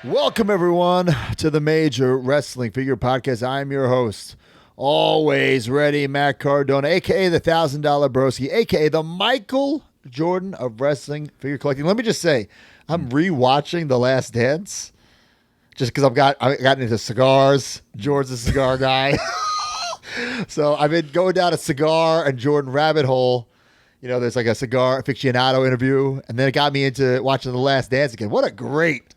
Welcome, everyone, to the Major Wrestling Figure Podcast. I'm your host, always ready, Matt Cardona, a.k.a. the $1,000 Broski, a.k.a. the Michael Jordan of wrestling figure collecting. Let me just say, I'm rewatching The Last Dance just because I got into cigars. Jordan's a cigar guy. So I've been going down a cigar and Jordan rabbit hole. You know, there's like a cigar aficionado interview, and then it got me into watching The Last Dance again. What a great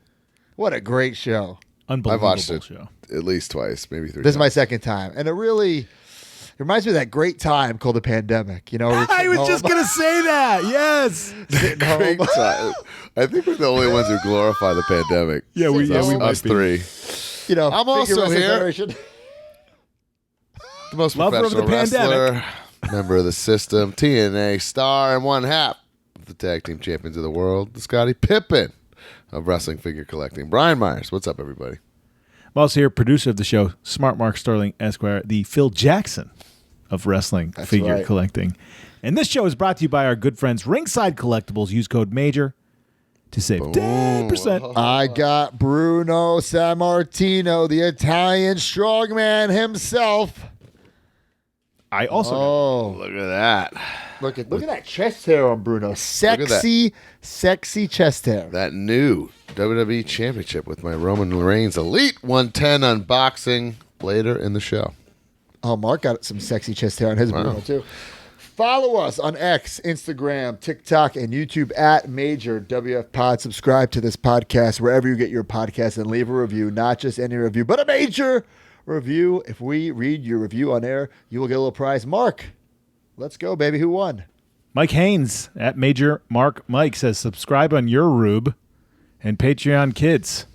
show. Unbelievable I've watched it show. at least twice, maybe three. This is my second time, and it reminds me of that great time called the pandemic. You know, I was just going to say that. Yes. Great time. I think we're the only ones who glorify the pandemic. Yeah, we us might be. three. You know, I'm also Figure Wrestling here. Federation. The most Lover of the professional wrestler, pandemic. member of the system, TNA star, and one half of the tag team champions of the world, the Scottie Pippen of wrestling figure collecting. Brian Myers, what's up, everybody? I'm also here, producer of the show, Smart Mark Sterling Esquire, the Phil Jackson of wrestling figure right. collecting. And this show is brought to you by our good friends Ringside Collectibles. Use code MAJOR to save 10%. I got Bruno Sammartino, the Italian strongman himself. I also Look at that. Look at that chest hair on Bruno. Sexy chest hair. That new WWE Championship with my Roman Reigns Elite 110 unboxing later in the show. Oh, Mark got some sexy chest hair on his Bruno, too. Follow us on X, Instagram, TikTok, and YouTube at Major WF Pod. Subscribe to this podcast wherever you get your podcasts and leave a review. Not just any review, but a major review. If we read your review on air, you will get a little prize. Mark, let's go, baby. Who won? Mike Haynes at Major Mark Mike says, subscribe on your Rube and Patreon Kids.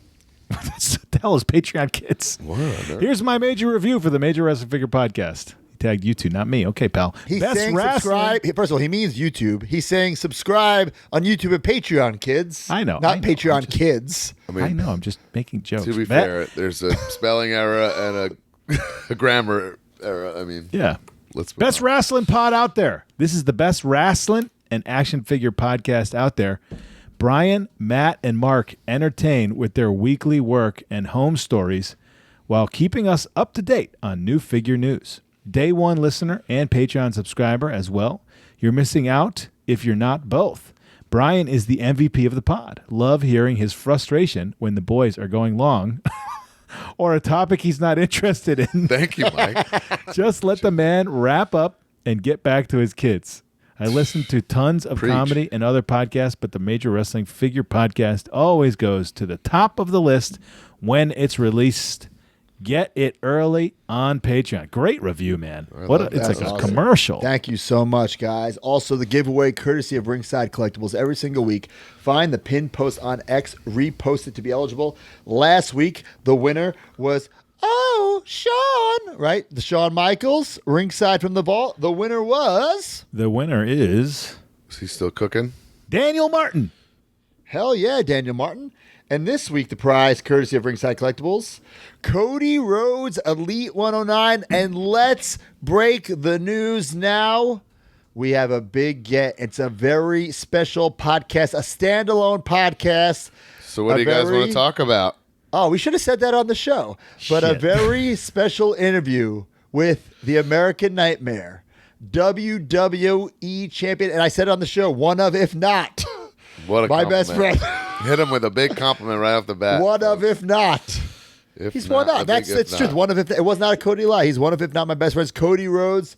What the hell is Patreon Kids? What? Here's my major review for the Major Wrestling Figure Podcast. He tagged you two, not me. Okay, pal. He's saying subscribe. First of all, he means YouTube. He's saying subscribe on YouTube and Patreon, kids. I know. Not Patreon Kids. I know. I'm just making jokes. To be fair, there's a spelling error and a grammar error. I mean, yeah. let's move Best on. wrestling pod out there. This is the best wrestling and action figure podcast out there. Brian, Matt, and Mark entertain with their weekly work and home stories while keeping us up to date on new figure news. Day one listener and Patreon subscriber as well. You're missing out if you're not both. Brian is the MVP of the pod. Love hearing his frustration when the boys are going long or a topic he's not interested in. Thank you, Mike. Just let the man wrap up and get back to his kids. I listen to tons of Preach. comedy and other podcasts, but the Major Wrestling Figure Podcast always goes to the top of the list when it's released. Get it early on Patreon. Great review, man. It's like a awesome. commercial. Thank you so much, guys. Also, the giveaway courtesy of Ringside Collectibles every single week. Find the pinned post on X, repost it to be eligible. Last week, the winner was, Shawn, right? The Shawn Michaels, ringside from the vault. The winner was... The winner is Is he still cooking? Daniel Martin. Hell yeah, Daniel Martin. And this week, the prize, courtesy of Ringside Collectibles, Cody Rhodes, Elite 109. And let's break the news now. We have a big get. It's a very special podcast, a standalone podcast. So what do you guys want to talk about? Oh, we should have said that on the show. But a Shit. very special interview with the American Nightmare, WWE champion. And I said it on the show, one of, if not, What a my compliment. best friend. Hit him with a big compliment right off the bat. One of, if not. If He's not, one a of. That's big if true. not. One of, if it was not a Cody lie. He's one of, if not my best friends. Cody Rhodes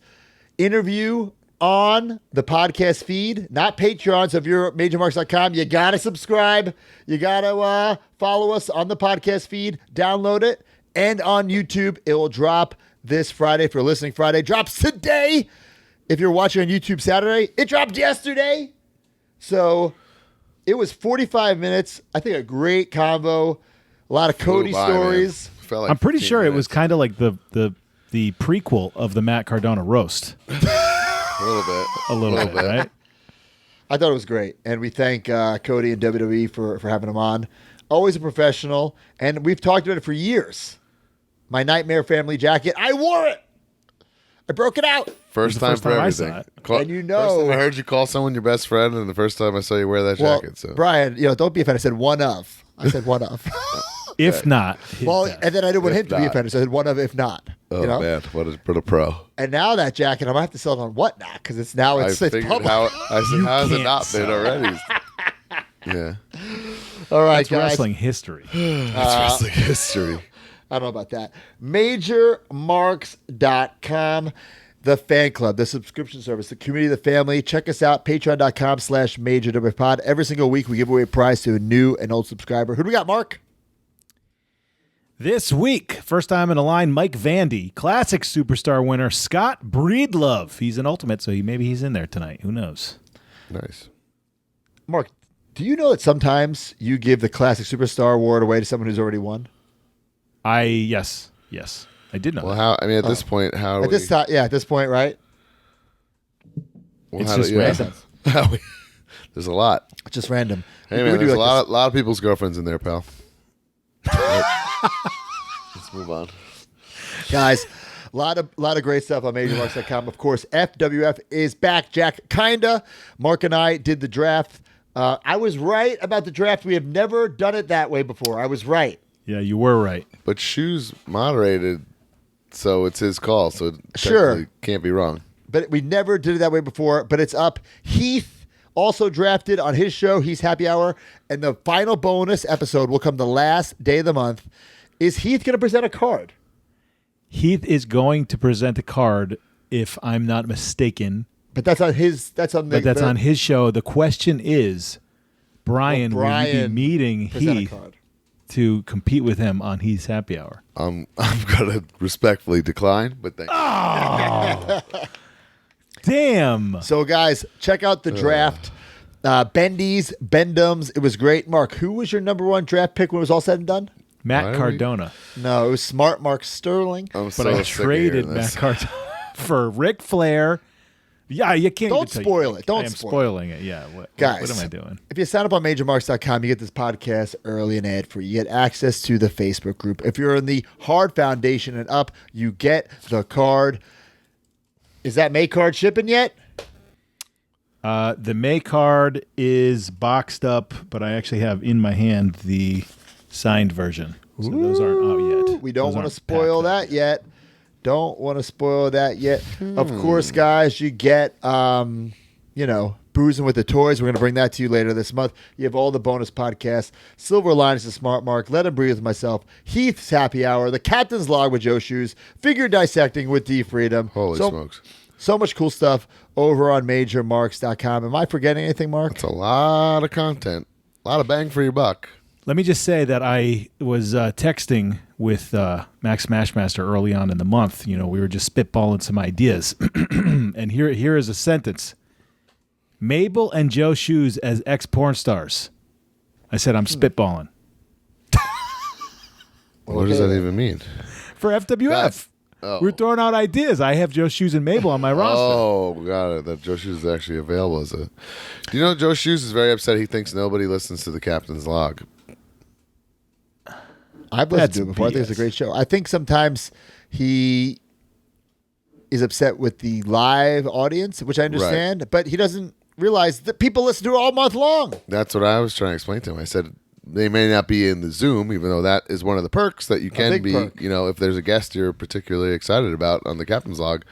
interview on the podcast feed, not Patreon. So if you're at MajorMarks.com, you got to subscribe. You got to follow us on the podcast feed, download it, and on YouTube. It will drop this Friday. If you're listening Friday, drops today. If you're watching on YouTube Saturday, it dropped yesterday. So it was 45 minutes. I think a great convo. A lot of Cody Flew by, stories. man. Felt like I'm pretty 15 sure it was minutes. kind of like the prequel of the Matt Cardona roast. A little bit. A little bit, right? I thought it was great. And we thank Cody and WWE for having him on. Always a professional. And we've talked about it for years. My Nightmare Family jacket. I wore it. I broke it out. First the time first for time I saw everything. it. And you First know. time I heard you call someone your best friend, and the first time I saw you wear that Well, jacket. So Brian, don't be offended. I said one of. I said one of. If not, his Well, best. and then I didn't want If him to be not. offended, so I said one of if not. Oh you know? man, what a pro! And now that jacket, I'm gonna have to sell it on what now? Because it's now I it's figured public. how has it can't not sell. been already? Yeah, All right, That's guys. wrestling history. that's wrestling history. I don't know about that. MajorMarks.com, the fan club, the subscription service, the community, the family. Check us out, patreon.com/MajorWPod. Every single week, we give away a prize to a new and old subscriber. Who do we got, Mark? This week, first time in a line, Mike Vandy, classic superstar winner, Scott Breedlove. He's an ultimate, so maybe he's in there tonight. Who knows? Nice. Mark, do you know that sometimes you give the classic superstar award away to someone who's already won? Yes, I did know. Well, that. at this point, how At this time, yeah, at this point, right? Well, It's how just random. There's a lot. Just random. Hey We man, do there's like a lot of people's girlfriends in there, pal. Let's move on. Guys, a lot of great stuff on MajorMarks.com. Of course, FWF is back. Jack, kinda. Mark and I did the draft. I was right about the draft. We have never done it that way before. I was right. Yeah, you were right. But Shoes moderated, so it's his call. So it Sure. technically can't be wrong. But we never did it that way before, but it's up. Heath also drafted on his show, Heath's Happy Hour, and the final bonus episode will come the last day of the month. Is Heath going to present a card? Heath is going to present a card, if I'm not mistaken. But that's on his. That's on. But that's on his show. The question is, Brian, will you Brian be meeting present a Heath card. to compete with him on Heath's Happy Hour? I'm gonna respectfully decline, but thank you. Damn. So, guys, check out the draft. Bendy's, Bendham's. It was great. Mark, who was your number one draft pick when it was all said and done? Matt Why are we- Cardona. No, it was Smart Mark Sterling. I'm But so I sick of traded hearing Matt this. Cardona for Ric Flair. Yeah, you can't Don't even tell spoil you. it. Don't I am spoil it. spoiling it. Yeah. What Guys, am I doing? If you sign up on MajorMarks.com, you get this podcast early and ad-free. You get access to the Facebook group. If you're in the Hard Foundation and up, you get the card. Is that May card shipping yet? The May card is boxed up, but I actually have in my hand the signed version. So those aren't out yet. We don't Those want to aren't spoil packed up that yet. Don't want to spoil that yet. Of course, guys, you get, Boozing with the Toys. We're going to bring that to you later this month. You have all the bonus podcasts. Silver Linings to Smart Mark. Let Him Breathe with myself. Heath's Happy Hour. The Captain's Log with Joe Shoes. Figure Dissecting with D Freedom. Holy smokes. So much cool stuff over on MajorMarks.com. Am I forgetting anything, Mark? It's a lot of content. A lot of bang for your buck. Let me just say that I was texting with Max Smashmaster early on in the month. We were just spitballing some ideas. And here is a sentence. Mabel and Joe Shoes as ex-porn stars. I said, I'm spitballing. What does that even mean? For FWF. Oh. We're throwing out ideas. I have Joe Shoes and Mabel on my roster. Oh, got it. That Joe Shoes is actually available as a. Do you know Joe Shoes is very upset? He thinks nobody listens to the Captain's Log. I've listened That's to it before. I think it's a BS. great show. I think sometimes he is upset with the live audience, which I understand, but he doesn't realize that people listen to it all month long. That's what I was trying to explain to him. I said they may not be in the Zoom, even though that is one of the perks that you can big be. perk. If there's a guest you're particularly excited about on the Captain's Log,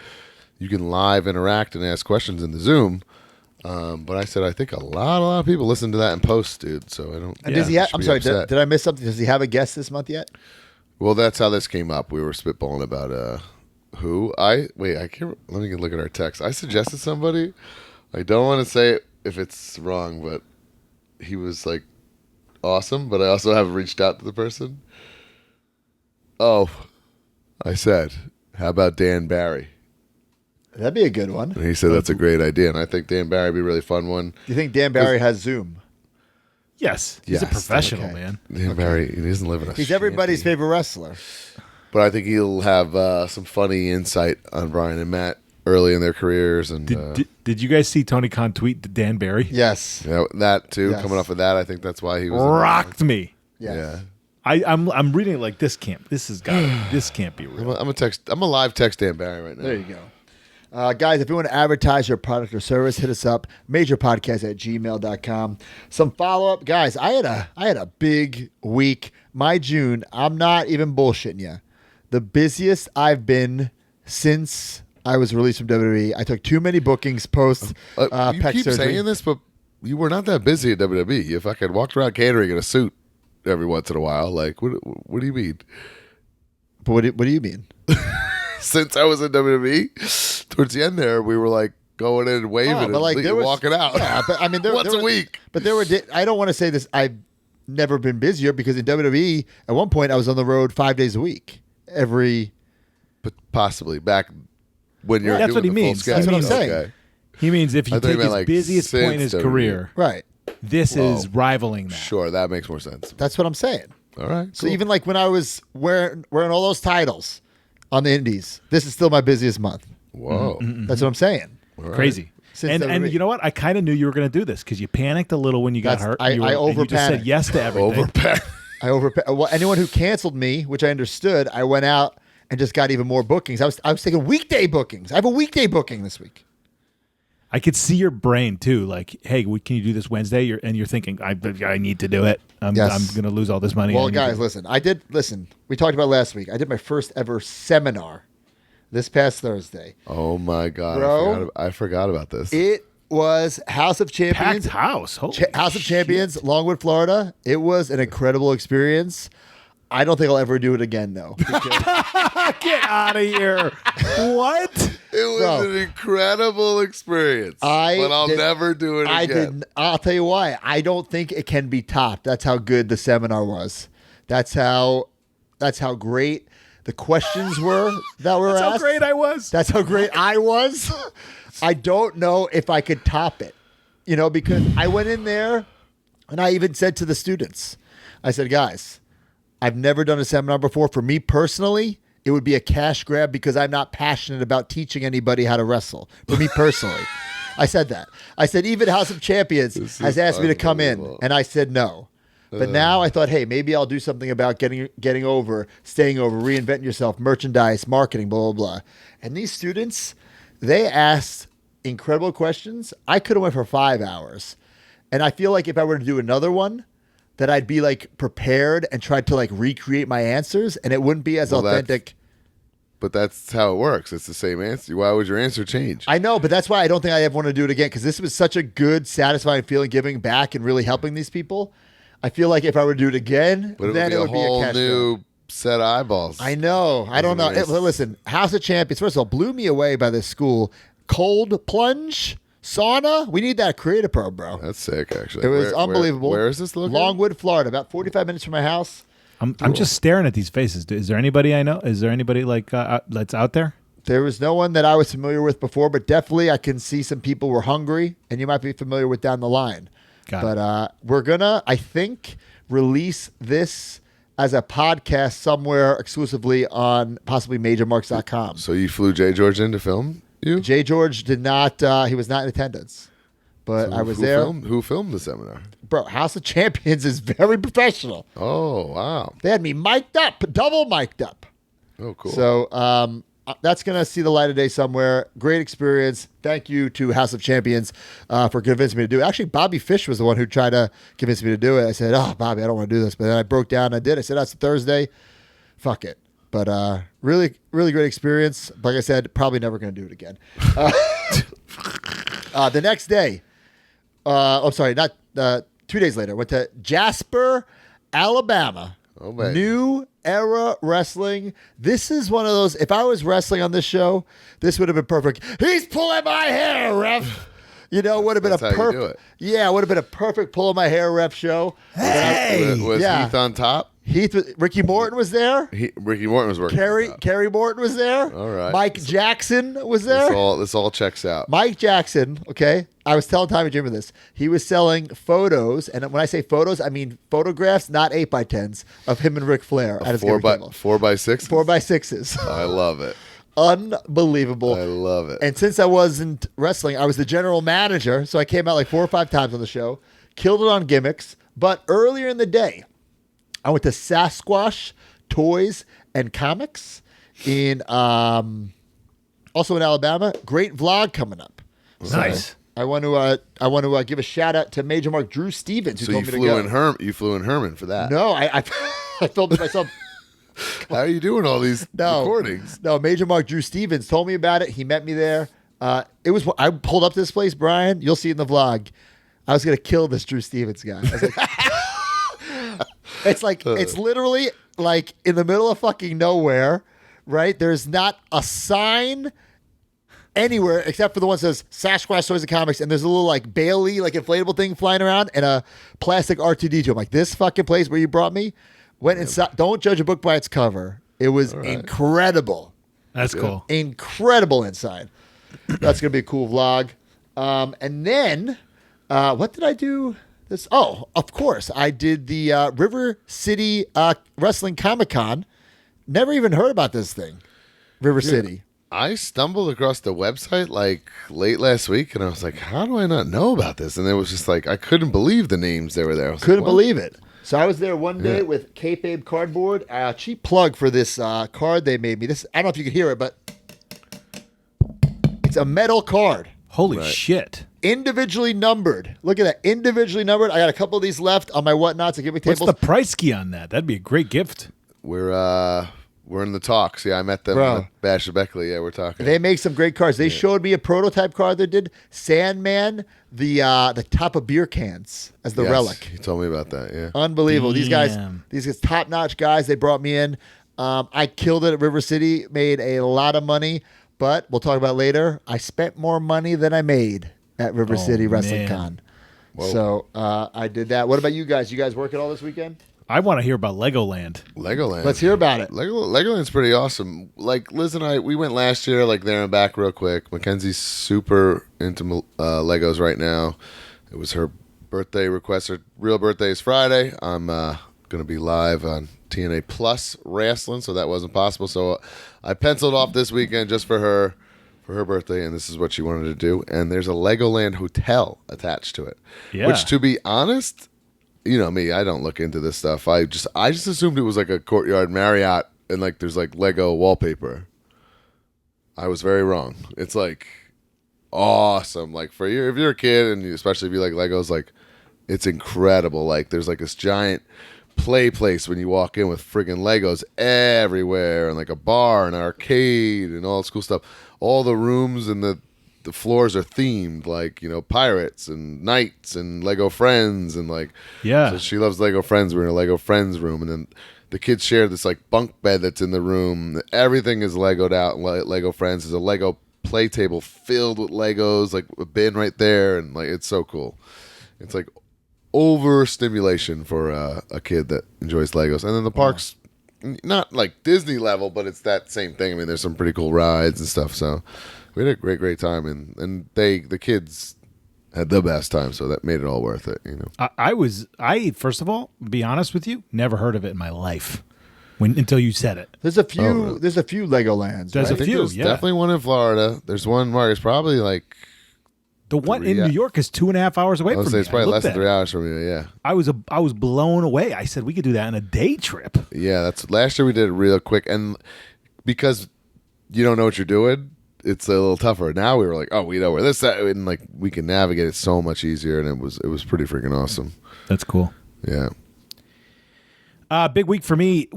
you can live interact and ask questions in the Zoom. But I said I think a lot of people listen to that in post, dude. So I don't. And does he have, should I'm be sorry, upset. did I miss something? Does he have a guest this month yet? Well, that's how this came up. We were spitballing about who I can't. Let me look at our text. I suggested somebody. I don't want to say if it's wrong, but he was like awesome. But I also haven't reached out to the person. Oh, I said, how about Dan Barry? That'd be a good one. And he said that's a great idea, and I think Dan Barry would be a really fun one. Do you think Dan Barry has Zoom? Yes. He's a Yes, professional, okay. man. Dan Barry, he doesn't live in a. He's everybody's shanty. favorite wrestler. But I think he'll have some funny insight on Brian and Matt early in their careers, and Did you guys see Tony Khan tweet to Dan Barry? Yes. that too. Yes. Coming off of that, I think that's why he was Rocked me. Yes. Yeah. I'm reading it like this can't be real. I'm a live text Dan Barry right now. There you go. Guys, if you want to advertise your product or service, hit us up, majorpodcast@gmail.com. Some follow-up. Guys, I had a big week. My June, I'm not even bullshitting you. The busiest I've been since I was released from WWE. I took too many bookings post You pec keep surgery. saying this, but you were not that busy at WWE. You fucking walked around catering in a suit every once in a while. Like, what do you mean? But what do you mean? Since I was in WWE, towards the end there, we were like going in and waving and there was, walking out. Yeah, but I mean, once a week. But there were. I don't want to say this. I've never been busier because in WWE, at one point, I was on the road 5 days a week. But possibly back when you're That's doing what he the full means. schedule. That's what I'm saying. Okay. He means if you I thought you take meant, his like, busiest point in his since career, Right. this Whoa. is rivaling that. Sure, that makes more sense. That's what I'm saying. All right. So even like when I was wearing all those titles on the Indies, this is still my busiest month. Whoa. That's what I'm saying. All right. Crazy. Since And WWE. you know what? I kind of knew you were going to do this because you panicked a little when you got hurt. I and you just said over-panicked. yes to everything. Well, anyone who canceled me, which I understood, I went out and just got even more bookings. I was taking weekday bookings. I have a weekday booking this week. I could see your brain too. Like, hey, can you do this Wednesday? You're thinking, I need to do it. I'm Yes. going to lose all this money. Well, guys, listen. We talked about last week. I did my first ever seminar this past Thursday. Oh my God. Bro. I forgot about this. It was House of Champions. Packed house. Holy House of shit. Champions, Longwood, Florida. It was an incredible experience. I don't think I'll ever do it again, though. because- Get out of here. What? It was Bro. an incredible experience. But I'll never do it again. I'll tell you why. I don't think it can be topped. That's how good the seminar was. That's how great the questions were that were That's asked. how great I was. That's how great I was. I don't know if I could top it, because I went in there and I even said to the students, I said, guys, I've never done a seminar before. For me personally, it would be a cash grab because I'm not passionate about teaching anybody how to wrestle. For me personally, I said that. I said, even House of Champions has asked me to come in, unbelievable. and I said no. But now I thought, hey, maybe I'll do something about getting over, staying over, reinventing yourself, merchandise, marketing, blah, blah, blah. And these students, they asked incredible questions. I could have went for 5 hours. And I feel like if I were to do another one, that I'd be like prepared and tried to like recreate my answers, and it wouldn't be as authentic. But that's how it works. It's the same answer. Why would your answer change? I know, but that's why I don't think I ever want to do it again, because this was such a good, satisfying feeling, giving back and really helping these people. I feel like if I were to do it again, But then it would be a whole cash new grab. set of eyeballs. I know. I don't know. Nice. Listen, House of Champions, first of all, blew me away by this school. Cold plunge, sauna. We need that creative pro, bro. That's sick, actually. It was unbelievable. Where is this located? Longwood, Florida, about 45 minutes from my house. I'm just staring at these faces. Is there anybody I know? Is there anybody like that's out there? There was no one that I was familiar with before, but definitely I can see some people were hungry, and you might be familiar with down the line. Got it. But we're going to, I think, release this as a podcast somewhere exclusively on possibly majormarks.com. So you flew Jay George in to film you? Jay George did not, he was not in attendance, but So I was who there. Who filmed the seminar? Bro, House of Champions is very professional. Oh, wow. They had me mic'd up, double mic'd up. Oh, cool. So that's going to see the light of day somewhere. Great experience. Thank you to House of Champions for convincing me to do it. Actually, Bobby Fish was the one who tried to convince me to do it. I said, oh, Bobby, I don't want to do this. But then I broke down and I did. I said, that's Thursday. Fuck it. But really, really great experience. Like I said, probably never going to do it again. The next day, I'm sorry, not 2 days later, went to Jasper, Alabama. Oh, man. New Era Wrestling. This is one of those, if I was wrestling on this show, this would have been perfect. He's pulling my hair, ref. Would have been That's a how you do perfect. it. Yeah, it would have been a perfect pull of my hair ref show. Was yeah. Heath on top? Ricky Morton was there. Ricky Morton was working. on top. Kerry Morton was there. All right. Mike Jackson was there. This all checks out. Mike Jackson, okay? I was telling Tommy Jimmy this. He was selling photos, and when I say photos, I mean photographs, not 8x10s, of him and Ric Flair at his Four game by table. 4x6. 4x6s. I love it. Unbelievable. I love it. And since I wasn't wrestling, I was the general manager, so I came out like 4 or 5 times on the show, killed it on gimmicks. But earlier in the day, I went to Sasquatch Toys and Comics in also in Alabama. Great vlog coming up. Nice. I want to give a shout out to Major Mark Drew Stevens, who So told you me to go. you flew in Herman for that. No, I told myself. How are you doing all these recordings? No, Major Mark Drew Stevens told me about it. He met me there. I pulled up to this place, Brian. You'll see in the vlog. I was gonna kill this Drew Stevens guy. I was like, it's literally like in the middle of fucking nowhere, right? There's not a sign anywhere except for the one that says Sasquatch Toys and Comics, and there's a little like Bailey, like inflatable thing flying around, and a plastic R2D2. I'm like, this fucking place where you brought me. Went inside. Don't judge a book by its cover. It was incredible. That's cool. Incredible inside. That's gonna be a cool vlog. And then, what did I do? Of course, I did the River City Wrestling Comic Con. Never even heard about this thing, River City. I stumbled across the website like late last week, and I was like, "How do I not know about this?" And it was just like I couldn't believe the names that were there. Couldn't believe it. So I was there one day with Kayfabe Cardboard. Cheap plug for this card they made me. This I don't know if you could hear it, but it's a metal card. Holy shit. Individually numbered. Look at that. Individually numbered. I got a couple of these left on my whatnots at giving tables. What's the price key on that? That'd be a great gift. We're in the talks. Yeah, I met them at Bash of Beckley. Yeah, we're talking. They make some great cards. They showed me a prototype card they did. Sandman, the top of beer cans as the relic. He told me about that. Yeah, unbelievable. Damn. These guys, top notch guys. They brought me in. I killed it at River City. Made a lot of money, but we'll talk about it later. I spent more money than I made at River City Wrestling Con. Whoa. So I did that. What about you guys? You guys working all this weekend? I want to hear about Legoland. Legoland. Let's hear about it. Legoland's pretty awesome. Like Liz and I, we went last year, like there and back real quick. Mackenzie's super into Legos right now. It was her birthday request. Her real birthday is Friday. I'm going to be live on TNA Plus Wrestling, so that wasn't possible. So I penciled off this weekend just for her birthday, and this is what she wanted to do. And there's a Legoland hotel attached to it. Yeah. Which, to be honest, you know me, I don't look into this stuff. I just assumed it was like a Courtyard Marriott and like there's like Lego wallpaper. I was very wrong. It's like awesome. Like if you're a kid and especially if you like Legos, like it's incredible. Like there's like this giant play place when you walk in with friggin' Legos everywhere and like a bar and an arcade and all this cool stuff. All the rooms and the floors are themed, like, you know, pirates and knights and Lego Friends and like, so she loves Lego Friends. We're in a Lego Friends room, and then the kids share this like bunk bed that's in the room. Everything is Legoed out. Lego Friends is a Lego play table filled with Legos, like a bin right there, and like it's so cool. It's like overstimulation for a kid that enjoys Legos. And then the parks, not like Disney level, but it's that same thing. I mean, there's some pretty cool rides and stuff. So we had a great time, and the kids had the best time, so that made it all worth it, you know. I first of all, be honest with you, never heard of it in my life until you said it. There's a few Legolands. There's right? a few, There's definitely one in Florida. There's one, Mark, it's probably like the one in New York is 2.5 hours away I would from say me. it's probably less than 3 hours from you, yeah. I was blown away. I said we could do that on a day trip. Yeah, that's last year we did it real quick, and because you don't know what you're doing, it's a little tougher. Now we were like, oh, we know where this at, and like we can navigate it so much easier, and it was pretty freaking awesome. That's cool. Yeah. Big week for me.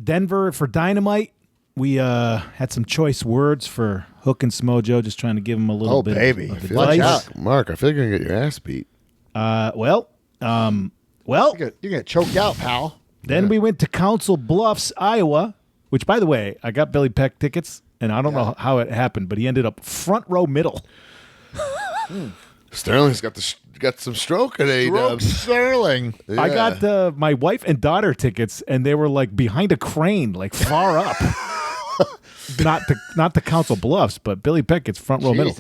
Denver for Dynamite. We had some choice words for Hook and Smojo, just trying to give them a little bit of Watch advice. out. Mark, I feel like you're gonna get your ass beat. Well, You're gonna choke out, pal. then we went to Council Bluffs, Iowa, which, by the way, I got Billy Peck tickets, and I don't know how it happened, but he ended up front row middle. Sterling's got some stroke at A-Dub. Sterling. Yeah. I got my wife and daughter tickets, and they were like behind a crane, like far up. Not the Council Bluffs, but Billy Peck gets front row middle.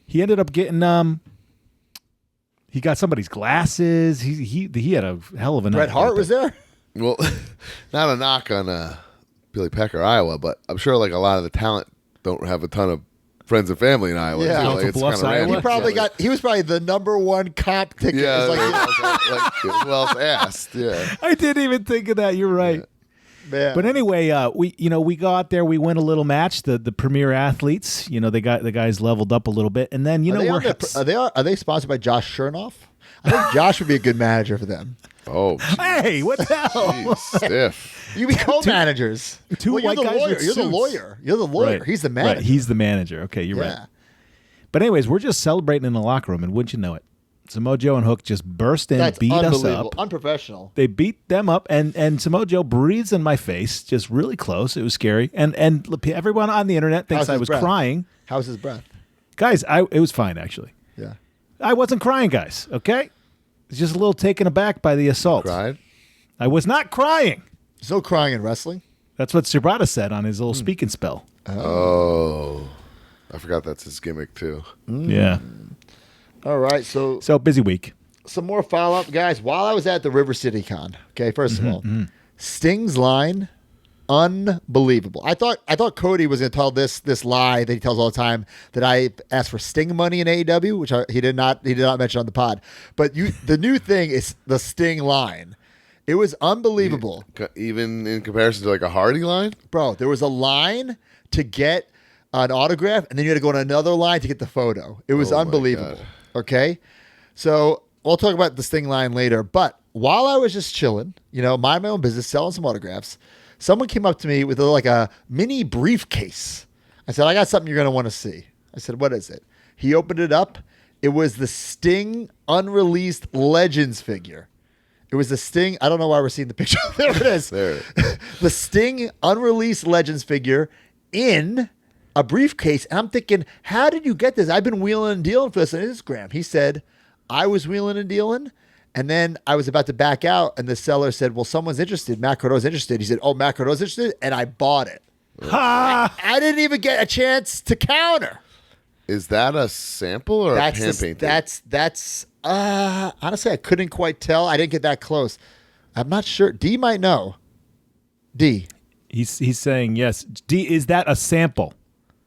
He ended up getting he got somebody's glasses. He had a hell of a night. Bret Hart was there. Well, not a knock on Billy Peck or Iowa, but I'm sure like a lot of the talent don't have a ton of friends and family in Iowa. Yeah. So, Council it's Bluffs, kinda Iowa? random. He was probably the number one comp ticket. Yeah, It's like, well asked. Yeah. I didn't even think of that. You're right. Man. But anyway, we go out there, we win a little match. The premier athletes, the guys leveled up a little bit, and then are they sponsored by Josh Chernoff? I think Josh would be a good manager for them. Oh, hey, what the hell? geez, stiff. You be co-managers. Two Well, white guys with You're the suits. lawyer. You're the lawyer. Right. He's the manager. Right. He's the manager. Okay, you're Yeah. right. But anyways, we're just celebrating in the locker room, and wouldn't you know it, Samoa Joe and Hook just burst in, That's beat us unbelievable. up. Unprofessional. They beat them up, and Samoa Joe breathes in my face, just really close. It was scary, and everyone on the internet thinks How's I his was breath? crying. How's his breath? Guys, it was fine actually. Yeah. I wasn't crying, guys. Okay, it's just a little taken aback by the assault. Cried? I was not crying. There's no crying in wrestling. That's what Subrata said on his little speaking spell. Oh. I forgot that's his gimmick, too. Yeah. All right. So So busy week. some more follow-up, guys. While I was at the River City Con, okay, first of all, Sting's line, unbelievable. I thought Cody was going to tell this lie that he tells all the time, that I asked for Sting money in AEW, which he did not mention on the pod. But the new thing is the Sting line. It was unbelievable. Even in comparison to like a Hardy line? Bro, there was a line to get an autograph, and then you had to go on another line to get the photo. It was Oh my unbelievable. God. Okay? So we'll talk about the Sting line later. But while I was just chilling, mind my own business, selling some autographs, someone came up to me with like a mini briefcase. I said, I got something you're going to want to see. I said, what is it? He opened it up. It was the Sting unreleased Legends figure. It was the Sting. I don't know why we're seeing the picture. There it is. There. The Sting unreleased Legends figure in a briefcase. And I'm thinking, how did you get this? I've been wheeling and dealing for this on Instagram. He said, I was wheeling and dealing. And then I was about to back out. And the seller said, well, someone's interested. Matt Cardona's interested. He said, oh, Matt Cardona's interested. And I bought it. Ha! I didn't even get a chance to counter. Is that a sample or a hand painting? That's honestly, I couldn't quite tell. I didn't get that close. I'm not sure. D might know. D. He's saying yes. D, is that a sample?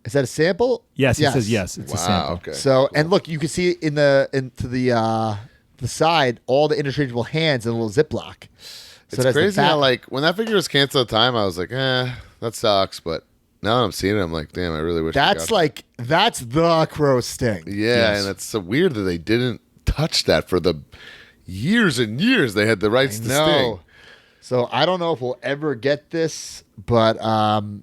Is that a sample? Yes, he says yes. It's a Wow, sample. okay. So, and look, you can see into the side all the interchangeable hands in a little Ziploc. So It's that's the crazy back. how, like, when that figure was canceled at the time, I was like, that sucks. But now I'm seeing it, I'm like, damn, I really wish I got that's the Crow Sting. that. Yeah, and it's so weird that they didn't touch that for the years and years they had the rights to Sting. So I don't know if we'll ever get this, but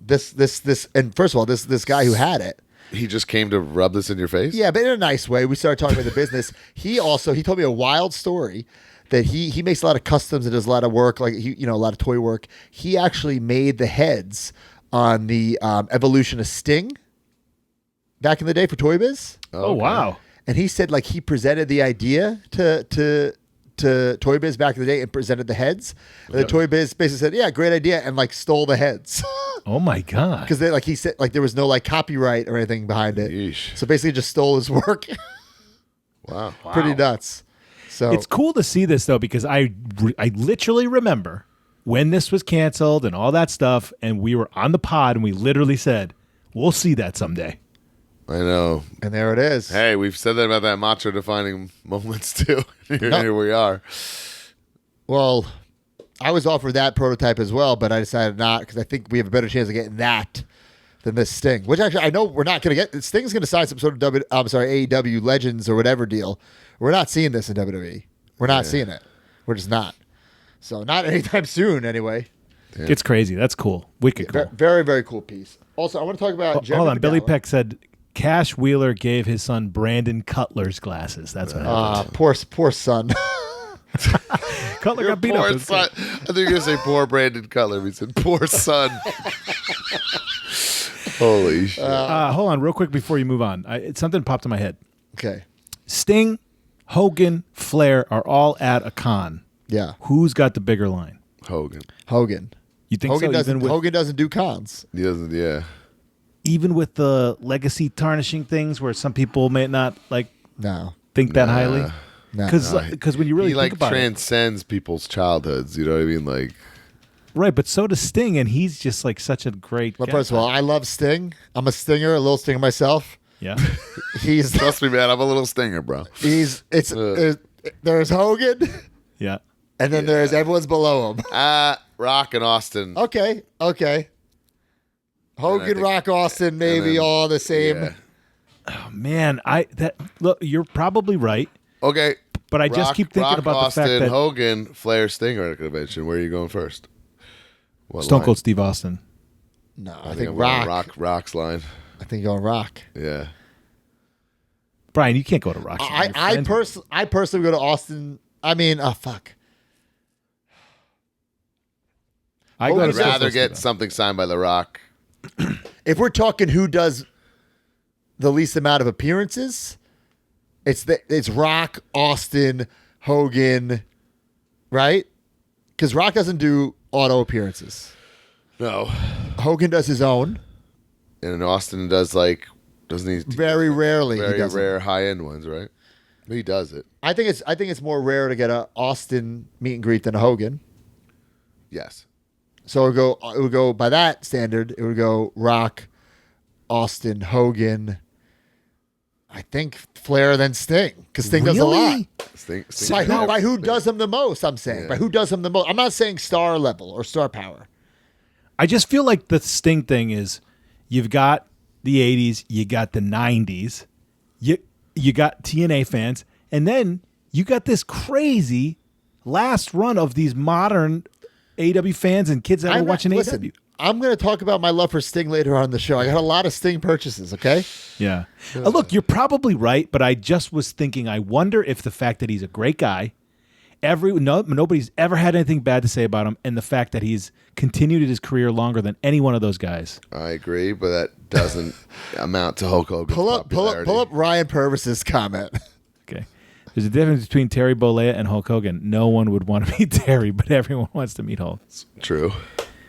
this and first of all, this guy who had it. He just came to rub this in your face? Yeah, but in a nice way. We started talking about the business. He told me a wild story that he makes a lot of customs and does a lot of work, like a lot of toy work. He actually made the heads on the evolution of Sting back in the day for Toy Biz. Oh, wow. And he said like he presented the idea to Toy Biz back in the day and presented the heads. And the Toy Biz basically said, yeah, great idea, and like stole the heads. Oh, my God. Because he said like there was no like copyright or anything behind it. Yeesh. So basically just stole his work. Wow. Pretty nuts. So It's cool to see this, though, because I literally remember when this was canceled and all that stuff, and we were on the pod, and we literally said, we'll see that someday. I know. and there it is. Hey, we've said that about that macho defining moments too. Here we are. Well, I was offered that prototype as well, but I decided not because I think we have a better chance of getting that than this Sting. Which actually I know we're not going to get. Sting's going to sign some sort of AEW Legends or whatever deal. We're not seeing this in WWE. We're not seeing it. We're just not. So not anytime soon, anyway. Yeah. It's crazy. That's cool. Wicked cool. Very, very cool piece. Also, I want to talk about. Jeremy Hold on. Billy Vidala. Peck said Cash Wheeler gave his son Brandon Cutler's glasses. That's what happened. Poor son. Cutler Your got beat up. It poor was son. good. I think you're gonna say poor Brandon Cutler. He said poor son. Holy shit! Hold on, real quick before you move on. Something popped in my head. Okay. Sting, Hogan, Flair are all at a con. Yeah. Who's got the bigger line? Hogan. You think Hogan so? doesn't. Even with, Hogan doesn't do cons. He doesn't. Yeah. even with the legacy tarnishing things, where some people may not like No. think that highly. No. Because when you really He think like about it, transcends people's childhoods. You know what I mean? Like, right? But so does Sting, and he's just like such a great. Well, guy. first of all, I love Sting. I'm a stinger, a little stinger myself. Yeah. He's trust me, man. I'm a little stinger, bro. there's Hogan, Yeah. And then there's everyone's below him. Rock and Austin. Okay. Hogan, Rock, Austin, maybe all the same. Yeah. Oh, man, look, you're probably right. Okay. But I just keep thinking about Austin, the fact that Hogan, Flair, Stinger convention. Where are you going first? What Stone line? Cold Steve Austin. No, I I think think I'm Rock. going Rock's line. I think you're going Rock. Yeah. Brian, you can't go to Rock. I personally go to Austin. I mean, fuck. I go I'd to Stone rather Cold get Steve. something signed by The Rock. If we're talking who does the least amount of appearances, it's Rock, Austin, Hogan, right? Because Rock doesn't do auto appearances. No. Hogan does his own. And Austin does doesn't he? Very rarely. Very he does rare high end ones, right? But he does it. I think it's more rare to get a Austin meet and greet than a Hogan. Yes. So it would go by that standard. It would go Rock, Austin, Hogan. I think Flair then Sting, because Sting does a lot. By who does them the most? I'm saying by who does them the most. I'm not saying star level or star power. I just feel like the Sting thing is, you've got the 80s, you got the 90s, you got TNA fans, and then you got this crazy last run of these modern AEW fans and kids that are watching AEW. I'm going to talk about my love for Sting later on in the show. I got a lot of Sting purchases, okay? Yeah. Look, you're probably right, but I just was thinking, I wonder if the fact that he's a great guy, nobody's ever had anything bad to say about him, and the fact that he's continued his career longer than any one of those guys. I agree, but that doesn't amount to Hulk Hogan's Pull popularity. up Ryan Purvis's comment. Okay. There's a difference between Terry Bollea and Hulk Hogan. No one would want to meet Terry, but everyone wants to meet Hulk. True.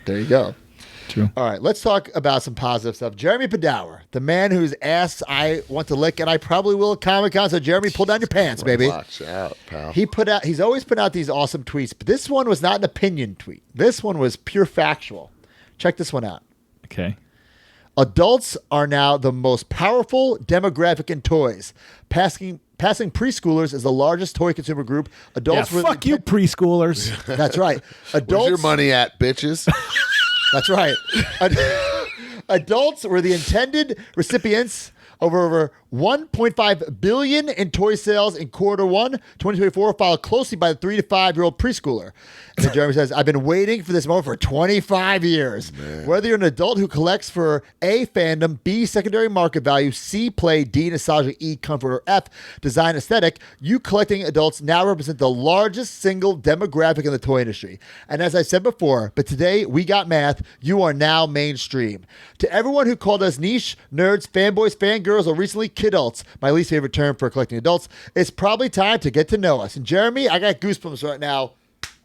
There you go. True. All right, let's talk about some positive stuff. Jeremy Padour, the man whose ass I want to lick, and I probably will at Comic-Con. So Jeremy, pull down your pants, baby. Watch out, pal. He's always put out these awesome tweets, but this one was not an opinion tweet. This one was pure factual. Check this one out. Okay. Adults are now the most powerful demographic in toys. Passing preschoolers as the largest toy consumer group. Adults were fuck you, preschoolers. That's right. Adults. Where's your money at, bitches? That's right. Adults were the intended recipients of over $1.5 billion in toy sales in quarter one, 2024, followed closely by the 3 to 5 year old preschooler. And then Jeremy says, I've been waiting for this moment for 25 years. Man. Whether you're an adult who collects for A, fandom, B, secondary market value, C, play, D, nostalgia, E, comfort, or F, design aesthetic, you collecting adults now represent the largest single demographic in the toy industry. And as I said before, but today we got math, you are now mainstream. To everyone who called us niche, nerds, fanboys, fangirls, or recently kidults, my least favorite term for collecting adults, it's probably time to get to know us. And Jeremy, I got goosebumps right now.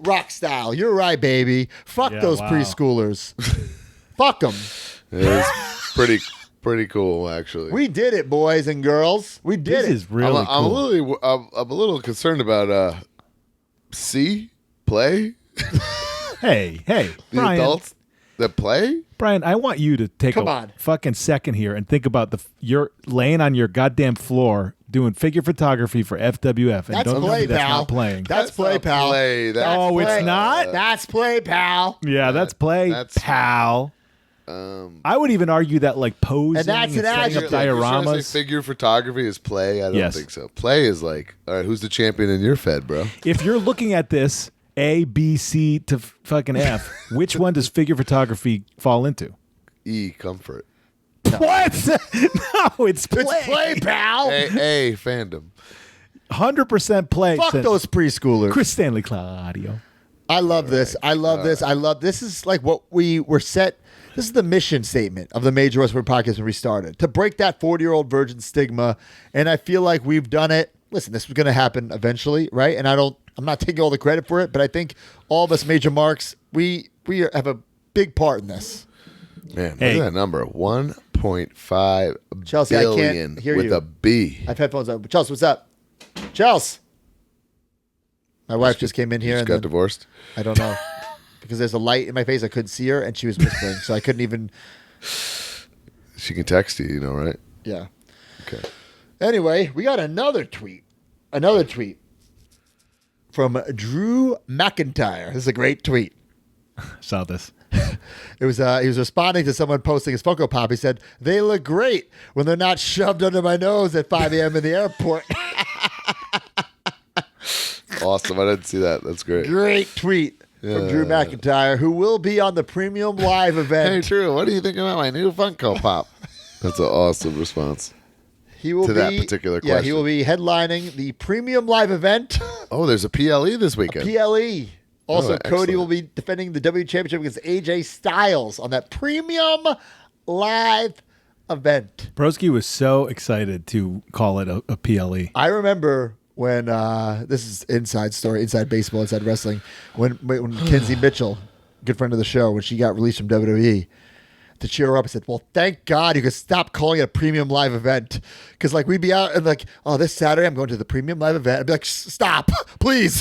Rock style. You're right, baby. Fuck those preschoolers. Fuck them. It's pretty cool, actually. We did it, boys and girls. We did This it. is really cool. I'm a little concerned about C play. Hey, The Brian. adults that play. Brian, I want you to take a fucking second here and think about you're laying on your goddamn floor doing figure photography for FWF. And That's don't tell play, me that's pal. not playing. That's play, pal. That's it's not? That's play, pal. Yeah, that's play, pal. I would even argue that posing And that's an setting up adjective. You're trying to dioramas. say figure photography is play? I don't Yes. think so. Play is all right, who's the champion in your Fed, bro? If you're looking at this A, B, C to fucking F, which one does figure photography fall into? E, comfort. What? No, it's play. It's play, pal. A, fandom. 100% play. Fuck those preschoolers. Chris Stanley Claudio. I love this. I love this. I love this. Is like what we were set. This is the mission statement of the Major Wrestling Podcast when we started, to break that 40-year-old virgin stigma. And I feel like we've done it. Listen, this was going to happen eventually, right? And I'm not taking all the credit for it, but I think all of us major marks, we have a big part in this. Man, look at that number. 1.5 Chelsea, billion I can't hear with you. a B. I have headphones on. Chelsea, what's up? Chelsea. My wife just came in here. She and got then- divorced. I don't know. Because there's a light in my face. I couldn't see her, and she was whispering, so I couldn't even. She can text you, right? Yeah. Okay. Anyway, we got another tweet. Another tweet from Drew McIntyre. This is a great tweet. Saw this. It was he was responding to someone posting his Funko Pop. He said, "They look great when they're not shoved under my nose at 5 a.m. in the airport." Awesome. I didn't see that. That's great. Great tweet from Drew McIntyre, who will be on the Premium Live Hey, event. Drew, what do you think about my new Funko Pop? That's an awesome response. He will to be, that particular Yeah, he question. will be headlining the Premium Live event. Oh, there's a PLE this weekend. PLE. Also, Oh, Cody excellent. will be defending the W Championship against AJ Styles on that Premium Live event. Broski was so excited to call it a PLE. I remember when this is inside story, inside baseball, inside wrestling. When Kenzie Mitchell, good friend of the show, when she got released from WWE, to cheer her up, I said, "Well, thank God you could stop calling it a Premium Live event, because like we'd be out and like, oh, this Saturday I'm going to the Premium Live event." I'd be like, "Stop, please,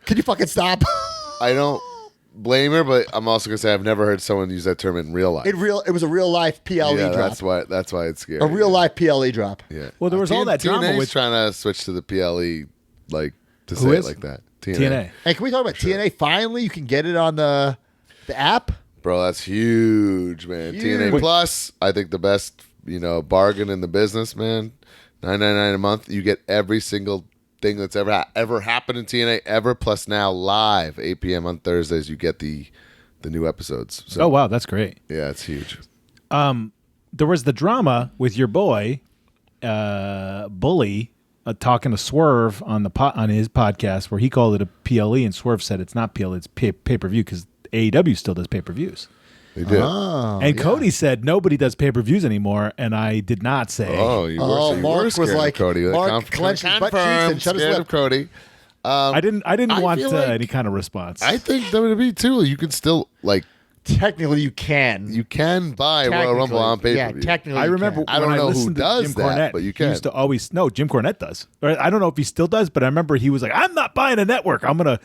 can you fucking stop?" I don't blame her, but I'm also gonna say I've never heard someone use that term in real life. It was a real life PLE yeah, drop, that's why it's scary. a real life PLE drop. Yeah. Well, there was all that drama TNA's with trying to switch to the PLE, like to Who say is? it like that. TNA. Hey, can we talk about TNA? Finally, you can get it on the app. Bro, that's huge, man. Huge. TNA Plus, I think the best, bargain in the business, man. $9.99 a month. You get every single thing that's ever happened in TNA ever. Plus now live 8 p.m. on Thursdays, you get the new episodes. So, Oh wow, that's great. yeah, it's huge. There was the drama with your boy, Bully, talking to Swerve on his podcast where he called it a PLE and Swerve said it's not PLE, it's pay-per-view because AEW still does pay-per-views. They did. And Cody said nobody does pay-per-views anymore, and I did not say. Oh, you were, so you Mark were was scared like- of Cody. Mark clenched his butt cheeks and shut his Scared lip. of Cody. I didn't I want feel like- any kind of response. I think WWE too. You can still Technically, you can. you can buy Royal Rumble on pay per view. Yeah, technically, I you remember can. I don't when know who listened to does Jim that, Cornette, but you he can. used to always Jim Cornette does. Or I don't know if he still does, but I remember he was like, "I'm not buying a network. I'm gonna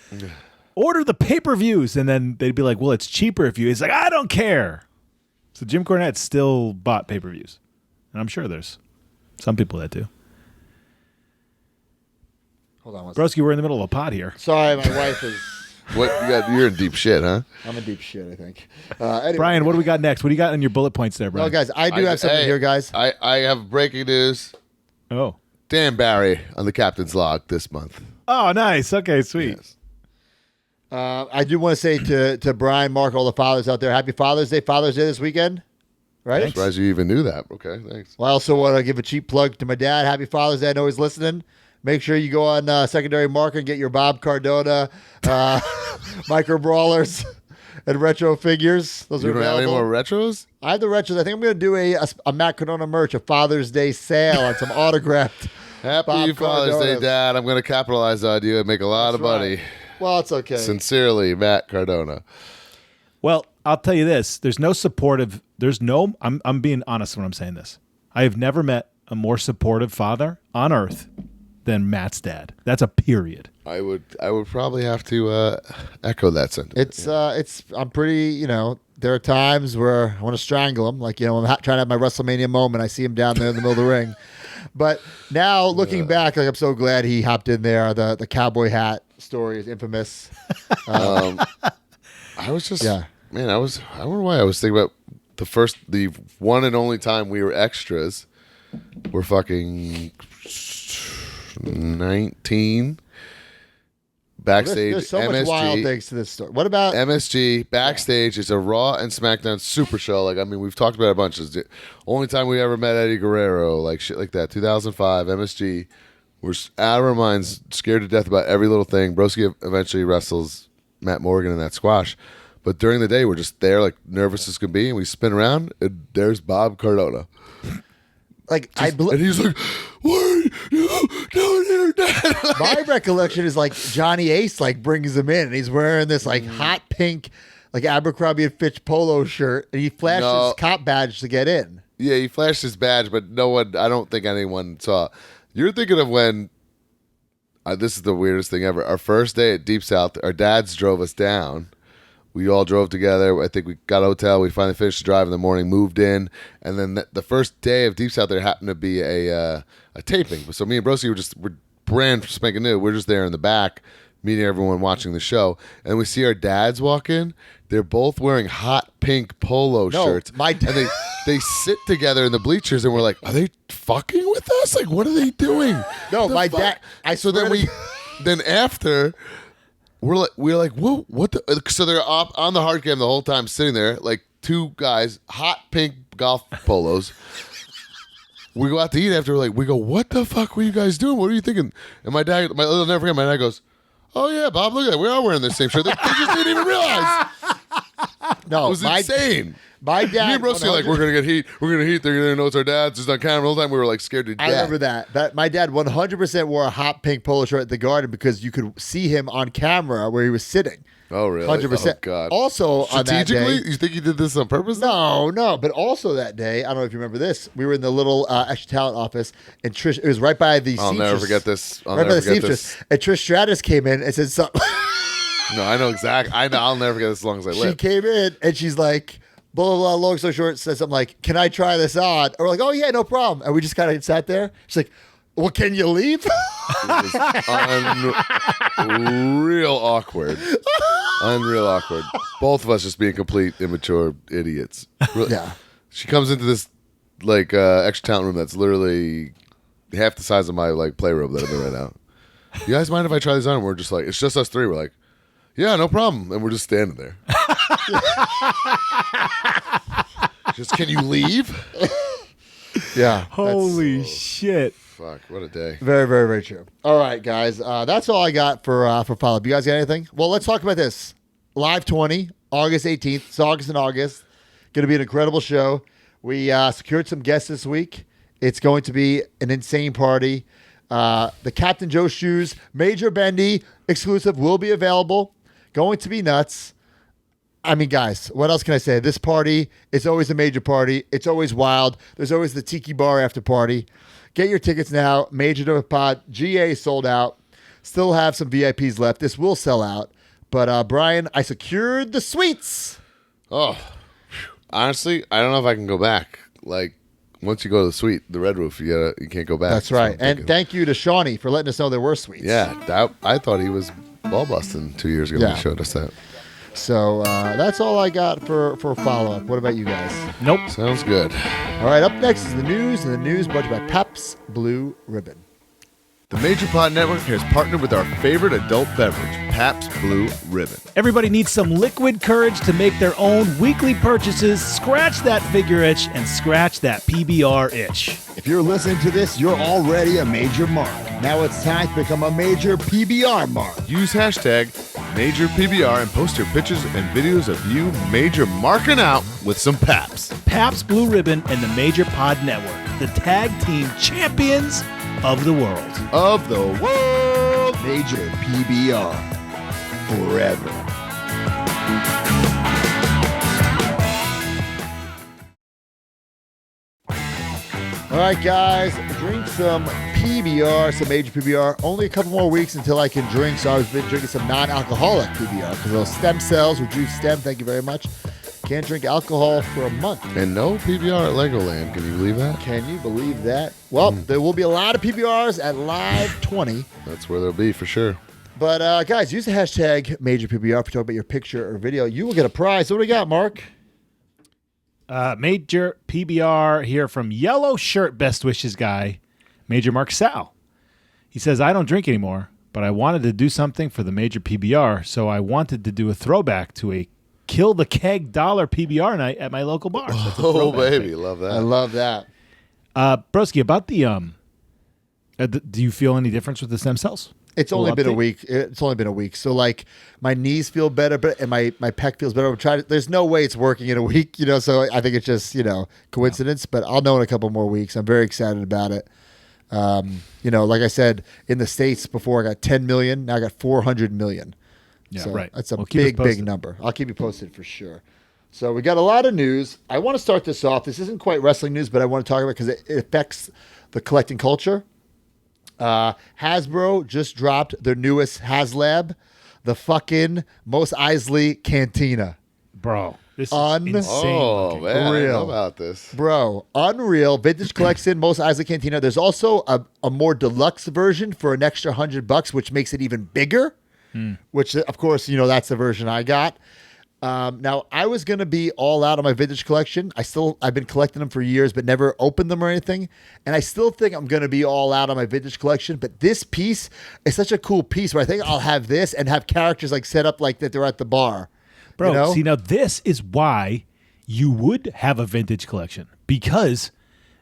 order the pay-per-views," and then they'd be like, "Well, it's cheaper if you." He's like, "I don't care." So Jim Cornette still bought pay-per-views, and I'm sure there's some people that do. Hold on one second. Broski, we're in the middle of a pod here. Sorry, my wife is. What you're in deep shit, huh? I'm in deep shit, I think. Anyway. Brian, what do we got next? What do you got in your bullet points there, No, Brian? guys, I do have something Hey, here, guys. I have breaking news. Oh, Dan Barry on the captain's log this month. oh, nice. Okay, sweet. Yes. I do want to say to Brian, Mark, all the fathers out there, happy Father's Day. Father's Day this weekend, right? Thanks. Surprised you even knew that. Okay, thanks. Well, I also want to give a cheap plug to my dad. Happy Father's Day. I know he's listening. Make sure you go on Secondary Market and get your Bob Cardona micro brawlers and retro figures. Those You are don't have any available. more retros? I have the retros. I think I'm going to do a Matt Cardona merch, a Father's Day sale on some autographed. Happy Bob Father's Day, Cardonas. Dad. I'm going to capitalize on you and make a lot of money. Right. Well, it's okay. Sincerely, Matt Cardona. Well, I'll tell you this: there's no supportive. There's no. I'm being honest when I'm saying this. I have never met a more supportive father on earth than Matt's dad. That's a period. I would probably have to echo that sentiment. I'm pretty, there are times where I want to strangle him. Like, I'm trying to have my WrestleMania moment. I see him down there in the middle of the ring. But now looking back, like I'm so glad he hopped in there. The cowboy hat story is infamous. I was just, man, I don't know why I was thinking about the one and only time we were extras. We're fucking 19. Backstage, There's so MSG. much wild things to this story. What about MSG Backstage is a Raw and SmackDown Super Show. Like, I mean, we've talked about it a bunch. It's the only time we ever met Eddie Guerrero, like shit like that. 2005 MSG. We're out of our minds, scared to death about every little thing. Broski eventually wrestles Matt Morgan in that squash, but during the day we're just there, like nervous as can be, and we spin around, and there's Bob Cardona. like And he's like, "What are you doing here, Dad?" my recollection is like Johnny Ace like brings him in and he's wearing this like hot pink like Abercrombie and Fitch polo shirt and he flashed No. his cop badge to get in. Yeah, he flashed his badge, but no one, I don't think anyone saw. You're thinking of when, this is the weirdest thing ever. Our first day at Deep South, our dads drove us down. We all drove together. I think we got a hotel. We finally finished the drive in the morning, moved in. And then the first day of Deep South, there happened to be a taping. So me and Broski were brand spanking new. We're just there in the back. meeting everyone watching the show, and we see our dads walk in. They're both wearing hot pink polo shirts. And they sit together in the bleachers, and we're like, are they fucking with us? Like, what are they doing? No, my dad. Then after, we're like, whoa, what the? So they're up on the hard cam the whole time, sitting there like two guys, hot pink golf polos. We go out to eat after. We go, what the fuck were you guys doing? What are you thinking? And my dad, I'll never forget. My dad goes, oh yeah, Bob, look at that. We are wearing the same shirt. They just didn't even realize. No, it was insane. My dad. Me and Brosky like, we're gonna get heat. We're gonna heat. They're gonna know it's our dads. It's on camera the whole time. We were like scared to death. I remember that. My dad 100% wore a hot pink polo shirt at the Garden because you could see him on camera where he was sitting. Oh really? 100%. Oh god. Also, on that day, you think he did this on purpose? No. But also that day, I don't know if you remember this. We were in the little extra talent office, and Trish. It was right by the. I'll never forget this. And Trish Stratus came in and said something. No, I know exactly. I'll never forget this as long as I live. She came in and she's like, blah, blah, blah, long story short, said something like, can I try this on? And we're like, oh, yeah, no problem. And we just kind of sat there. She's like, well, can you leave? It was unreal awkward. Unreal awkward. Both of us just being complete immature idiots. Yeah. She comes into this extra talent room that's literally half the size of my playroom that I'm in right now. You guys mind if I try this on? And we're just like, it's just us three. We're like, yeah, no problem. And we're just standing there. Just, can you leave? Yeah. Holy shit. Fuck, what a day. Very, very, very true. All right, guys. That's all I got for follow-up. You guys got anything? Well, let's talk about this. Live 20, August 18th. It's August and August. Going to be an incredible show. We secured some guests this week. It's going to be an insane party. The Captain Joe Shoes Major Bendy exclusive will be available. Going to be nuts. I mean, guys, what else can I say? This party, it's always a major party. It's always wild. There's always the Tiki Bar after party. Get your tickets now. Major Pod GA sold out. Still have some VIPs left. This will sell out. But Brian, I secured the suites. Oh, honestly, I don't know if I can go back. Once you go to the suite, the Red Roof, you can't go back. That's right. And thank you to Shawnee for letting us know there were suites. Yeah, I thought he was ball busting 2 years ago when he showed us that. So that's all I got for follow-up. What about you guys? Nope. Sounds good. All right, up next is the news, and the news brought to you by Pabst Blue Ribbon. The Major Pod Network has partnered with our favorite adult beverage, Pabst Blue Ribbon. Everybody needs some liquid courage to make their own weekly purchases, scratch that figure itch, and scratch that PBR itch. If you're listening to this, you're already a major mark. Now it's time to become a major PBR mark. Use hashtag MajorPBR and post your pictures and videos of you major marking out with some Pabst. Pabst Blue Ribbon and the Major Pod Network, the tag team champions of the world. Of the world. Major PBR. Forever. All right, guys, drink some PBR, some major PBR. Only a couple more weeks until I can drink, so I've been drinking some non-alcoholic PBR because those stem cells, reduced stem, thank you very much. Can't drink alcohol for a month. And no PBR at Legoland. Can you believe that? Can you believe that? Well, there will be a lot of PBRs at Live 20. That's where they'll be for sure. But, guys, use the hashtag MajorPBR if you talk about your picture or video. You will get a prize. What do we got, Mark? Major PBR here from Yellow Shirt Best Wishes guy, Major Mark Sal. He says, I don't drink anymore, but I wanted to do something for the Major PBR, so I wanted to do a throwback to a Kill the Keg $1 PBR night at my local bar. Oh, baby. Love that. I love that. Broski, about the do you feel any difference with the stem cells? It's only been a week. It's only been a week. So, my knees feel better, and my pec feels better. There's no way it's working in a week, so I think it's just, coincidence. But I'll know in a couple more weeks. I'm very excited about it. Like I said, in the States before, I got 10 million. Now I got 400 million. Yeah, so right. That's a big number. I'll keep you posted for sure. So we got a lot of news. I want to start this off. This isn't quite wrestling news, but I want to talk about it because it affects the collecting culture. Hasbro just dropped their newest Haslab, the fucking Mos Eisley Cantina. Bro, this is insane. Oh, man, I know about this. Bro, unreal. Vintage collection, Mos Eisley Cantina. There's also a more deluxe version for an extra $100, which makes it even bigger. which of course, that's the version I got. Now I was going to be all out on my vintage collection. I've been collecting them for years, but never opened them or anything. And I still think I'm going to be all out on my vintage collection. But this piece is such a cool piece where I think I'll have this and have characters like set up like that they're at the bar. Bro, see, now this is why you would have a vintage collection, because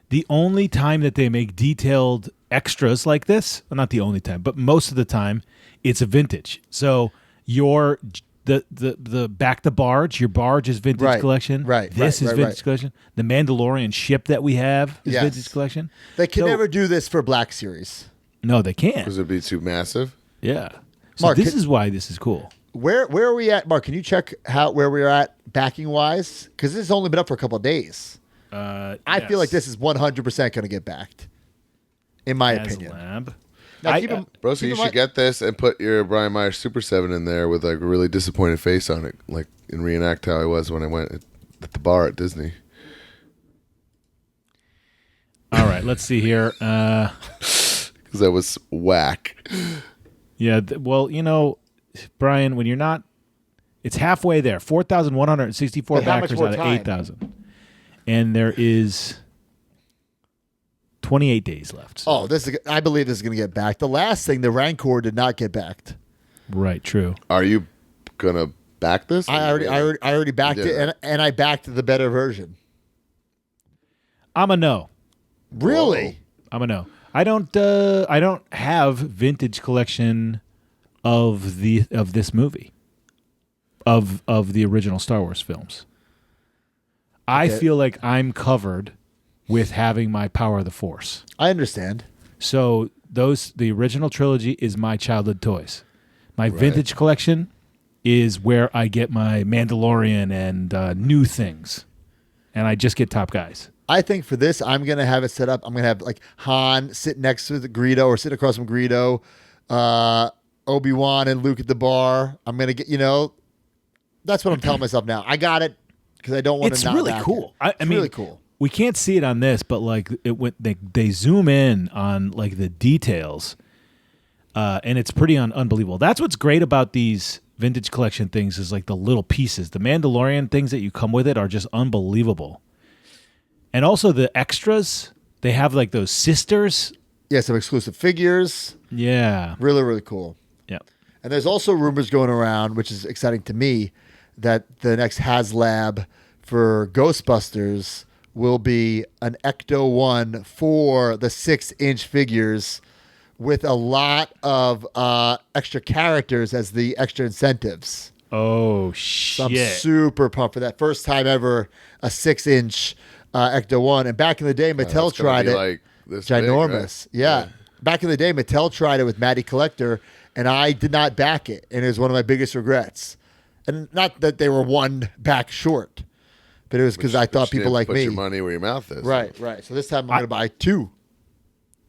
the only time that they make detailed extras like this, well, not the only time, but most of the time, it's a vintage. So the back to barge, your barge is vintage collection. Right. This is vintage collection. The Mandalorian ship that we have is vintage collection. They can never do this for Black Series. No, they can't. Because it'd be too massive. Yeah. So Mark, this is why this is cool. Where are we at, Mark? Can you check where we're at backing wise? Because this has only been up for a couple of days. I feel like this is 100% going to get backed, in my opinion. Haslab. Now, Bro, so you should get this and put your Brian Meyer Super 7 in there with like a really disappointed face on it, like and reenact how I was when I went at the bar at Disney. All right, let's see here. Because that was whack. Yeah, well, Brian, when you're not, it's halfway there. 4,164 But how much backers more out of time? 8,000. And there is 28 days left. So. Oh, I believe this is going to get backed. The last thing, the Rancor did not get backed. Right, true. Are you gonna back this? I already backed it, and I backed the better version. I'm a no. Really? I'm a no. I don't have vintage collection of this movie, of the original Star Wars films. I feel like I'm covered with having my Power of the Force. I understand. So the original trilogy is my childhood toys. My vintage collection is where I get my Mandalorian and new things, and I just get Top Guys. I think for this, I'm going to have it set up. I'm going to have like Han sit next to the Greedo or sit across from Greedo, Obi-Wan and Luke at the bar. I'm going to get, that's what I'm telling myself now. I got it because I don't want to not really back cool. it. I mean, really cool. We can't see it on this, but like they zoom in on like the details, and it's pretty unbelievable. That's what's great about these vintage collection things is like the little pieces. The Mandalorian things that you come with it are just unbelievable. And also the extras, they have like those sisters. Yeah, some exclusive figures. Yeah. Really, really cool. Yeah. And there's also rumors going around, which is exciting to me, that the next Haslab for Ghostbusters will be an Ecto 1 for the 6-inch figures with a lot of extra characters as the extra incentives. Oh, So shit. I'm super pumped for that. First time ever, a 6-inch Ecto 1. And back in the day, Mattel It's gonna tried be it. like this big, Ginormous. right? Yeah. Back in the day, Mattel tried it with Matty Collector, and I did not back it. And it was one of my biggest regrets. And not that they were one back short, but it was because I thought But you people didn't like put me. your money where your mouth is. Right. So this time I'm going to buy 2.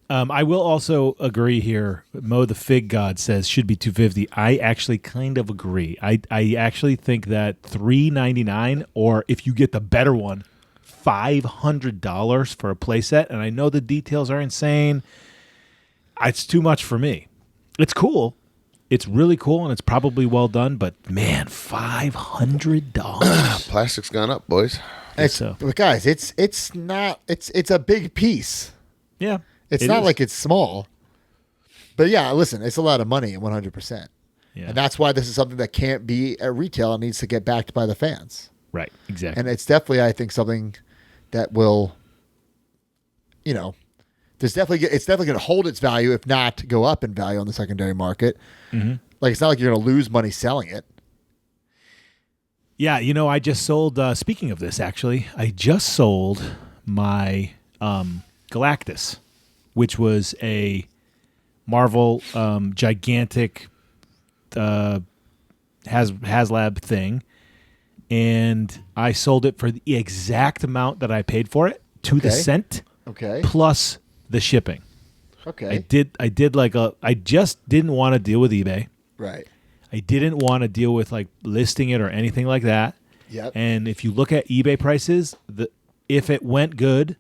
I will also agree here. Mo the Fig God says should be $250. I actually kind of agree. I actually think that $399, or if you get the better one, $500 for a playset. And I know the details are insane. It's too much for me. It's cool. It's really cool, and it's probably well done. But man, $500. Plastic's gone up, boys. But guys, it's a big piece. Yeah, It's it not is. like it's small. But yeah, listen, it's a lot of money, 100%. Yeah. And that's why this is something that can't be at retail and needs to get backed by the fans. Right, exactly. And it's definitely, I think, something that will, it's definitely going to hold its value, if not go up in value on the secondary market. Mm-hmm. Like, it's not like you're going to lose money selling it. Yeah, I just sold, speaking of this, actually, I just sold my Galactus, which was a Marvel gigantic Haslab thing, and I sold it for the exact amount that I paid for it, to the cent, Okay. plus the shipping. Okay. I just didn't want to deal with eBay. Right. I didn't want to deal with like listing it or anything like that. Yep. And if you look at eBay prices, if it went good,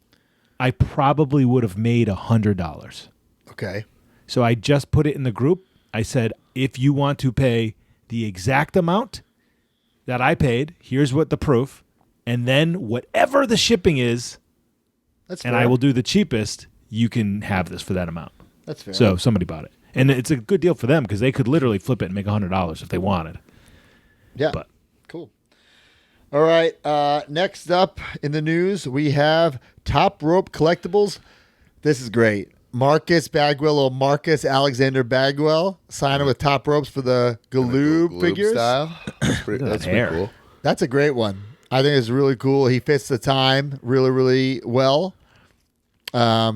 I probably would have made $100. Okay. So I just put it in the group. I said, if you want to pay the exact amount that I paid, here's what the proof, and then whatever the shipping is, That's and fair. I will do the cheapest, you can have this for that amount. That's fair. So somebody bought it. And it's a good deal for them because they could literally flip it and make $100 if they wanted. yeah. But Cool. All right. Next up in the news, we have Top Rope Collectibles. This is great. Marcus Bagwell or Marcus Alexander Bagwell signing with Top Ropes for the Galoob figures. Style. That's pretty hair. cool. That's a great one. I think it's really cool. He fits the time really, really well. I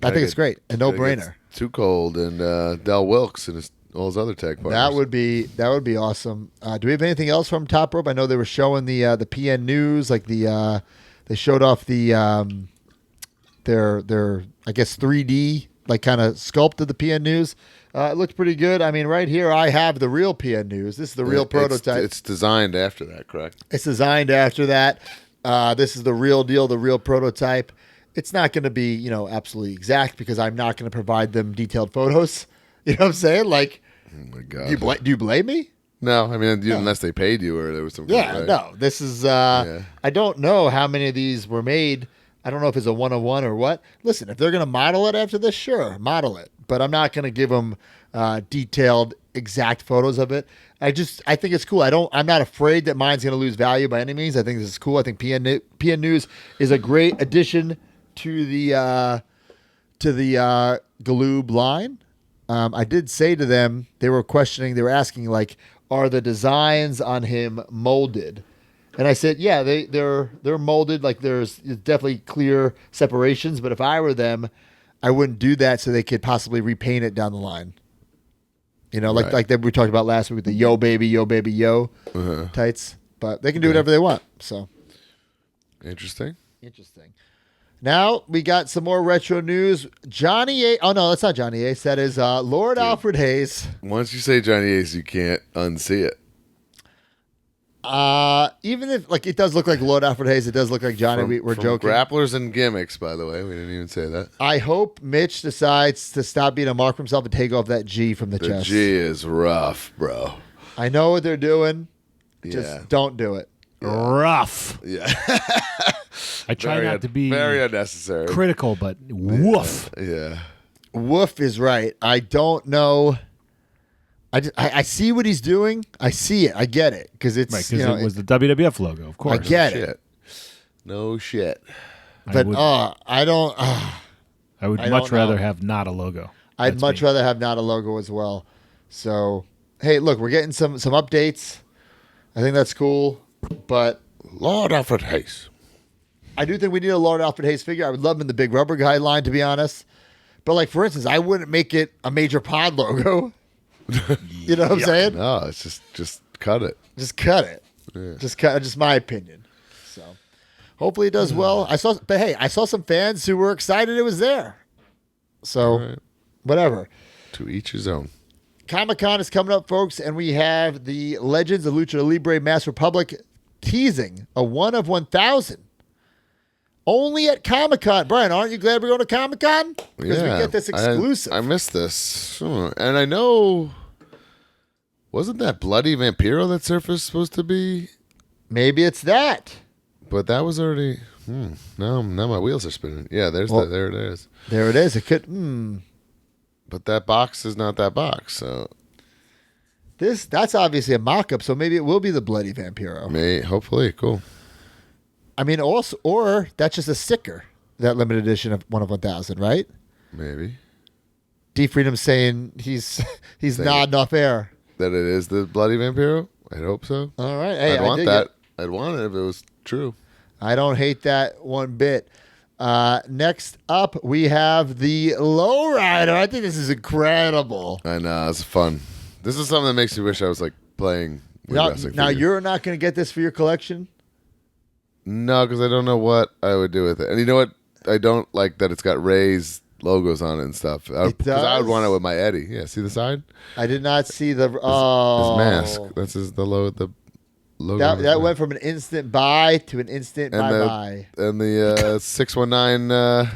think it's great. A no-brainer. Too Cold and Del Wilkes and all his other tag partners. That would be awesome. Do we have anything else from Top Rope? I know they were showing the PN News, like they showed off the their I guess 3D like kind of sculpt of the PN News. It looks pretty good. I mean, right here I have the real PN News. This is the real prototype. It's designed after that, correct? It's designed after that. This is the real deal, the real prototype. It's not going to be, absolutely exact because I'm not going to provide them detailed photos. You know what I'm saying? Like, Oh my God. do you blame me? No, I mean, unless they paid you or there was some. Yeah, right? no. This is. I don't know how many of these were made. I don't know if it's a 101 or what. Listen, if they're going to model it after this, sure, model it. But I'm not going to give them detailed, exact photos of it. I think it's cool. I'm not afraid that mine's going to lose value by any means. I think this is cool. I think PN News is a great addition to the Galoob line. I did say to them, they were asking like, are the designs on him molded? And I said, yeah, they're molded. Like there's definitely clear separations. But if I were them, I wouldn't do that so they could possibly repaint it down the line. Like that we talked about last week with the Yo Baby Yo tights. But they can do whatever they want. So Interesting. Now we got some more retro news. Johnny A. Oh no, that's not Johnny Ace. That is Lord Alfred Hayes. Once you say Johnny Ace, you can't unsee it. Even if like it does look like Lord Alfred Hayes, it does look like Johnny. We're from joking. Grapplers and gimmicks, by the way. We didn't even say that. I hope Mitch decides to stop being a mark for himself and take off that G from the The chest. G is rough, bro. I know what they're doing. Just Yeah. don't do it. rough. Yeah. I try not to be very unnecessary. critical, but woof. Yeah. Woof is right. I don't know. I see what he's doing. I see it. I get it because it's Right, because it was the WWF logo, of course. I get it. No shit. But I don't. I would I much don't know. rather have not a logo. I'd That's much me. rather have not a logo as well. So hey, look, we're getting some updates. I think that's cool. But Lord Alfred Hayes. I do think we need a Lord Alfred Hayes figure. I would love him in the big rubber guy line, to be honest. But like for instance, I wouldn't make it a Major Pod logo. You know what I'm saying? No, it's just cut it. Just cut it. Yeah. Just cut. Just my opinion. So hopefully it does well. I saw some fans who were excited it was there. So Right. whatever. To each his own. Comic-Con is coming up, folks, and we have the Legends of Lucha Libre Mass Republic teasing a 1 of 1,000. Only at Comic-Con. Brian, aren't you glad we're going to Comic-Con? Because we get this exclusive. I missed this. And I know, wasn't that Bloody Vampiro that Surface supposed to be? Maybe it's that. But that was already, now my wheels are spinning. Yeah, there it is. There it is. It could, But that box is not that box, so. That's obviously a mock-up, so maybe it will be the Bloody Vampiro. Hopefully, cool. I mean, also, or that's just a sticker, that limited edition of 1 of 1,000, right? Maybe. D Freedom's saying he's nodding off air. That it is the Bloody Vampiro? I'd hope so. All right. Hey, I'd want dig that. it. I'd want it if it was true. I don't hate that one bit. Next up, we have the Lowrider. I think this is incredible. I know, it's fun. This is something that makes me wish I was like playing with wrestling. Now figures. you're not going to get this for your collection? No, because I don't know what I would do with it. And you know what? I don't like that it's got Ray's logos on it and stuff. Because I would want it with my Eddie. Yeah, see the side? I did not see the His mask. That's the logo. That went from an instant buy to an instant bye-bye. And the 619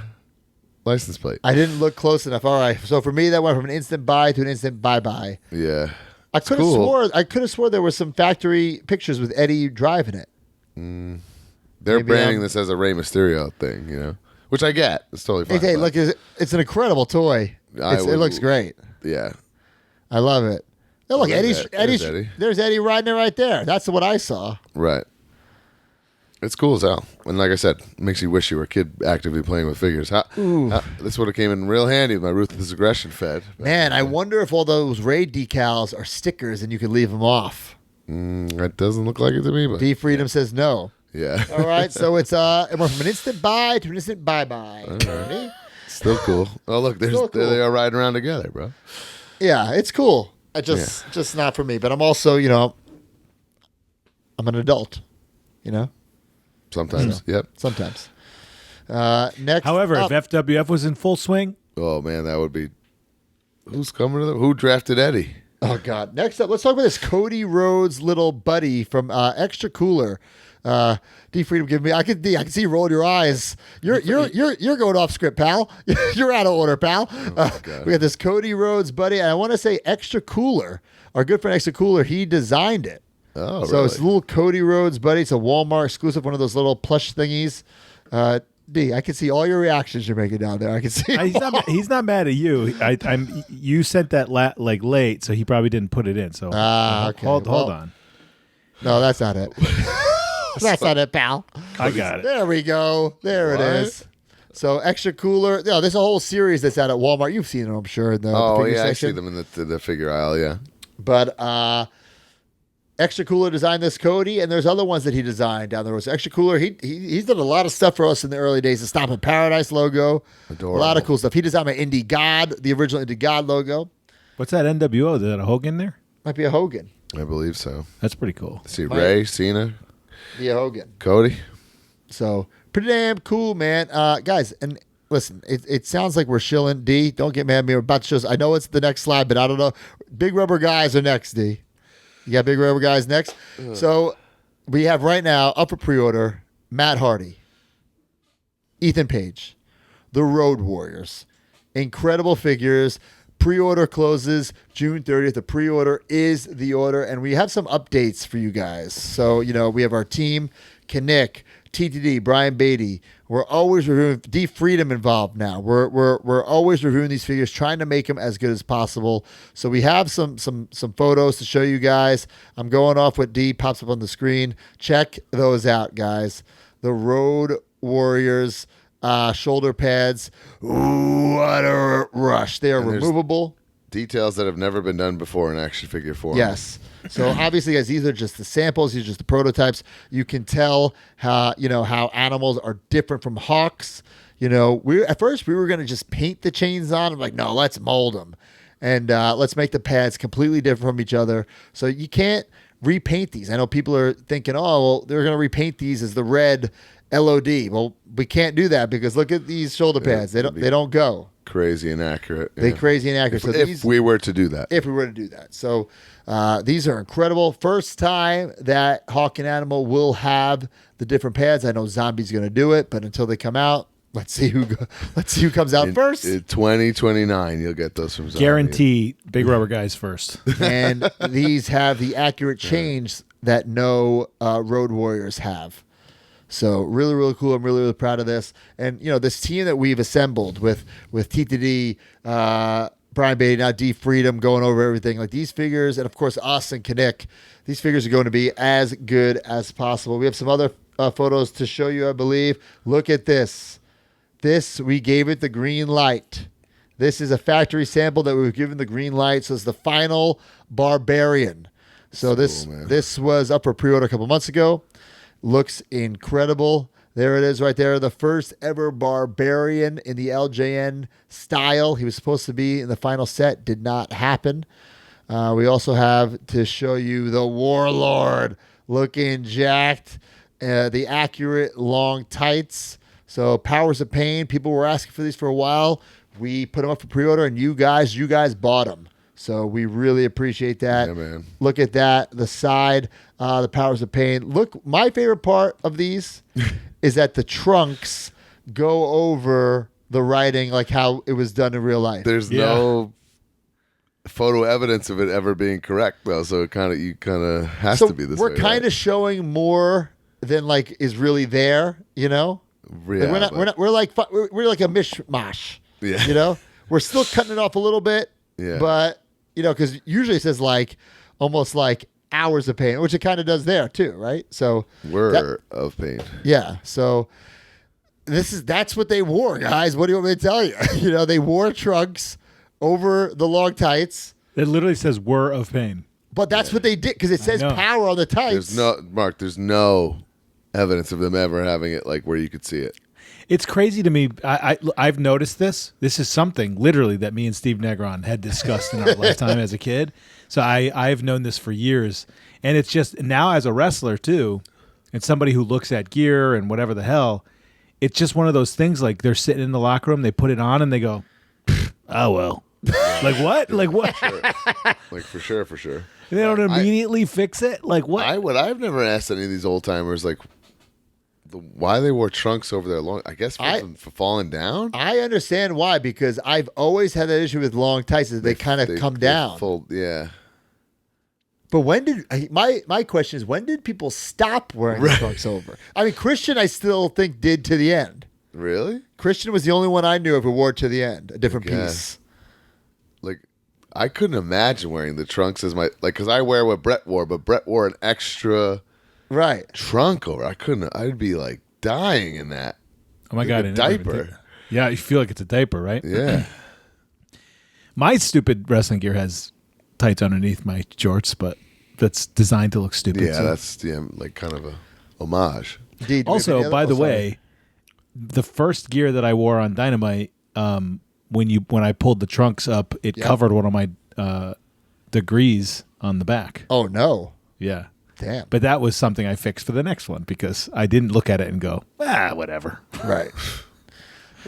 license plate. I didn't look close enough. All right. So for me, that went from an instant buy to an instant bye-bye. Yeah. I could have swore there were some factory pictures with Eddie driving it. They're Maybe branding this as a Rey Mysterio thing, which I get. It's totally fine. Hey, look, it's an incredible toy. It looks great. Yeah. I love it. Oh, look, There's Eddie. There's Eddie riding it right there. That's what I saw. Right. It's cool as hell. And like I said, it makes you wish you were a kid actively playing with figures. This would have came in real handy with my Ruthless Aggression fed. Man, I wonder if all those raid decals are stickers and you could leave them off. That doesn't look like it to me. But D Freedom says no. Yeah. All right, so it went from an instant buy to an instant bye-bye. Right. Still cool. Oh, look, there they are riding around together, bro. Yeah, it's cool. Just not for me. But I'm also, I'm an adult, Sometimes. Yep. Sometimes. Next. However, up, if FWF was in full swing, Oh, man, that would be... Who's coming to them? Who drafted Eddie? oh God. Next up, let's talk about this Cody Rhodes little buddy from Extra Cooler. D Freedom, give me. I can see you rolling your eyes. You're going off script, pal. You're out of order, pal. We got this Cody Rhodes buddy, and I want to say Extra Cooler. Our good friend Extra Cooler, he designed it. Oh, so really? it's a little Cody Rhodes buddy. It's a Walmart exclusive, one of those little plush thingies. D, I can see all your reactions you're making down there. I can see. he's not mad at you. You sent that late, so he probably didn't put it in. So okay. hold on. No, that's not it. That's not it, pal. I got it. There we go. There it is. So Extra Cooler. No, there's a whole series that's out at Walmart. You've seen it, I'm sure. In the figure I section. see them in the figure aisle. Yeah. But Extra Cooler designed this Cody, and there's other ones that he designed down the road. So Extra Cooler, he's done a lot of stuff for us in the early days. The Stop in Paradise logo, Adorable. A lot of cool stuff. He designed my Indie God, the original Indie God logo. What's that NWO? Is that a Hogan there? Might be a Hogan. I believe so. That's pretty cool. See Ray, Cena, Be a Hogan. Cody. So pretty damn cool, man. Guys, and listen, it sounds like we're shilling. D, don't get mad at me. We're about to show. I know it's the next slide, but I don't know. Big Rubber Guys are next, D. You got Big Rubber Guys next. So we have right now up for pre-order Matt Hardy, Ethan Page, the Road Warriors. Incredible figures. Pre-order closes June 30th. The pre-order is the order, and we have some updates for you guys. So, we have our team, Kinnick, TTD, Brian Beatty. We're always reviewing D Freedom involved now. We're always reviewing these figures, trying to make them as good as possible. So we have some photos to show you guys. I'm going off what D pops up on the screen. Check those out, guys. The Road Warriors shoulder pads. Ooh, what a rush! They are removable. Details that have never been done before in action figure form. Yes. So obviously, guys, these are just the samples. These are just the prototypes. You can tell how animals are different from hawks. At first we were going to just paint the chains on. I'm like, no, let's mold them, and let's make the pads completely different from each other. So you can't repaint these. I know people are thinking, oh, well, they're going to repaint these as the red LOD. Well, we can't do that because look at these shoulder pads. They don't go. Crazy inaccurate. They crazy inaccurate. If we were to do that. If we were to do that. So these are incredible. First time that Hawk and Animal will have the different pads. I know Zombie's going to do it, but until they come out, let's see who comes out first. In 2029, you'll get those from Zombie. Guarantee Big Rubber Guys first. And these have the accurate change that no Road Warriors have. So really, really cool. I'm really, really proud of this. And, this team that we've assembled with TTD, Brian Beatty, now D Freedom, going over everything. Like these figures, and of course us and Kinnick, these figures are going to be as good as possible. We have some other photos to show you, I believe. Look at this. This, we gave it the green light. This is a factory sample that we've given the green light. So it's the final Barbarian. So this was up for pre-order a couple months ago. Looks incredible. There it is right there. The first ever Barbarian in the LJN style. He was supposed to be in the final set. Did not happen. We also have to show you the Warlord looking jacked. The accurate long tights. So Powers of Pain. People were asking for these for a while. We put them up for pre-order, and you guys bought them. So we really appreciate that. Yeah, man. Look at that. The side, the Powers of Pain. Look, my favorite part of these is that the trunks go over the writing, like how it was done in real life. There's no photo evidence of it ever being correct, though. So it kind of has to be this way. We're kind of showing more than like is really there, you know. Yeah, like we're like a mishmash. Yeah. You know, we're still cutting it off a little bit. Yeah. But you know, because usually it says like almost like hours of pain, which it kind of does there too, right? So of pain. Yeah. So that's what they wore, guys. What do you want me to tell you? You know, they wore trunks over the long tights. It literally says "were of pain." But that's what they did because it says power on the tights. There's no evidence of them ever having it like where you could see it. It's crazy to me. I've noticed this. This is something literally that me and Steve Negron had discussed in our lifetime as a kid. So I've known this for years. And it's just now as a wrestler too, and somebody who looks at gear and whatever the hell, it's just one of those things like they're sitting in the locker room, they put it on and they go, oh, well. Like what? Like what? Sure. Like for sure. They don't immediately fix it? Like what? I've never asked any of these old timers like why they wore trunks over their long. I guess for falling down. I understand why, because I've always had that issue with long tights. They kind of come down. Yeah. But when did my question is when did people stop wearing the trunks over? I mean, Christian, I still think did to the end. Really? Christian was the only one I knew of who wore it to the end, a different piece. Like, I couldn't imagine wearing the trunks as because I wear what Brett wore, but Brett wore an extra trunk over. I'd be like dying in that. Oh my God. A diaper. Yeah, you feel like it's a diaper, right? Yeah. My stupid wrestling gear has tights underneath my shorts, but that's designed to look stupid. Yeah, too. that's like kind of a homage. Also, by the way, the first gear that I wore on Dynamite, when I pulled the trunks up, it covered one of my degrees on the back. Oh no! Yeah, damn. But that was something I fixed for the next one because I didn't look at it and go, whatever. Right.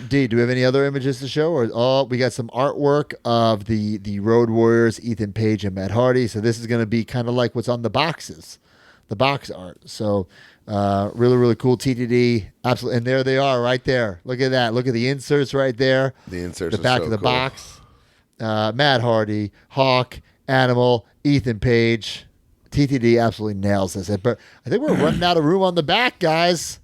D, do we have any other images to show? Or we got some artwork of the Road Warriors, Ethan Page and Matt Hardy. So this is going to be kind of like what's on the boxes, the box art. So really, really cool. TTD, absolutely. And there they are right there. Look at that. Look at the inserts right there. The inserts the back are so of the cool. box. Matt Hardy, Hawk, Animal, Ethan Page. TTD absolutely nails this. But I think we're running out of room on the back, guys.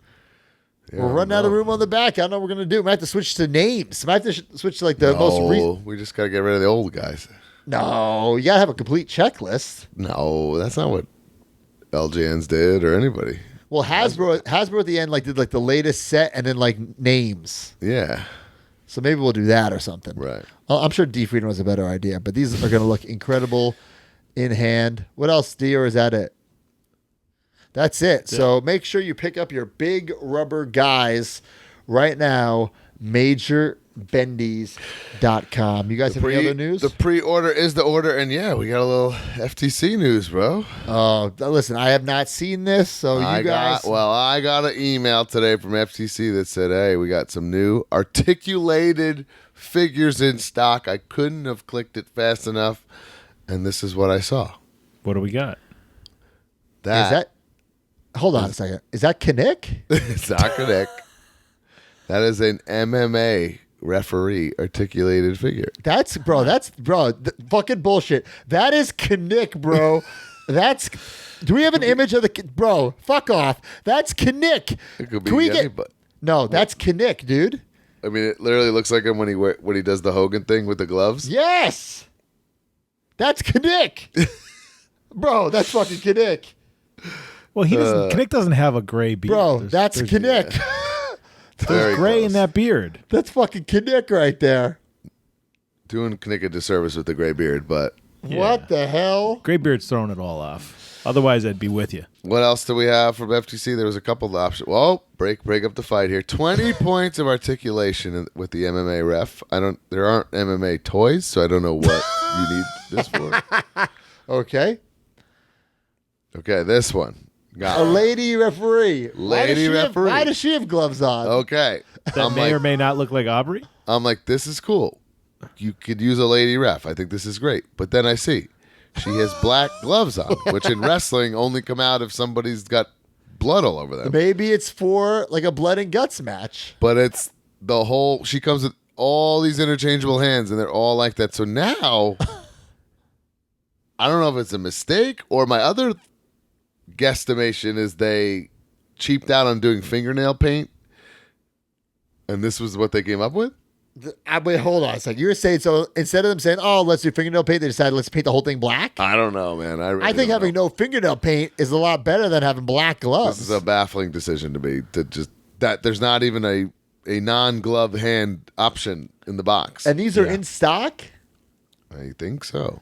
Yeah, we're running out of room on the back. I don't know what we're going to do. We might have to switch to names. We might have to switch to like the most recent. We just got to get rid of the old guys. No, you got to have a complete checklist. No, that's not what LJNs did or anybody. Well, Hasbro at the end did the latest set and then names. Yeah. So maybe we'll do that or something. Right. I'm sure D Freedom was a better idea, but these are going to look incredible in hand. What else, D, or is that it? That's it. Yeah. So make sure you pick up your big rubber guys right now. MajorBendies.com. You guys have any other news? The pre-order is the order, and yeah, we got a little FTC news, bro. Oh, listen, I have not seen this, so I got an email today from FTC that said, hey, we got some new articulated figures in stock. I couldn't have clicked it fast enough, and this is what I saw. What do we got? Hold on a second. Is that Kinnick? It's not Kinnick. That is an MMA referee articulated figure. That's fucking bullshit. That is Kinnick, bro. Do we have an image of bro? Fuck off. That's Kinnick. It could be anybody. No, that's Kinnick, dude. I mean, it literally looks like him when he does the Hogan thing with the gloves. Yes. That's Kinnick. Bro, that's fucking Kinnick. Well, he doesn't. Kinnick doesn't have a gray beard. Bro, that's Kinnick. Yeah. There's gray in that beard. That's fucking Kinnick right there. Doing Kinnick a disservice with the gray beard, but what the hell? Gray beard's throwing it all off. Otherwise, I'd be with you. What else do we have from FTC? There was a couple of options. Well, break up the fight here. 20 points of articulation with the MMA ref. There aren't MMA toys, so I don't know what you need this for. Okay, this one. Got a lady referee. Lady referee. Why does she have gloves on? Okay. That may or may not look like Aubrey. I'm like, this is cool. You could use a lady ref. I think this is great. But then I see she has black gloves on, which in wrestling only come out if somebody's got blood all over them. Maybe it's for a blood and guts match. But it's she comes with all these interchangeable hands, and they're all like that. So now, I don't know if it's a mistake or my other guesstimation is they cheaped out on doing fingernail paint, and this was what they came up with. Wait, hold on a second. You were saying, so instead of them saying, "Oh, let's do fingernail paint," they decided let's paint the whole thing black. I don't know, man. I think having no fingernail paint is a lot better than having black gloves. This is a baffling decision to me. To just that there's not even a non-gloved hand option in the box. And these are in stock? I think so.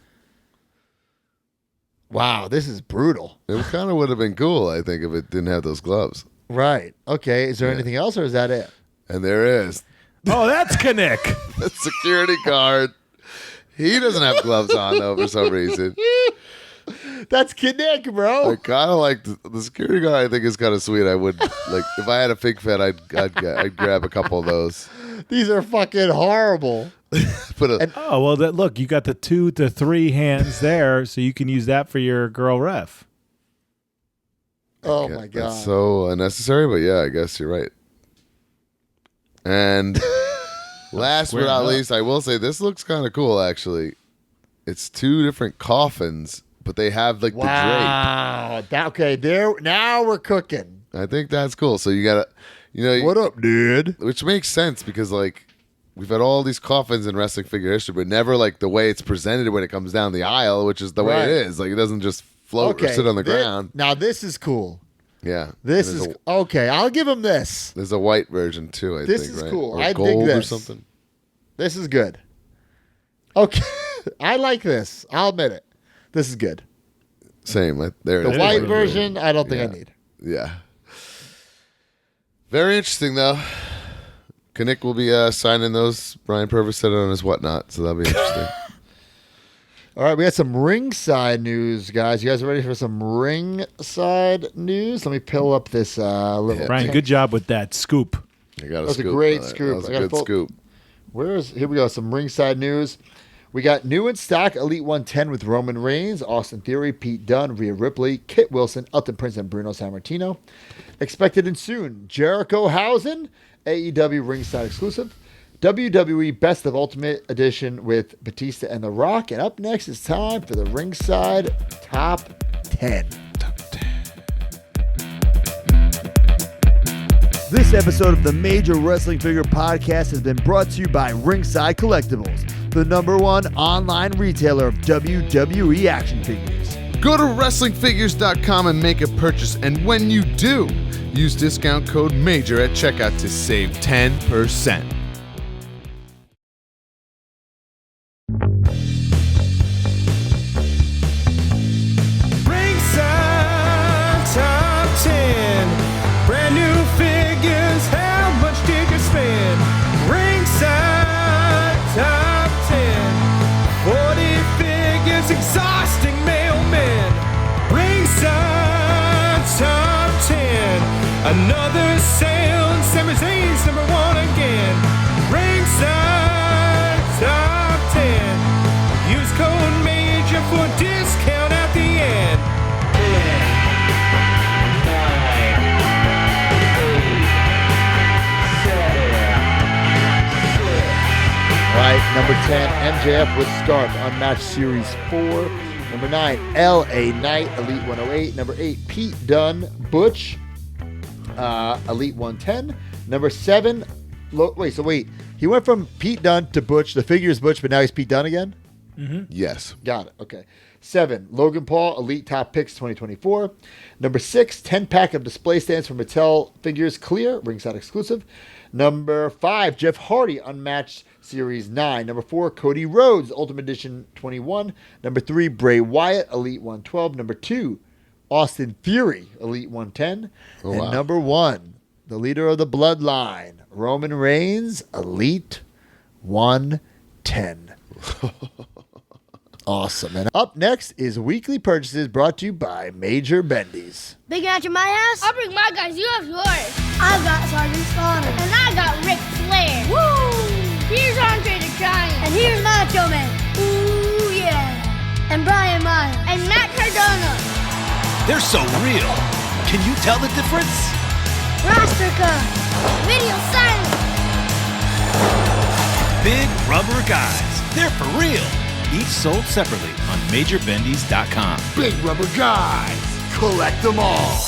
Wow, this is brutal. It kind of would have been cool, I think, if it didn't have those gloves. Right. Okay. Is there anything else, or is that it? And there is. Oh, that's Kinnick. The security guard. He doesn't have gloves on, though, for some reason. That's Kinnick, bro. I kind of like the security guard. I think is kind of sweet. I would like if I had a fig fed, I'd grab a couple of those. These are fucking horrible. Look, you got the 2 to 3 hands there, so you can use that for your girl ref. Oh my god, that's so unnecessary. But yeah, I guess you're right. And last but not least, I will say this looks kind of cool. Actually, it's 2 different coffins. But they have like the drape. Wow. Okay, there. Now we're cooking. I think that's cool. So you gotta, what up, dude? Which makes sense because like we've had all these coffins in wrestling figure history, but never like the way it's presented when it comes down the aisle, which is the way it is. Like it doesn't just float or sit on the ground. Now this is cool. Yeah, this is okay. I'll give him this. There's a white version too. I think this is cool. Or I gold dig this. Or something. This is good. Okay, I like this. I'll admit it. This is good. Same. There the white version, I don't think I need. Yeah. Very interesting, though. Kinnick will be signing those. Brian Purvis said it on his whatnot, so that'll be interesting. All right, we got some ringside news, guys. You guys ready for some ringside news? Let me pull up this little. Brian, good job with that scoop. I got a That's scoop. a great scoop. That was a good scoop. Here we go. Some ringside news. We got new in stock Elite 110 with Roman Reigns, Austin Theory, Pete Dunne, Rhea Ripley, Kit Wilson, Elton Prince, and Bruno Sammartino. Expected in soon. Jericho Housen, AEW Ringside exclusive. WWE Best of Ultimate Edition with Batista and The Rock. And up next, it's time for the Ringside Top 10. This episode of the Major Wrestling Figure Podcast has been brought to you by Ringside Collectibles, the #1 online retailer of WWE action figures. Go to WrestlingFigures.com and make a purchase, and when you do, use discount code MAJOR at checkout to save 10%. Ringside Top 10. Brand new figures, how much did you spend? Ringside Top 10. 40 figures, exhausting mailmen. Ringside Top 10. Another sale, and Sami Zayn's #1 again. Ringside Top 10. Use code MAJOR for discount at the end. All right, number 10, MJF with Scarf, Unmatched Series 4. Number 9, LA Knight, Elite 108. Number 8, Pete Dunne, Butch, Elite 110. Number 7, he went from Pete Dunne to Butch. The figure is Butch, but now he's Pete Dunne again? Mm-hmm. Yes. Got it. Okay. 7, Logan Paul, Elite Top Picks 2024. Number 6, 10-pack of display stands from Mattel Figures Clear, Ringside exclusive. Number 5, Jeff Hardy, Unmatched Series 9. Number 4, Cody Rhodes, Ultimate Edition 21. Number 3, Bray Wyatt, Elite 112. Number 2, Austin Theory, Elite 110. And number 1, the leader of the bloodline, Roman Reigns, Elite 110. Awesome. And up next is Weekly Purchases brought to you by Major Bendy's. Big match in my house? I'll bring my guys. You have yours. I've got Sergeant Slaughter. And I got Ric Flair. Woo! Here's Andre the Giant. And here's Macho Man. Ooh, yeah. And Brian Myers. And Matt Cardona. They're so real. Can you tell the difference? Roster cut. Video silence. Big Rubber Guys. They're for real. Each sold separately on MajorBendies.com. Big Rubber Guys. Collect them all.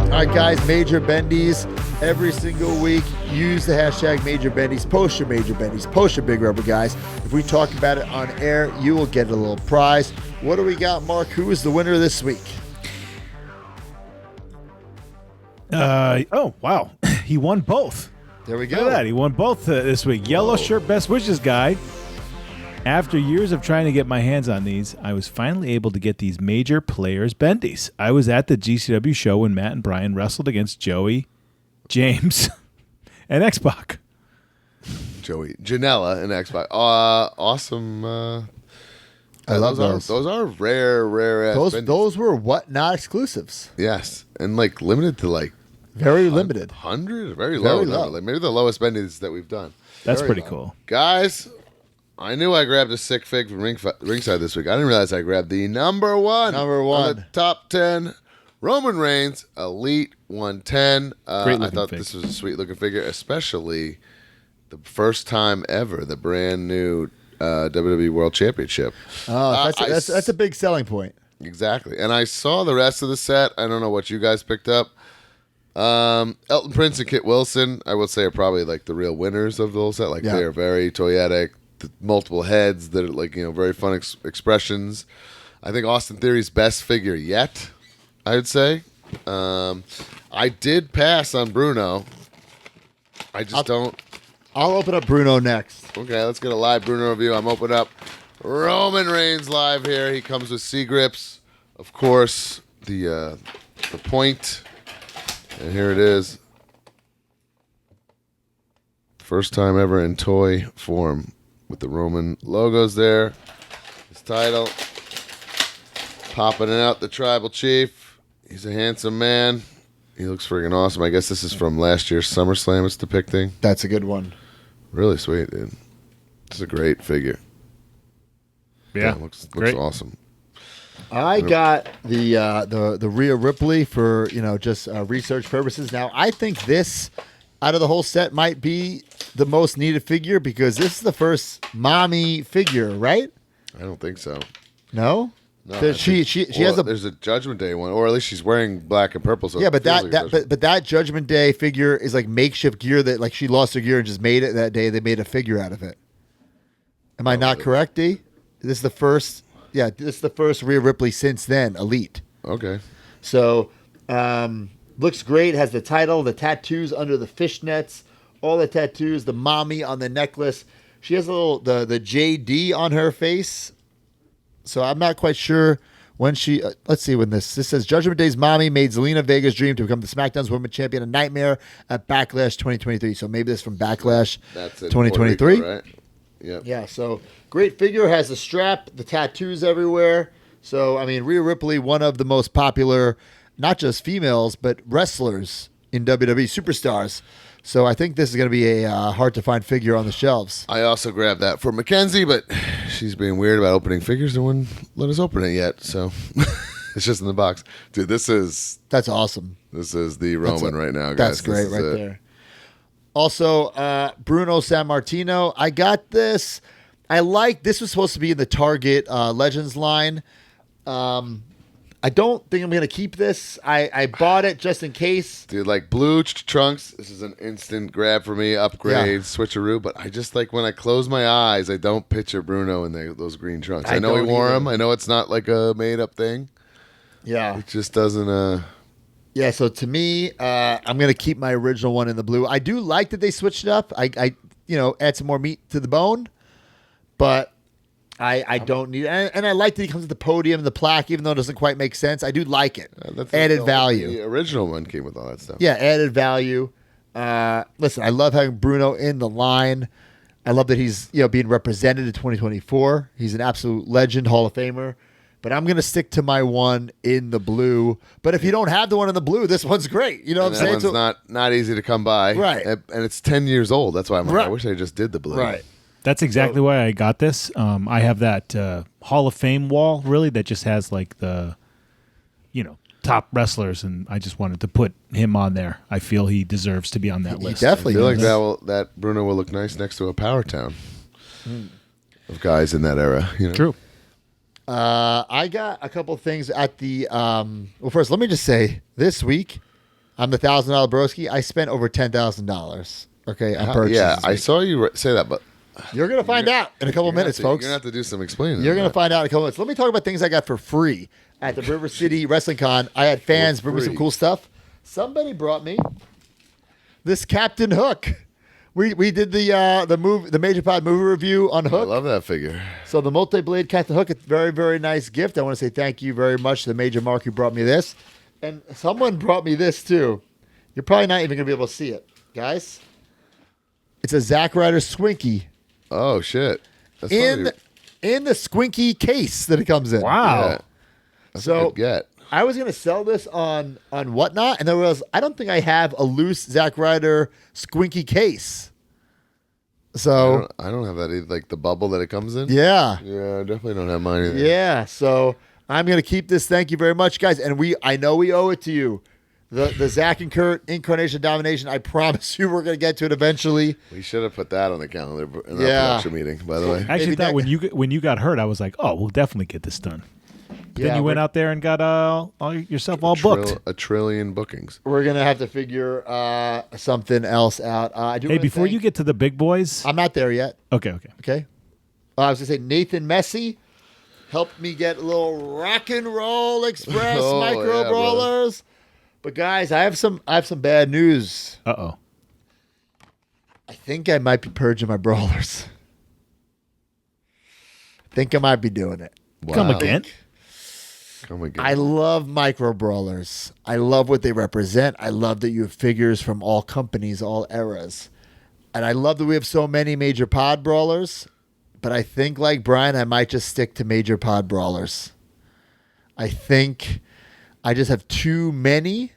All right, guys, Major Bendies. Every single week, use the hashtag Major Bendies. Post your Major Bendies. Post your Big Rubber Guys. If we talk about it on air, you will get a little prize. What do we got, Mark? Who is the winner this week? Oh, wow. He won both. There we Look go. at that. He won both this week. Yellow shirt best wishes guy. After years of trying to get my hands on these, I was finally able to get these Major Players Bendies. I was at the GCW show when Matt and Brian wrestled against Joey, James, and X-Pac. Joey, Janela, and X-Pac. Awesome. I love those. Those are rare ass bendies. Those were what? Not exclusives. Yes, and like limited to like Very limited. 100, very low. Very number. low. Like maybe the lowest bendies that we've done. That's Very pretty low. cool. Guys, I knew I grabbed a sick fig from Ringside this week. I didn't realize I grabbed the number one on the top 10 Roman Reigns Elite 110. I thought this was a sweet looking figure, especially the first time ever the brand new WWE World Championship. Oh, that's a big selling point. Exactly. And I saw the rest of the set. I don't know what you guys picked up. Elton Prince and Kit Wilson, I would say, are probably like the real winners of the whole set. Like they are very toyetic, multiple heads that are like, very fun expressions. I think Austin Theory's best figure yet, I would say. I did pass on Bruno. I just don't. I'll open up Bruno next. Okay, let's get a live Bruno review. I'm opening up Roman Reigns live here. He comes with C-grips, of course, the point. And here it is. First time ever in toy form with the Roman logos there. His title. Popping out the Tribal Chief. He's a handsome man. He looks friggin' awesome. I guess this is from last year's SummerSlam it's depicting. That's a good one. Really sweet, dude. It's a great figure. Yeah, looks great. awesome. I got the Rhea Ripley for just research purposes. Now I think this out of the whole set might be the most needed figure because this is the first mommy figure, right? I don't think so. No, she has a. There's a Judgment Day one, or at least she's wearing black and purple. So Yeah, but it feels like a but that Judgment Day figure is like makeshift gear that like she lost her gear and just made it that day. They made a figure out of it. Am I not correct, D? This is the first. Yeah, this is the first Rhea Ripley since then, Elite. Okay. So, looks great. Has the title, the tattoos under the fishnets, all the tattoos, the mommy on the necklace. She has a little the JD on her face. So I'm not quite sure when she. Let's see when this says Judgment Day's mommy made Zelina Vega's dream to become the SmackDown's Women's Champion a nightmare at Backlash 2023. So maybe this is from Backlash That's it. 2023. Puerto Rico, right? Yep. Yeah, so great figure, has the strap, the tattoos everywhere. So, I mean, Rhea Ripley, one of the most popular, not just females, but wrestlers in WWE, superstars. So I think this is going to be a hard-to-find figure on the shelves. I also grabbed that for Mackenzie, but she's being weird about opening figures. No one let us open it yet, so it's just in the box. Dude, That's awesome. This is the Roman right now, guys. That's great right there. Also, Bruno Sammartino. I got this. This was supposed to be in the Target Legends line. I don't think I'm going to keep this. I bought it just in case. Dude, like blue trunks, this is an instant grab for me, upgrade, switcheroo. But I just like when I close my eyes, I don't picture Bruno in those green trunks. I know he wore them. I know it's not like a made-up thing. Yeah. It just doesn't... Yeah, so to me, I'm going to keep my original one in the blue. I do like that they switched it up. I add some more meat to the bone, but I don't need it. And I like that he comes with the podium and the plaque, even though it doesn't quite make sense. I do like it. Added value. The original one came with all that stuff. Yeah, added value. Listen, I love having Bruno in the line. I love that he's being represented in 2024. He's an absolute legend, Hall of Famer. But I'm going to stick to my one in the blue. But if you don't have the one in the blue, this one's great. You know what I'm saying? That one's not easy to come by. Right. And it's 10 years old. That's why I'm like, I wish I just did the blue. Right. That's exactly why I got this. I have that Hall of Fame wall, really, that just has like the top wrestlers, and I just wanted to put him on there. I feel he deserves to be on that list. I Definitely. feel like that Bruno will look nice next to a power town of guys in that era. True. I got a couple things at the. Well, first, let me just say this week, I'm the $1,000 broski. I spent over $10,000. Okay, on purchases. Yeah, I saw you say that, but You're gonna find out in a couple minutes, folks. You're gonna have to do some explaining. You're going to find out in a couple minutes. Let me talk about things I got for free at the River City Wrestling Con. I had fans bring me some cool stuff. Somebody brought me this Captain Hook. We did the Major Pod movie review on Hook. I love that figure. So the multi-blade Captain Hook, it's a very, very nice gift. I want to say thank you very much to the Major Mark who brought me this. And someone brought me this too. You're probably not even going to be able to see it, guys. It's a Zack Ryder Swinky. Oh shit! That's in funny. the Squinky case that it comes in. Wow. Yeah. That's So a good get. I was gonna sell this on Whatnot, and I don't think I have a loose Zack Ryder Squinky case. So I don't have that either. Like the bubble that it comes in. yeah, I definitely don't have mine either. yeah. So I'm gonna keep this. Thank you very much, guys. And I know we owe it to you. The Zach and Kurt Incarnation Domination. I promise you, we're gonna get to it eventually. We should have put that on the calendar in our Yeah. production meeting. By the way, I actually Maybe thought when you got hurt, I was like, oh, we'll definitely get this done. But then you went out there and got yourself all booked. a trillion bookings. We're gonna have to figure something else out. I do. Hey, wanna before thank- you get to the big boys, I'm not there yet. okay. Okay. I was gonna say Nathan Messi helped me get a little Rock and Roll Express Oh, micro yeah, brawlers. But guys, I have some bad news. Uh-oh. I think I might be purging my brawlers. I think I might be doing it. Come Wow. again. Come again. I love micro brawlers. I love what they represent. I love that you have figures from all companies, all eras. And I love that we have so many major pod brawlers. But I think, like Brian, I might just stick to major pod brawlers. I think I just have too many,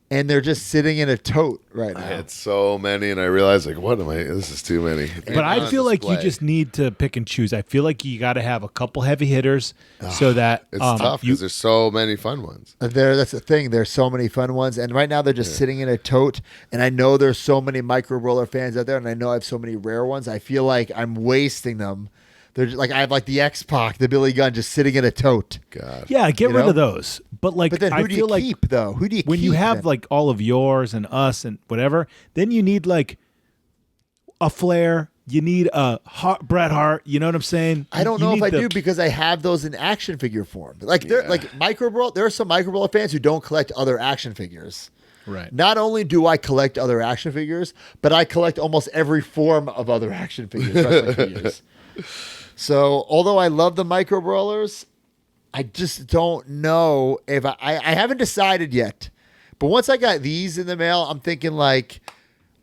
and they're just sitting in a tote right I now. had so many, and I realized, like, what am I? This is too many. But I feel like you just need to pick and choose. I feel like you got to have a couple heavy hitters so that It's tough because there's so many fun ones. That's the thing. There's so many fun ones, and right now they're just sitting in a tote. And I know there's so many micro roller fans out there, and I know I have so many rare ones. I feel like I'm wasting them. They're just, like I have like the X-Pac, the Billy Gunn, just sitting in a tote. God. yeah, get you rid know? of those. But like, But then I who do feel you like keep though? Who do you when keep you have then? like all of yours and us and whatever, then you need like a Flair. You need a Bret Hart. You know what I'm saying? I don't You know if need I do because I have those in action figure form. Like they're like micro brawl. There are some micro brawl fans who don't collect other action figures. Right. Not only do I collect other action figures, but I collect almost every form of other action figures, wrestling figures. So although I love the micro brawlers, I just don't know if I haven't decided yet. But once I got these in the mail, I'm thinking like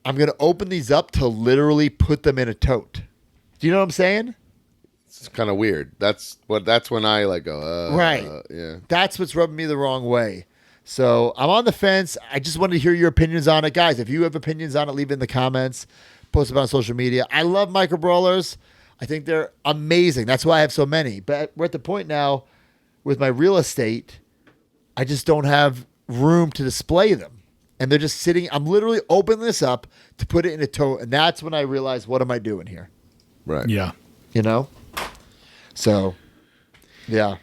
I'm gonna open these up to literally put them in a tote. Do you know what I'm saying? It's kind of weird. That's when I like go, Right. Yeah. That's what's rubbing me the wrong way. So I'm on the fence. I just wanted to hear your opinions on it. Guys, if you have opinions on it, leave it in the comments. Post them on social media. I love micro brawlers. I think they're amazing. That's why I have so many. But we're at the point now with my real estate, I just don't have room to display them. And they're just sitting. I'm literally opening this up to put it in a tote. And that's when I realize, what am I doing here? Right. Yeah. You know? So, yeah.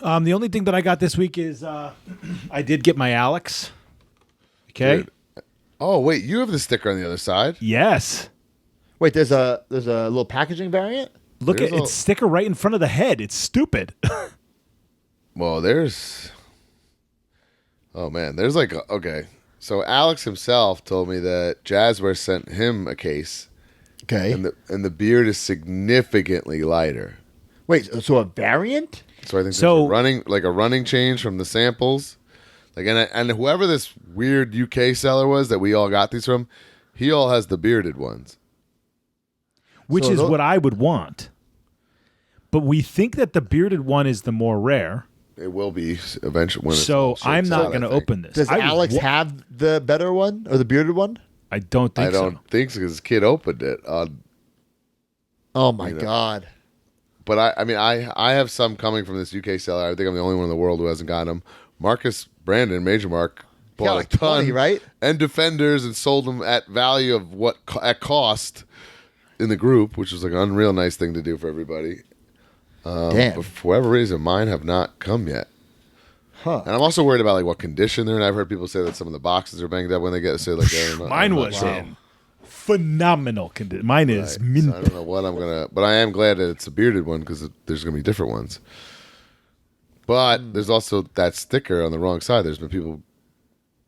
The only thing that I got this week is I did get my Alex. Okay. Dude. Oh wait, you have the sticker on the other side. Yes. Wait, there's a little packaging variant? Look There's at its sticker right in front of the head. It's stupid. Well, there's. Oh man, there's like okay. So Alex himself told me that Jazzware sent him a case, Okay. and the beard is significantly lighter. Wait, so a variant? So I think So- there's a running change from the samples, like and whoever this weird UK seller was that we all got these from, he all has the bearded ones. Which So is tho- what I would want. But we think that the bearded one is the more rare. It will be eventually. When So it's I'm shakes not out, going to I think. open this. Does I Alex wa- have the better one or the bearded one? I don't think I don't think so because his kid opened it on. Oh my know. God. But I mean, I have some coming from this UK seller. I think I'm the only one in the world who hasn't gotten them. Marcus Brandon, Major Mark, Got bought like a ton, 20, right? And Defenders and sold them at value of at cost in the group, which was like an unreal nice thing to do for everybody. Damn. But for whatever reason, mine have not come yet. Huh. And I'm also worried about like what condition they're in. I've heard people say that some of the boxes are banged up when they get say like Mine was in phenomenal condition. Mine is Right. So I don't know what I'm gonna, but I am glad that it's a bearded one because there's gonna be different ones. But there's also that sticker on the wrong side. There's been people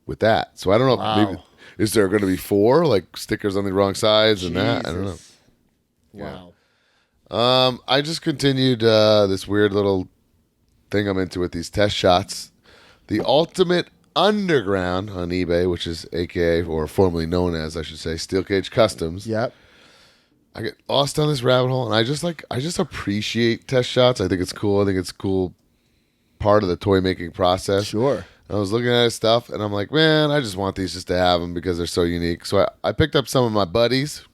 with that, so I don't know. Wow. Maybe, is there going to be 4 like stickers on the wrong sides and that? I don't know. Jesus. Wow. I just continued this weird little thing I'm into with these test shots. The Ultimate Underground on eBay, which is AKA or formerly known as, I should say, Steel Cage Customs. Yep. I get lost down this rabbit hole, and I just appreciate test shots. I think it's cool. I think it's a cool part of the toy making process. Sure. I was looking at his stuff, and I'm like, man, I just want these just to have them because they're so unique. So I picked up some of my buddies.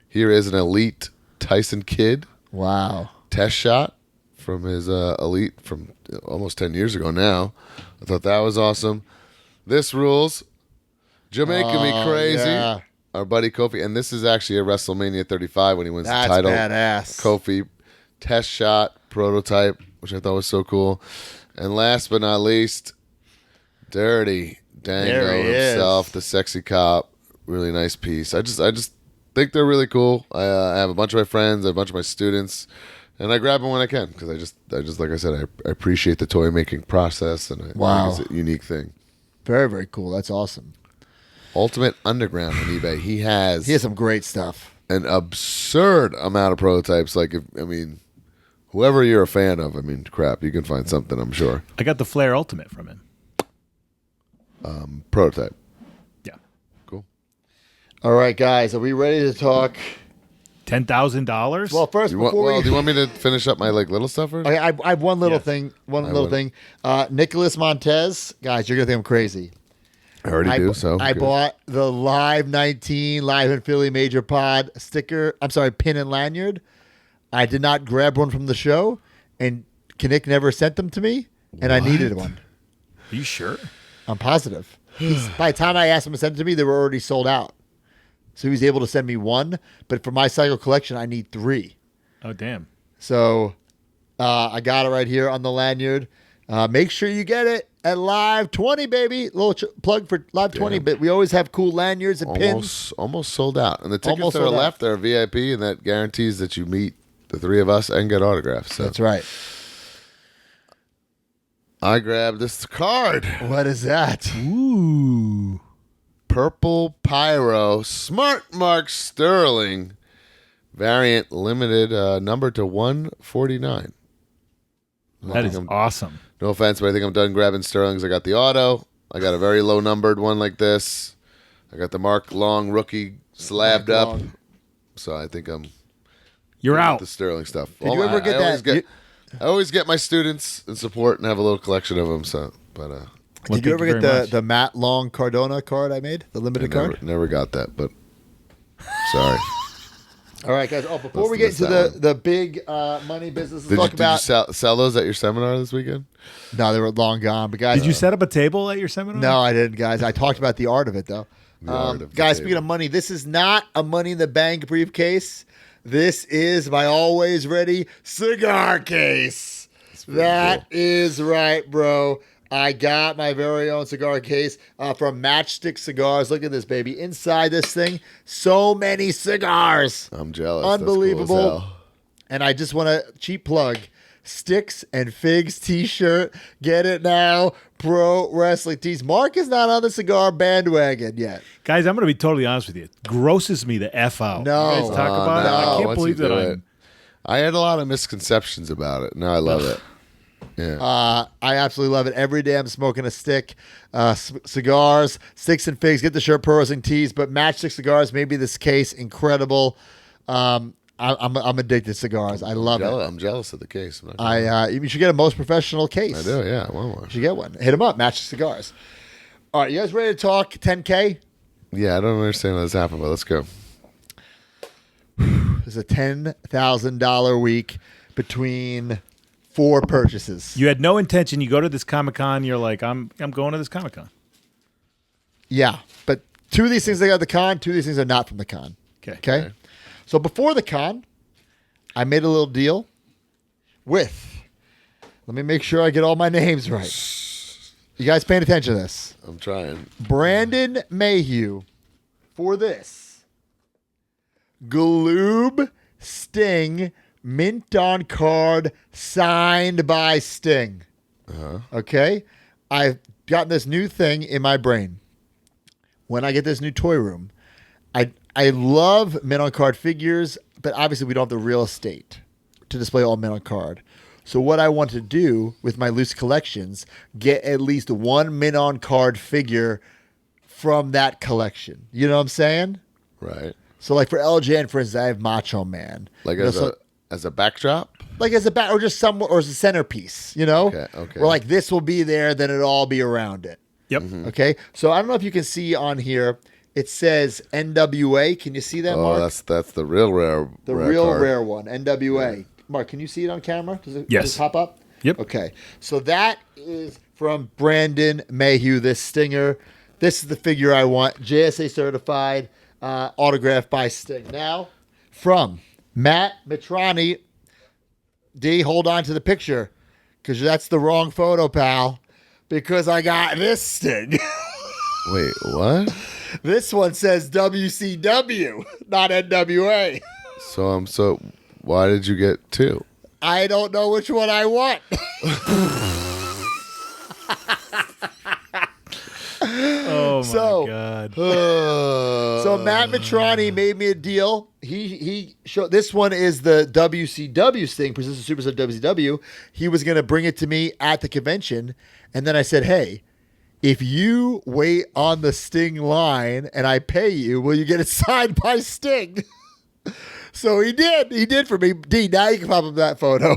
Here is an Elite Tyson Kidd Wow. test shot from his Elite from almost 10 years ago now. I thought that was awesome. This rules. Jamaica Me Crazy. Yeah. Our buddy Kofi. And this is actually a WrestleMania 35 when he wins That's the title. badass. Kofi test shot prototype, which I thought was so cool. And last but not least, Dirty Dango There he himself, is. the sexy cop. Really nice piece. I just think they're really cool. I have a bunch of my friends, a bunch of my students, and I grab them when I can because I just like I said, I appreciate the toy making process, and I Wow. think it's a unique thing. Very, very cool. That's awesome. Ultimate Underground on eBay. He has He has some great stuff. an absurd amount of prototypes. Like, whoever you're a fan of, crap, you can find something, I'm sure. I got the Flair Ultimate from him. Prototype. Yeah. Cool. All right, guys. Are we ready to talk? $10,000. Well, first, Do before you want me to finish up my like little stuff first? I have one little Yes. thing. One I little would. thing. Nicholas Montez. Guys, you're going to think I'm crazy. I already do, so. I good. bought the Live 19 Live in Philly Major Pod sticker. I'm sorry, pin and lanyard. I did not grab one from the show, and Kinnick never sent them to me, and I needed one. Are you sure? I'm positive. By the time I asked him to send it to me, they were already sold out. So he was able to send me one, but for my cycle collection, I need 3. Oh, damn. So I got it right here on the lanyard. Make sure you get it at Live 20, baby. Little plug for Live 20, Damn. but we always have cool lanyards and pins. Almost sold out. And the tickets Almost that are sold out. left are VIP, and that guarantees that you meet the 3 of us and get autographs. So That's right. I grabbed this card. What is that? Ooh. Purple Pyro Smart Mark Sterling variant limited number to 149. That is awesome. No offense, but I think I'm done grabbing Sterlings. I got the auto. I got a very low numbered one like this. I got the Mark Long rookie slabbed Mark up. Long. So I think I'm You're good with out. the Sterling stuff. Did you ever get that? I always get my students in support and have a little collection of them. So, but Well, Did you thank ever very get much. the Matt Long Cardona card I made? The I limited never, card? never got that. But sorry. All right, guys. Oh, before Let's we get miss into that the big money business, let's Did talk you about. sell those at your seminar this weekend? No, they were long gone. But guys, Did you set up a table at your seminar? No, I didn't, guys. I talked about the art of it, though. The art of the Guys, table. speaking of money, this is not a Money in the Bank briefcase. This is my always ready cigar case. pretty That cool. is right, bro. I got my very own cigar case from Matchstick Cigars. Look at this, baby. Inside this thing, so many cigars. I'm jealous. That's cool as Unbelievable. hell. And I just want to cheap plug Sticks and Figs t-shirt. Get it now. Pro Wrestling Tees. Mark is not on the cigar bandwagon yet. Guys, I'm going to be totally honest with you. It grosses me the F out. No. You guys talk about it. no. I can't Once believe you that do I'm... it. I had a lot of misconceptions about it. Now I love it. Yeah. I absolutely love it. Every day I'm smoking a stick. Cigars, Sticks and Figs. Get the shirt, Pro Wrestling Tees. But Matchstick Cigars, maybe this case, incredible. I'm addicted to cigars. I love it. I'm jealous of the case. I'm not gonna- You should get a most professional case. I do. Yeah, I want one. You should get one. Hit them up. Matchstick Cigars. All right, you guys ready to talk 10K? Yeah, I don't understand how this happened, but let's go. There's a $10,000 week between 4 purchases. You had no intention. You go to this Comic-Con. You're like, I'm going to this Comic-Con. Yeah, but 2 of these things I got at the con, 2 of these things are not from the con. Okay. So before the con, I made a little deal with, let me make sure I get all my names right. You guys paying attention to this? I'm trying. Brandon Mayhew for this Lube Sting mint on card signed by Sting. Okay? I've gotten this new thing in my brain. When I get this new toy room, I love mint on card figures, but obviously we don't have the real estate to display all mint on card. So what I want to do with my loose collections, get at least 1 mint on card figure from that collection. You know what I'm saying? Right. So like for LJN, for instance, I have Macho Man. Like You know, as so- a backdrop? like as a back or just some or as a centerpiece, you know? Okay. Where like this will be there, then it'll all be around it. Yep. Okay. So I don't know if you can see on here. It says NWA. Can you see that, Oh, Mark? that's the real rare. The real card. rare one, NWA. Mark, can you see it on camera? Does Yes. it pop up? Yep. Okay. So that is from Brandon Mayhew, this Stinger. This is the figure I want. JSA certified, autographed by Sting. Now, from Matt Mitrani. D, hold on to the picture because that's the wrong photo, pal. Because I got this Sting. Wait, what? This one says WCW, not NWA. So why did you get 2? I don't know which one I want. Oh, my So- God. So Matt Mitrani made me a deal. He showed this one is the WCW Sting, Persistent Superstar WCW. He was going to bring it to me at the convention, and then I said, "Hey, if you wait on the Sting line and I pay you, will you get it signed by Sting?" So he did. He did for me. D, now you can pop up that photo.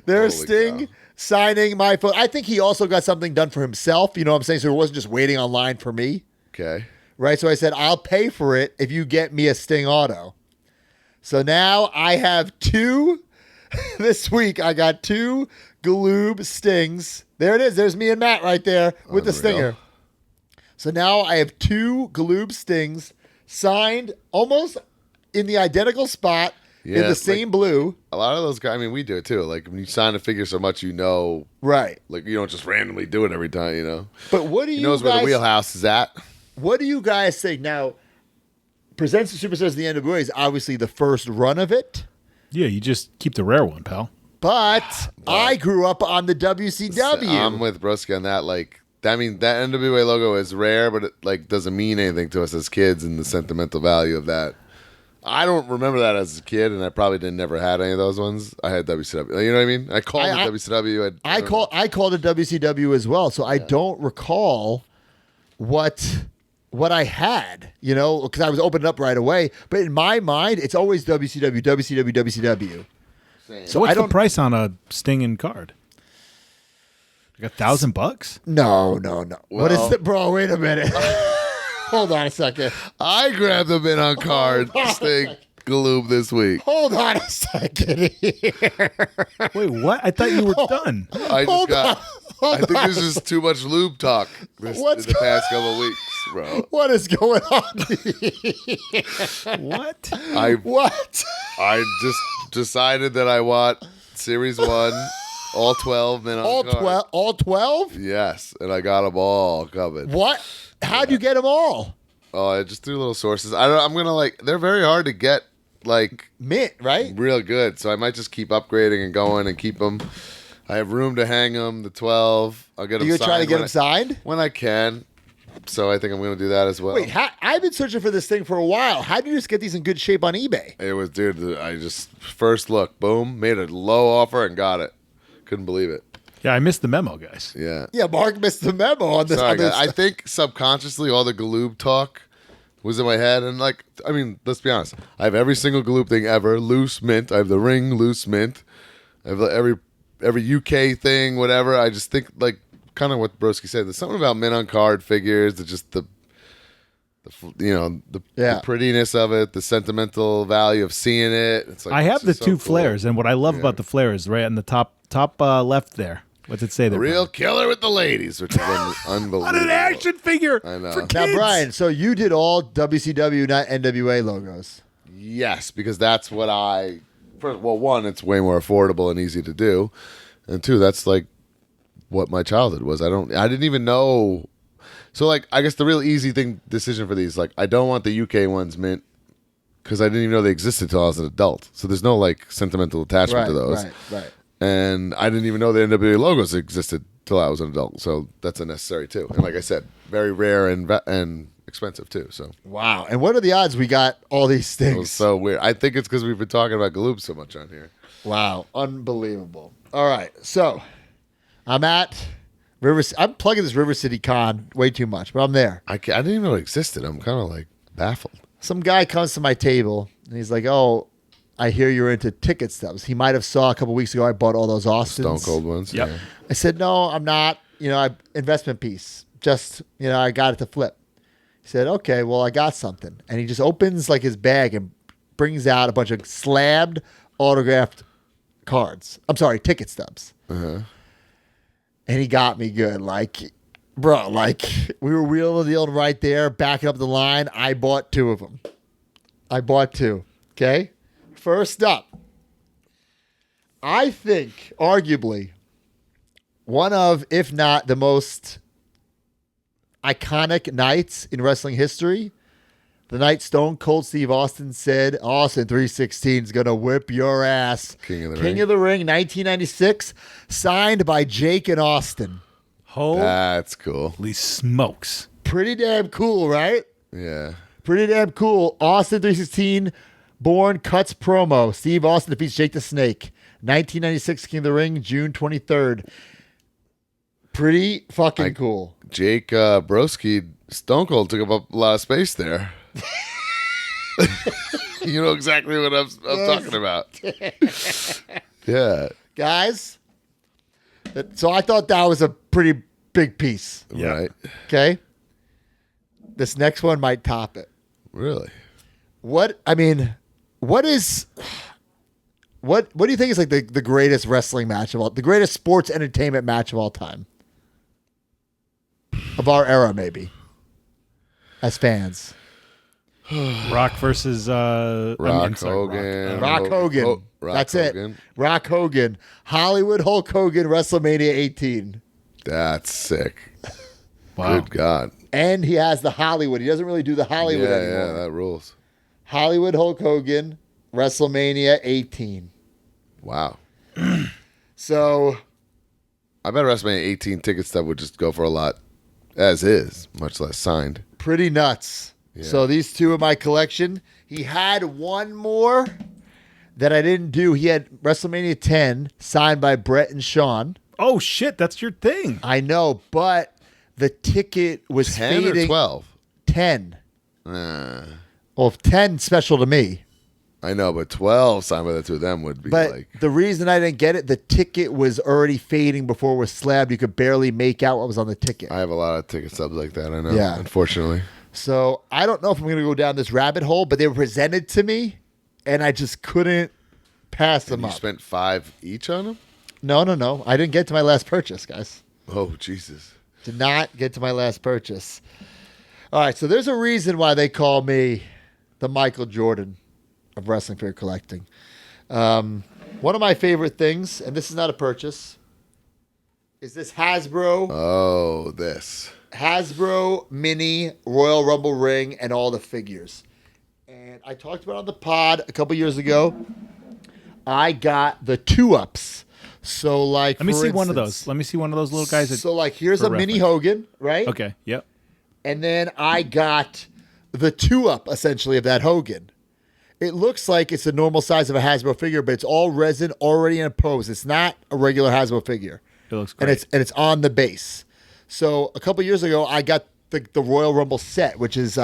There's Holy Sting cow. signing my photo. I think he also got something done for himself. You know what I'm saying? So it wasn't just waiting online for me. Okay. Right? So I said, I'll pay for it if you get me a Sting auto. So now I have 2. This week I got 2 Galoob Stings. There it is. There's me and Matt right there with the Unreal. Stinger. So now I have 2 Galoob Stings signed almost in the identical spot in Yeah, the same blue. A lot of those guys, I mean, we do it too. Like when you sign a figure so much, you know, Right. like you don't just randomly do it every time, you know. But what do He you knows guys where the wheelhouse is at. What do you guys think? Now, Presents the Superstars of the NWA is obviously the first run of it. Yeah, you just keep the rare one, pal. But I grew up on the WCW. I'm with Broski on that. Like, I mean, that NWA logo is rare, but it like doesn't mean anything to us as kids and the sentimental value of that. I don't remember that as a kid, and I probably never had any of those ones. I had WCW. You know what I mean? I called it WCW. I called it WCW as well, so I don't recall what I had, you know, because I was opening up right away. But in my mind, it's always WCW, WCW, WCW. So what's the price on a Sting card? Like $1,000? No. What is Well- it, bro? Wait a minute. Hold on a second. I grabbed them in on card Sting Galoob this week. Hold on a second here. Wait, what? I thought you were done. I Hold just got. on. I think there's just too much lube talk in What's the past couple of weeks, bro. What is going on here? What? What? I just decided that I want Series 1, all 12 men on All card. 12? All 12? Yes, and I got them all covered. What? How'd you get them all? Oh, I just threw little sources. I'm gonna like. They're very hard to get like Mint, right? real good, so I might just keep upgrading and going and keep them. I have room to hang them. The 12. I'll get them. You gonna try to signed get when them signed? when I can. So I think I'm gonna do that as well. Wait, I've been searching for this thing for a while. How do you just get these in good shape on eBay? It was, dude. I just first look, boom, made a low offer and got it. Couldn't believe it. Yeah, I missed the memo, guys. Yeah. Yeah, Mark missed the memo on this. Sorry, on this. guys. I think subconsciously all the Galoob talk was in my head, and like, I mean, let's be honest. I have every single Galoob thing ever. Loose mint. I have the ring loose mint. I have every UK thing, whatever. I just think like kind of what Broski said. There's something about mint on card figures. That just the The prettiness of it, the sentimental value of seeing it. It's like I have the so two cool. flares, and what I love about the flare is right on the top left there. What's it say there? Real Brian? killer with the ladies, which is unbelievable. On an action figure. I know. For kids. Now, Brian, so you did all WCW, not NWA logos. Yes, because that's what one, it's way more affordable and easy to do, and two, that's like what my childhood was. I didn't even know. So like, I guess the real easy decision for these, like, I don't want the UK ones mint because I didn't even know they existed until I was an adult. So there's no like sentimental attachment to those. Right. And I didn't even know the NWA logos existed till I was an adult. So that's unnecessary too. And like I said, very rare and expensive too. So Wow. And what are the odds we got all these it was things? so weird. I think it's because we've been talking about Lube so much on here. Wow. Unbelievable. All right. So I'm at I'm plugging this River City Con way too much, but I'm there. I didn't even know it existed. I'm kind of like baffled. Some guy comes to my table and he's like, "Oh, I hear you're into ticket stubs." He might have saw a couple weeks ago I bought all those Austins. Stone Cold ones. Yep. Yeah. I said, "No, I'm not. Investment piece. Just, I got it to flip." He said, "Okay, well, I got something." And he just opens like his bag and brings out a bunch of slabbed autographed cards. I'm sorry, ticket stubs. Uh-huh. And he got me good. Like, bro, like we were wheeling the deal right there, backing up the line. I bought two of them. I bought two. Okay. First up, I think arguably one of, if not the most iconic nights in wrestling history, the night Stone Cold Steve Austin said, "Austin 316 is going to whip your ass." King of the Ring, 1996, signed by Jake and Austin. Holy That's cool. smokes. Pretty damn cool, right? Yeah. Pretty damn cool. Austin 316, born cuts promo. Steve Austin defeats Jake the Snake. 1996, King of the Ring, June 23rd. Pretty fucking cool. Jake Broski, Stone Cold took up a lot of space there. You know exactly what I'm talking about. Yeah. Guys, so I thought that was a pretty big piece. Yeah. Right. Okay? This next one might top it. Really? What do you think is like the greatest wrestling match of all, the greatest sports entertainment match of all time? Of our era, maybe. As fans. Rock versus Rock Hogan. Rock Hogan. Rock That's Hogan. it. Rock Hogan. Hollywood Hulk Hogan, WrestleMania 18. That's sick. Wow. Good God. And he has the Hollywood. He doesn't really do the Hollywood anymore. Yeah, that rules. Hollywood Hulk Hogan, WrestleMania 18. Wow. So I bet WrestleMania 18 ticket stuff would just go for a lot as is, much less signed. pretty nuts. Yeah. So these two in my collection. He had one more that I didn't do. He had WrestleMania 10 signed by Brett and Sean. Oh shit, that's your thing. I know, but the ticket was 10 fading. or 12? 10. Nah. Well, 10 special to me. I know, but 12 signed by the two of them would be But like... the reason I didn't get it, the ticket was already fading before it was slabbed. You could barely make out what was on the ticket. I have a lot of ticket stubs like that, I know, Yeah. unfortunately. So I don't know if I'm going to go down this rabbit hole, but they were presented to me, and I just couldn't pass them You up. spent 5 each on them? No. I didn't get to my last purchase, guys. Oh, Jesus. Did not get to my last purchase. All right, so there's a reason why they call me the Michael Jordan of wrestling figure collecting. One of my favorite things, and this is not a purchase, is this Hasbro Oh, this. Mini Royal Rumble ring and all the figures. And I talked about it on the pod a couple years ago. I got the 2-ups. So like, Let me for see one of instance- those. Let me see one of those little guys. So like, here's for a mini reference. Hogan, right? Okay. Yep. And then I got the 2-up, essentially, of that Hogan. It looks like it's the normal size of a Hasbro figure, but it's all resin already in a pose. It's not a regular Hasbro figure. It looks great. And it's on the base. So a couple years ago, I got the Royal Rumble set, which is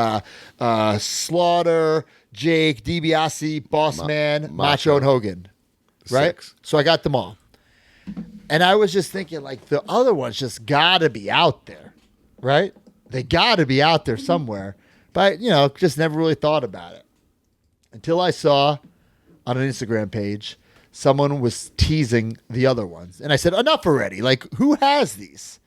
Slaughter, Jake, DiBiase, Bossman, Macho, and Hogan. Right? 6. So I got them all. And I was just thinking, like, the other ones just got to be out there. Right? They got to be out there somewhere. But, just never really thought about it. Until I saw on an Instagram page, someone was teasing the other ones. And I said, enough already. Like, who has these?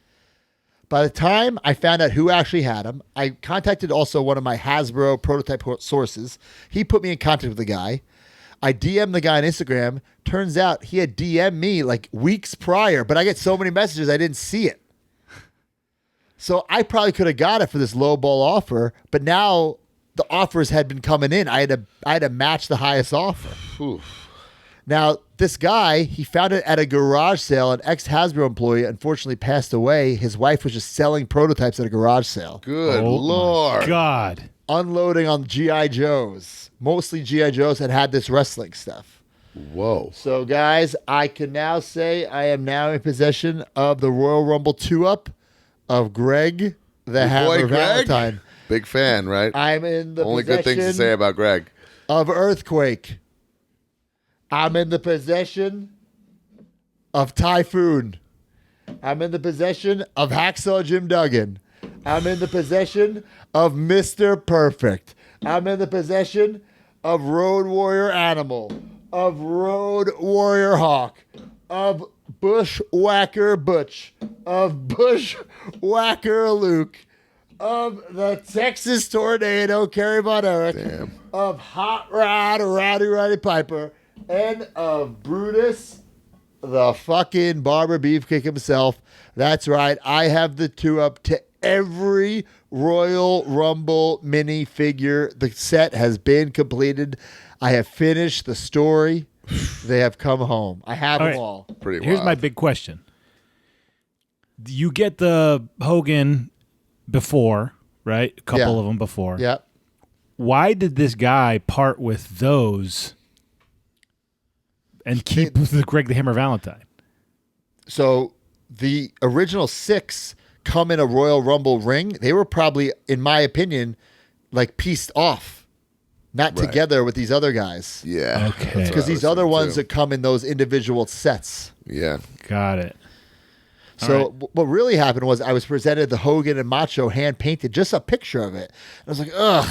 By the time I found out who actually had them, I contacted also one of my Hasbro prototype sources. He put me in contact with the guy. I DM'd the guy on Instagram. Turns out he had DM'd me like weeks prior, but I get so many messages I didn't see it. So I probably could have got it for this low ball offer, but now the offers had been coming in. I had to match the highest offer. Oof. Now, this guy, he found it at a garage sale. An ex-Hasbro employee unfortunately passed away. His wife was just selling prototypes at a garage sale. Good Oh, Lord. my God. Unloading on G.I. Joes. Mostly G.I. Joes had this wrestling stuff. Whoa. So, guys, I can now say I am now in possession of the Royal Rumble 2-up of Greg the Your Hammer boy Greg? Valentine. Big fan, right? I'm in the Only good things to possession say about Greg. of Earthquake. I'm in the possession of Typhoon. I'm in the possession of Hacksaw Jim Duggan. I'm in the possession of Mr. Perfect. I'm in the possession of Road Warrior Animal, of Road Warrior Hawk, of Bushwhacker Butch, of Bushwhacker Luke, of the Texas Tornado, Kerry Von Erich, Damn. of Hot Rod, Roddy Piper, and of Brutus, the fucking Barber Beefcake himself. That's right. I have the 2-up to every Royal Rumble mini figure. The set has been completed. I have finished the story. They have come home. I have All them right. all. Pretty Here's wild. my big question. You get the Hogan before, right? A couple Yeah. of them before. Yep. Why did this guy part with those and keep the Greg the Hammer Valentine? So the original 6 come in a Royal Rumble ring. They were probably, in my opinion, like pieced off, not Right. together with these other guys. Yeah. Okay. that's what Because I these was other thinking, ones too. that come in those individual sets. Yeah. Got it. So what really happened was I was presented the Hogan and Macho hand painted, just a picture of it. I was like, ugh.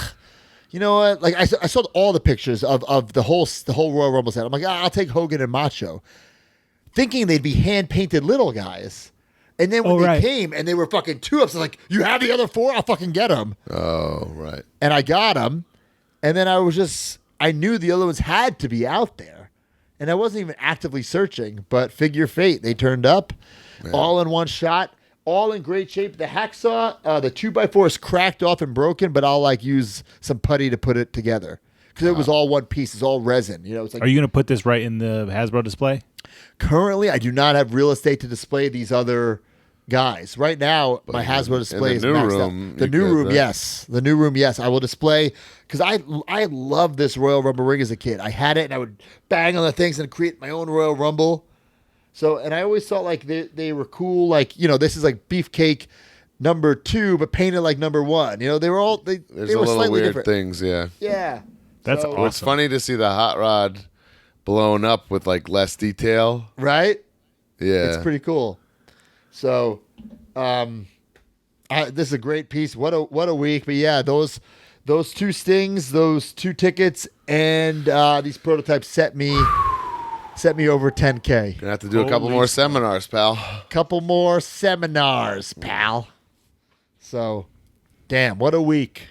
You know what? Like I saw all the pictures of the whole Royal Rumble set. I'm like, I'll take Hogan and Macho, thinking they'd be hand painted little guys. And then when they came and they were fucking 2-ups, I was like, you have the other 4? I'll fucking get them. Oh, right. And I got them. And then I knew the other ones had to be out there. And I wasn't even actively searching, but figure fate, they turned up all in one shot, all in great shape. The hacksaw, the 2x4 is cracked off and broken, but I'll use some putty to put it together. Because it was all one piece. It's all resin. It's like, Are you going to put this right in the Hasbro display? currently, I do not have real estate to display these other guys. Right now, my Hasbro display is new maxed room, out. The you new could, room, right? yes. The new room, yes. I will display because I loved this Royal Rumble ring as a kid. I had it and I would bang on the things and create my own Royal Rumble. So, and I always thought like they were cool. Like, this is like Beefcake number 2, but painted like number 1. They were all, they There's were a little slightly weird different. things, yeah. Yeah. That's So- awesome. It's funny to see the hot rod blown up with like less detail. Right? Yeah. It's pretty cool. So, this is a great piece. What a week. But yeah, those 2 stings, those 2 tickets, and these prototypes set me over 10K. Gonna have to do a couple more seminars, pal. Couple more seminars, pal. So, damn, what a week.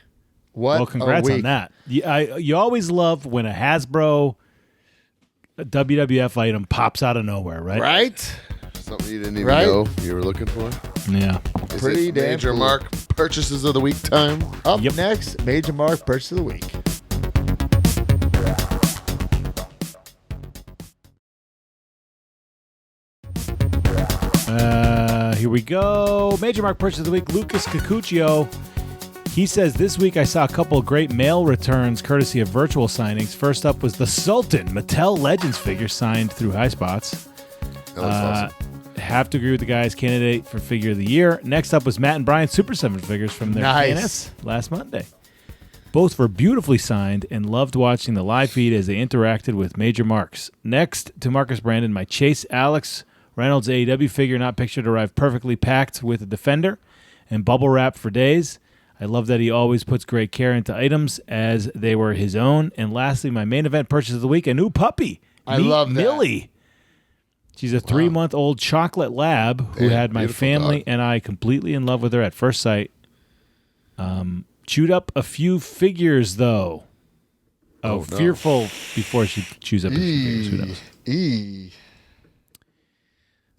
What Well, congrats a week. on that. You always love when a Hasbro WWF item pops out of nowhere, right? Right? Something you didn't even Right? know you were looking for. Yeah. Is Pretty it damn Major cool. Mark purchases of the week time? Up Yep. next, Major Mark Purchase of the Week. Here we go. Major Mark Purchase of the Week, Lucas Cacuccio. He says, this week I saw a couple of great mail returns courtesy of virtual signings. First up was the Sultan Mattel Legends figure signed through High Spots. That was awesome. Have to agree with the guys candidate for figure of the year. Next up was Matt and Brian Super 7 figures from their Nice. PNS last Monday. Both were beautifully signed and loved watching the live feed as they interacted with Major Marks. Next to Marcus Brandon, my Chase Alex Reynolds AEW figure not pictured arrived perfectly packed with a Defender and bubble wrap for days. I love that he always puts great care into items as they were his own. And lastly, my main event purchase of the week, a new puppy. I Meet love that. Millie. She's a 3-month-old chocolate lab who Damn, had my beautiful family dog. and I completely in love with her at first sight. Chewed up a few figures, though. Oh, no. Fearful before she chews up a few figures. Who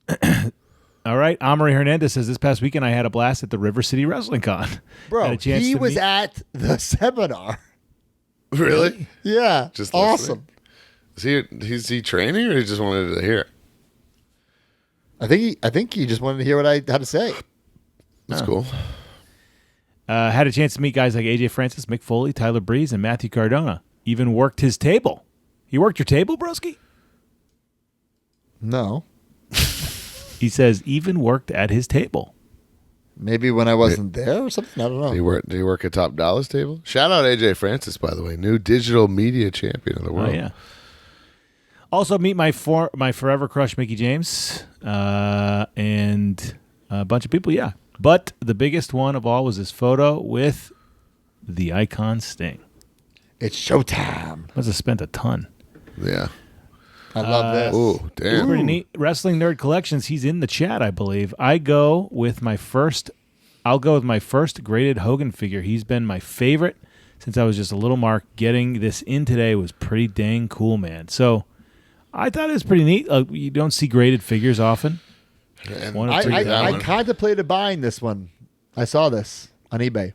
knows? All right. Amory Hernandez says, this past weekend I had a blast at the River City Wrestling Con. Had Bro, a chance he to was meet- at the seminar. Really? Yeah. Just awesome. Is he training, or he just wanted to hear it? I think he just wanted to hear what I had to say. That's cool. Had a chance to meet guys like AJ Francis, Mick Foley, Tyler Breeze, and Matthew Cardona. Even worked his table. You worked your table, broski? No. He says even worked at his table. Maybe when I wasn't there or something. I don't know. Did he work at Top Dollar's table? Shout out AJ Francis, by the way, new digital media champion of the world. Oh, yeah. Also meet my forever crush, Mickey James, and a bunch of people, yeah. But the biggest one of all was this photo with the icon Sting. It's showtime. Must have spent a ton. Yeah. I love this. Oh, It's damn. pretty neat. Wrestling Nerd Collections, he's in the chat, I believe. I'll go with my first graded Hogan figure. He's been my favorite since I was just a little mark. Getting this in today was pretty dang cool, man. So I thought it was pretty neat. You don't see graded figures often. And One of I three that one. contemplated buying this one. I saw this on eBay.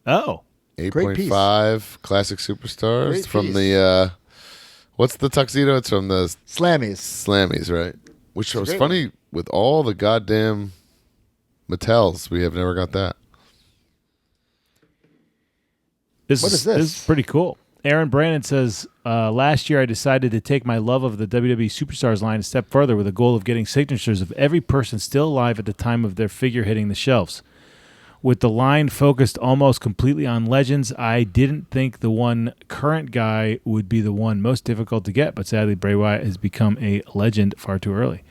Oh, Great piece. 8.5 classic superstars Great from piece. the what's the tuxedo? It's from the Slammies. Slammies, right? Which was great funny with all the goddamn Mattels. We have never got that. What is this? This is pretty cool. Aaron Brandon says, last year I decided to take my love of the WWE Superstars line a step further with a goal of getting signatures of every person still alive at the time of their figure hitting the shelves. With the line focused almost completely on legends, I didn't think the one current guy would be the one most difficult to get, but sadly Bray Wyatt has become a legend far too early.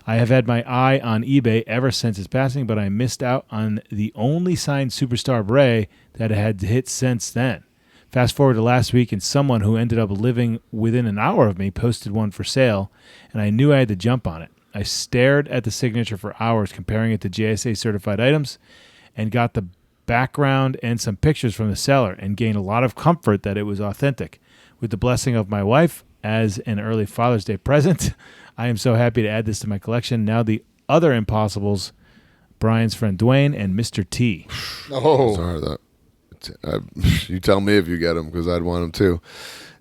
I have had my eye on eBay ever since his passing, but I missed out on the only signed Superstar Bray that had hit since then. Fast forward to last week, and someone who ended up living within an hour of me posted one for sale, and I knew I had to jump on it. I stared at the signature for hours, comparing it to JSA certified items, and got the background and some pictures from the seller, and gained a lot of comfort that it was authentic. With the blessing of my wife as an early Father's Day present, I am so happy to add this to my collection. Now the other impossibles, Brian's friend Dwayne and Mr. T. Oh. Sorry that. You tell me if you get them, because I'd want them too.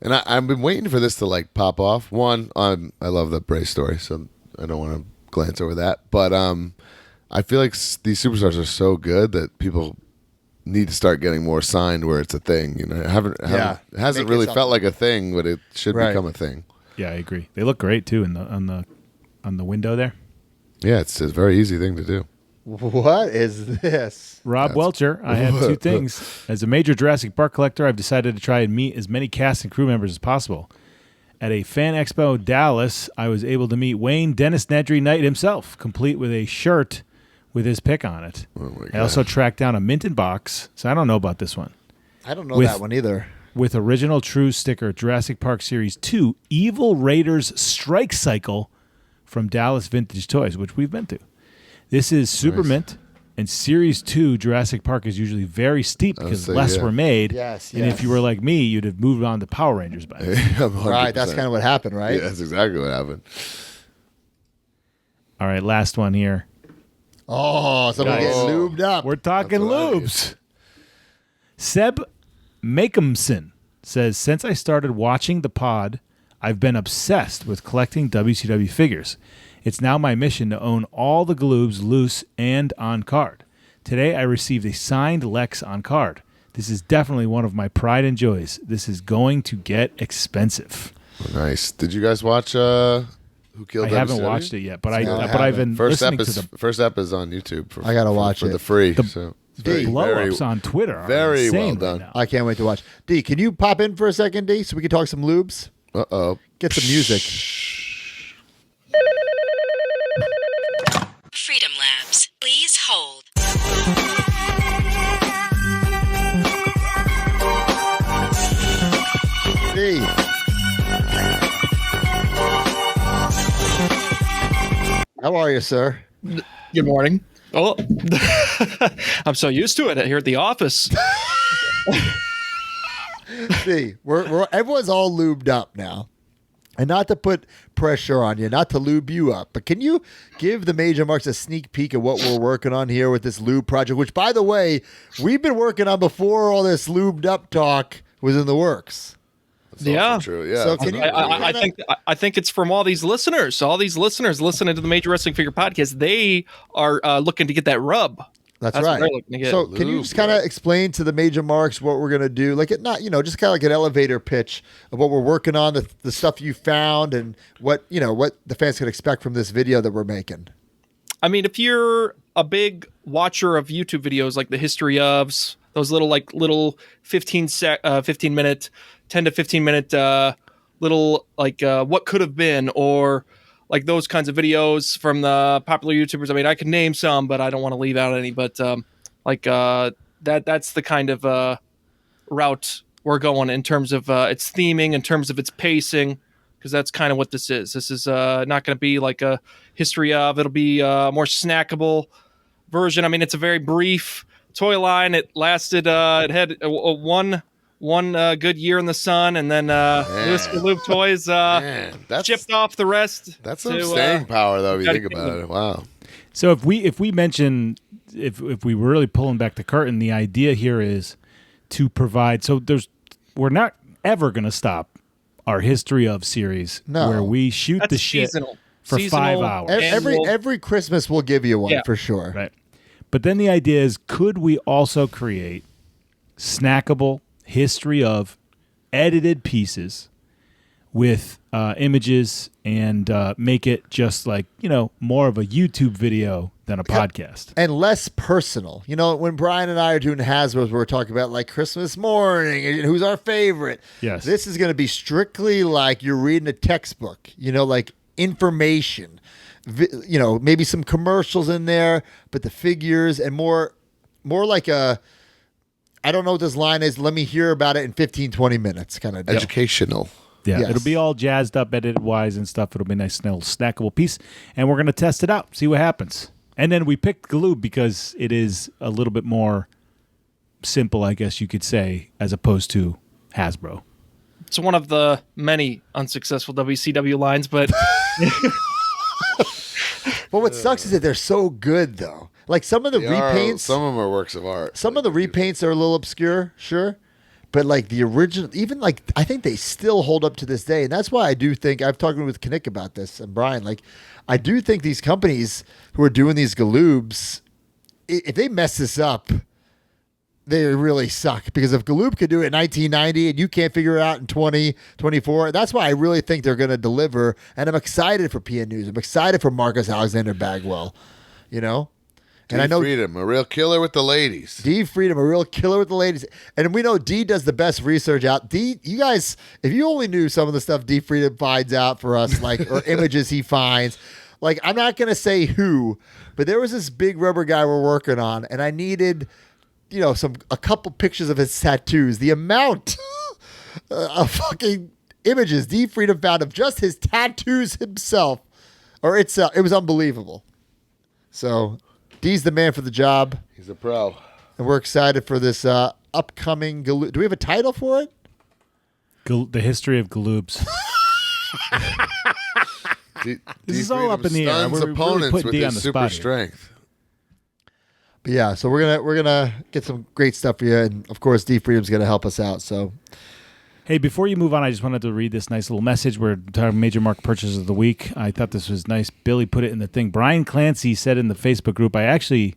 And I've been waiting for this to like pop off. One, I love the Bray story, so I don't want to glance over that. But I feel like these superstars are so good that people need to start getting more signed where it's a thing. You know, it hasn't Make it really something. felt like a thing, but it should Right. become a thing. Yeah, I agree. They look great too on the window there. Yeah, it's a very easy thing to do. What is this? Rob Welcher, I have two things. As a major Jurassic Park collector, I've decided to try and meet as many cast and crew members as possible. At a Fan Expo Dallas, I was able to meet Wayne Dennis Nedry Knight himself, complete with a shirt with his pick on it. Oh my I also God. tracked down a minted box, so I don't know about this one, I don't know With- that one either. with original True sticker Jurassic Park Series 2 Evil Raiders Strike Cycle from Dallas Vintage Toys, which we've been to. This is super Nice. mint, and Series 2 Jurassic Park is usually very steep because say, less yeah. were made. Yes, And if you were like me, you'd have moved on to Power Rangers by now. Right, that's kind of what happened, right? Yeah, that's exactly what happened. All right, last one here. Oh, someone Guys. getting lubed up. We're talking That's what I lubes. Seb Makeumson says, since I started watching the pod, I've been obsessed with collecting WCW figures. It's now my mission to own all the Gloobs loose and on card. Today I received a signed Lex on card. This is definitely one of my pride and joys. This is going to get expensive. Nice. Did you guys watch Who Killed I haven't WCW? watched it yet, but No, I I've been First listening ep to is the first ep is on YouTube. I gotta watch for it. the free. So it's very, blow-ups very- on Twitter. Are very insane well right done. now. I can't wait to watch. D, can you pop in for a second, D, so we can talk some lubes? Uh-oh. Get some music. Freedom Labs. Please hold. How are you, sir? Good morning. Oh, I'm so used to it here at the office. See, we're everyone's all lubed up now. And not to put pressure on you, not to lube you up, but can you give the Major Marks a sneak peek of what we're working on here with this lube project, which, by the way, we've been working on before all this lubed up talk was in the works. That's also true. Yeah. So can you, I think it's from all these listeners. All these listeners listening to the Major Wrestling Figure Podcast, they are looking to get that rub. That's what right. they're looking to get. So can you just kind of explain to the Major Marks what we're going to do? Like, just kind of like an elevator pitch of what we're working on, the stuff you found, and what the fans can expect from this video that we're making. I mean, if you're a big watcher of YouTube videos, like the history ofs, those little 15 minute, 10 to 15 minute little what could have been, or like those kinds of videos from the popular YouTubers. I mean, I could name some, but I don't want to leave out any. But that's the kind of route we're going in terms of its theming, in terms of its pacing, because that's kind of what this is. This is not going to be like a history of. It'll be a more snackable version. I mean, it's a very brief toy line. It lasted. It had one good year in the sun, and then Lewis Lube Toys chipped off the rest. That's some staying power, though, if you think about it. Wow. So if we mention, if we were really pulling back the curtain, the idea here is to provide. So we're not ever going to stop our history of series where we shoot the shit for 5 hours. Every Christmas we'll give you one for sure. Right. But then the idea is, could we also create snackable history of edited pieces with images and make it just like, more of a YouTube video than a podcast. And less personal. When Brian and I are doing Hasbro's, we're talking about like Christmas morning and who's our favorite. Yes. This is going to be strictly like you're reading a textbook, like information, maybe some commercials in there, but the figures and more like I don't know what this line is. Let me hear about it in 15, 20 minutes kind of deal. Educational. Yeah, Yes. It'll be all jazzed up, edited wise and stuff. It'll be a nice little snackable piece, and we're going to test it out, see what happens. And then we picked Lube because it is a little bit more simple, I guess you could say, as opposed to Hasbro. It's one of the many unsuccessful WCW lines, but But what sucks is that they're so good, though. Like some of the repaints. Some of them are works of art. Some of the repaints are a little obscure, sure. But like the original, even like I think they still hold up to this day. And that's why I do think, I've talked with Knick about this and Brian, like I do think these companies who are doing these Galoobs, if they mess this up, they really suck. Because if Galoob could do it in 1990 and you can't figure it out in 2024, that's why I really think they're going to deliver. And I'm excited for PN News. I'm excited for Marcus Alexander Bagwell, And I know Freedom, a real killer with the ladies. D Freedom, a real killer with the ladies. And we know D does the best research out. D, you guys, if you only knew some of the stuff D Freedom finds out for us, like, or images he finds. Like, I'm not going to say who, but there was this big rubber guy we're working on, and I needed, a couple pictures of his tattoos. The amount of fucking images D Freedom found of just his tattoos himself, or it was unbelievable. So D's the man for the job. He's a pro. And we're excited for this upcoming Galoob. Do we have a title for it? The history of Galoobs. This is all up in the air. Stuns We're opponents really putting with D on his the super spot here. strength. But yeah, so we're gonna get some great stuff for you, and of course, D Freedom's gonna help us out. So, hey, before you move on, I just wanted to read this nice little message. We're talking Major Mark purchases of the week. I thought this was nice. Billy put it in the thing. Brian Clancy said in the Facebook group, I actually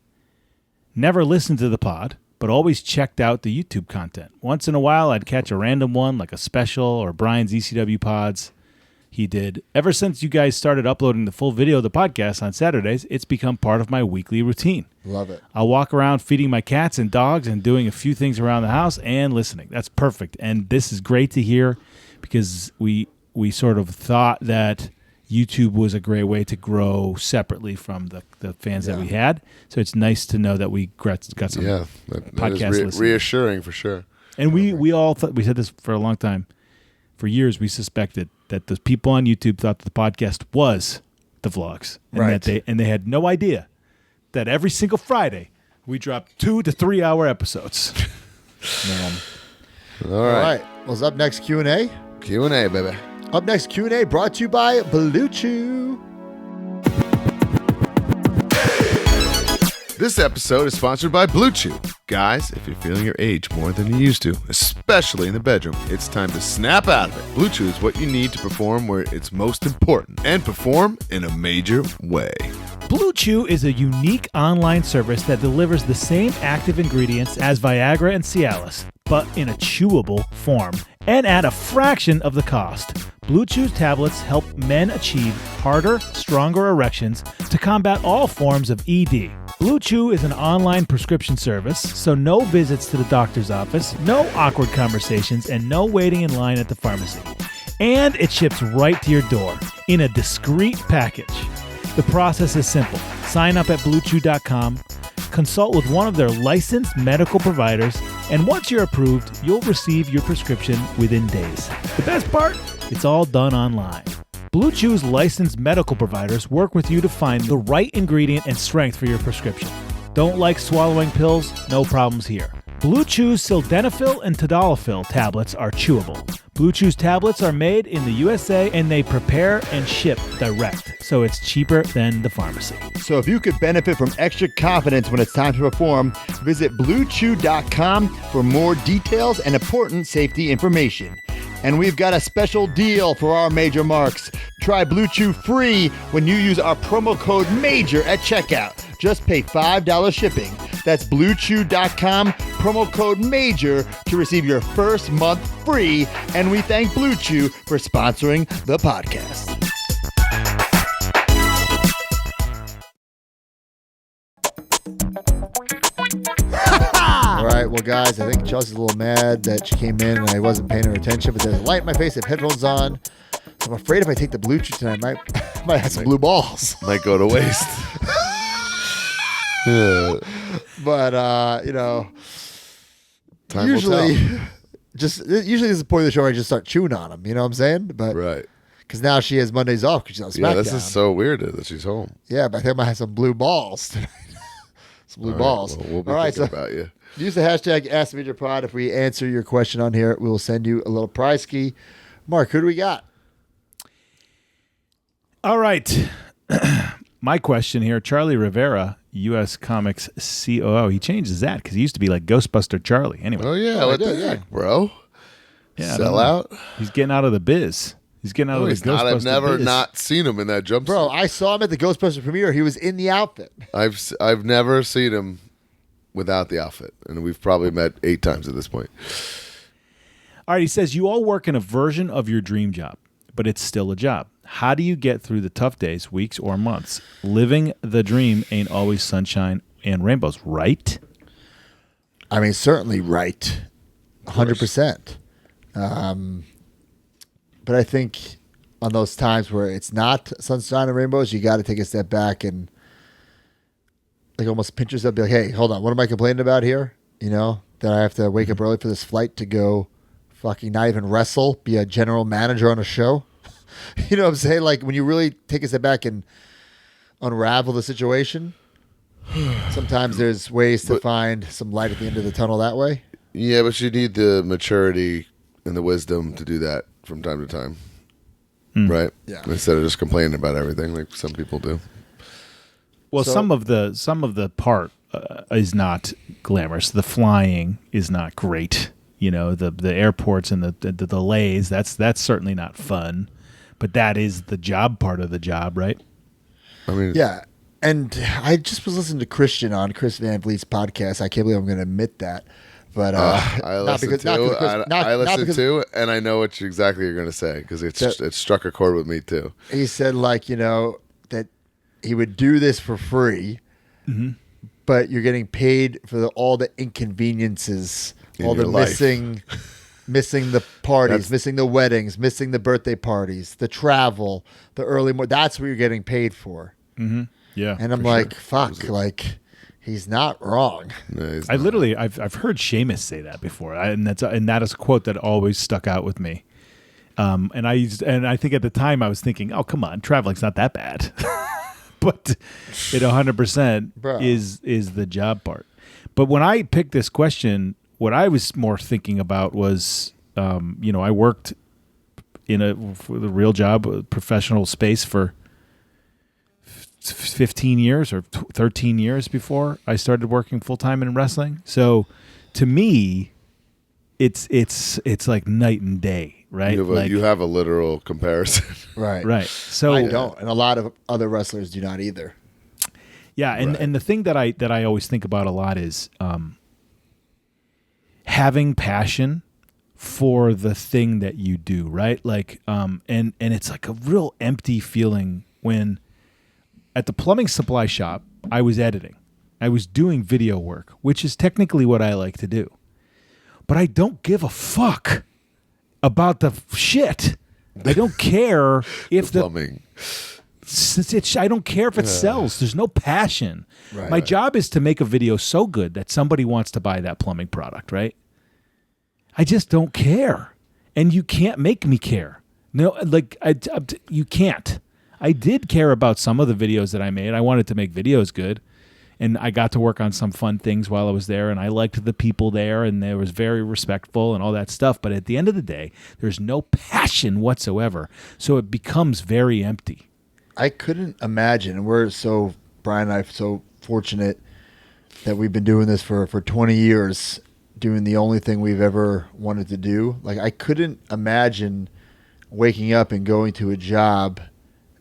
never listened to the pod, but always checked out the YouTube content. Once in a while, I'd catch a random one, like a special or Brian's ECW pods. He did. Ever since you guys started uploading the full video of the podcast on Saturdays, it's become part of my weekly routine. love it. I'll walk around feeding my cats and dogs and doing a few things around the house and listening. That's perfect. And this is great to hear because we sort of thought that YouTube was a great way to grow separately from the fans that we had. So it's nice to know that we got some that podcast is listeners. reassuring for sure. And we all thought, we said this for a long time. For years, we suspected that the people on YouTube thought that the podcast was the vlogs, and Right. that they had no idea that every single Friday we drop 2 to 3 hour episodes. Man. All All right. right. Well, up next Q&A. Q&A, baby. Up next Q&A brought to you by Blue Chew. This episode is sponsored by Blue Chew. Guys, if you're feeling your age more than you used to, especially in the bedroom, it's time to snap out of it. Blue Chew is what you need to perform where it's most important and perform in a major way. Blue Chew is a unique online service that delivers the same active ingredients as Viagra and Cialis, but in a chewable form and at a fraction of the cost. Blue Chew's tablets help men achieve harder, stronger erections to combat all forms of ED. Blue Chew is an online prescription service, so no visits to the doctor's office, no awkward conversations, and no waiting in line at the pharmacy. And it ships right to your door in a discreet package. The process is simple. Sign up at BlueChew.com, consult with one of their licensed medical providers, and once you're approved, you'll receive your prescription within days. The best part? It's all done online. Blue Chew's licensed medical providers work with you to find the right ingredient and strength for your prescription. Don't like swallowing pills? No problems here. Blue Chew's sildenafil and tadalafil tablets are chewable. Blue Chew's tablets are made in the USA and they prepare and ship direct, so it's cheaper than the pharmacy. So if you could benefit from extra confidence when it's time to perform, visit BlueChew.com for more details and important safety information. And we've got a special deal for our major marks. Try Blue Chew free when you use our promo code MAJOR at checkout. Just pay $5 shipping. That's BlueChew.com, promo code MAJOR to receive your first month free. And we thank Blue Chew for sponsoring the podcast. All right, well, guys, I think Chelsea's a little mad that she came in and I wasn't paying her attention, but there's a light in my face, I have headphones on. So I'm afraid if I take the blue chew tonight, I might have some blue balls. Might go to waste. Yeah. But, you know, Time will usually tell. usually this is the point of the show where I just start chewing on them, you know what I'm saying? But Right. because now she has Mondays off because she's on SmackDown. Yeah, this is so weird that she's home. Yeah, but I think I might have some blue balls tonight. Some blue All right, balls. well, we'll be All right, thinking so about you. use the hashtag AskMajorPod. If we answer your question on here, we will send you a little prize key. Mark, who do we got? All right. My question here, Charlie Rivera, U.S. Comics COO. He changes that because he used to be like Ghostbuster Charlie. Anyway. Oh, yeah. Oh, What I the did, yeah. heck, bro? Yeah, I don't Sell know. out? He's getting out of the biz. He's getting out No, of the he's not. I've Ghostbuster never biz. not seen him in that jumpsuit. Bro, I saw him at the Ghostbusters premiere. He was in the outfit. I've never seen him without the outfit, and we've probably met 8 times at this point. All right, he says, you all work in a version of your dream job, but it's still a job. How do you get through the tough days, weeks, or months? Living the dream ain't always sunshine and rainbows, right? I mean, certainly right. 100%. But I think on those times where it's not sunshine and rainbows, you got to take a step back and like almost pinch yourself, be like, hey, hold on, what am I complaining about here? You know, that I have to wake up early for this flight to go fucking not even wrestle, be a general manager on a show. You know what I'm saying? Like when you really take a step back and unravel the situation, sometimes there's ways to find some light at the end of the tunnel that way. Yeah, but you need the maturity and the wisdom to do that from time to time, right? Yeah. Instead of just complaining about everything like some people do. Well, So- some of the part is not glamorous. The flying is not great. You know, the airports and the delays. That's certainly not fun. But that is the job part of the job, right? I mean, Yeah. And I just was listening to Christian on Chris Van Vliet's podcast. I can't believe I'm going to admit that. But I listened to, and I know what exactly you're going to say because it struck a chord with me too. He said, like, you know, that he would do this for free, but you're getting paid for all the inconveniences, In all the your life. missing the parties, missing the weddings, missing the birthday parties, the travel, the early morning. That's what you're getting paid for. Yeah. And I'm like, fuck, like, he's not wrong. No, he's I've not. heard Seamus say that before, and that is a quote that always stuck out with me. And I think at the time I was thinking, oh, come on, traveling's not that bad. But it 100% Bro. is the job part. But when I picked this question, what I was more thinking about was, I worked for the real job, a professional space for 15 years or 13 years before I started working full time in wrestling. So to me, it's like night and day, right? You have a literal comparison. Right. So I don't, and a lot of other wrestlers do not either. Yeah, and the thing that I always think about a lot is having passion for the thing that you do, right? Like, and it's like a real empty feeling when at the plumbing supply shop I was editing, I was doing video work, which is technically what I like to do, but I don't give a fuck about the shit. I don't care if the Plumbing. I don't care if it sells. There's no passion. Right. My job is to make a video so good that somebody wants to buy that plumbing product, right? I just don't care. And you can't make me care. No, like you can't. I did care about some of the videos that I made. I wanted to make videos good. And I got to work on some fun things while I was there, and I liked the people there, and they was very respectful and all that stuff. But at the end of the day, there's no passion whatsoever. So it becomes very empty. I couldn't imagine. Brian and I are so fortunate that we've been doing this for 20 years, doing the only thing we've ever wanted to do. Like, I couldn't imagine waking up and going to a job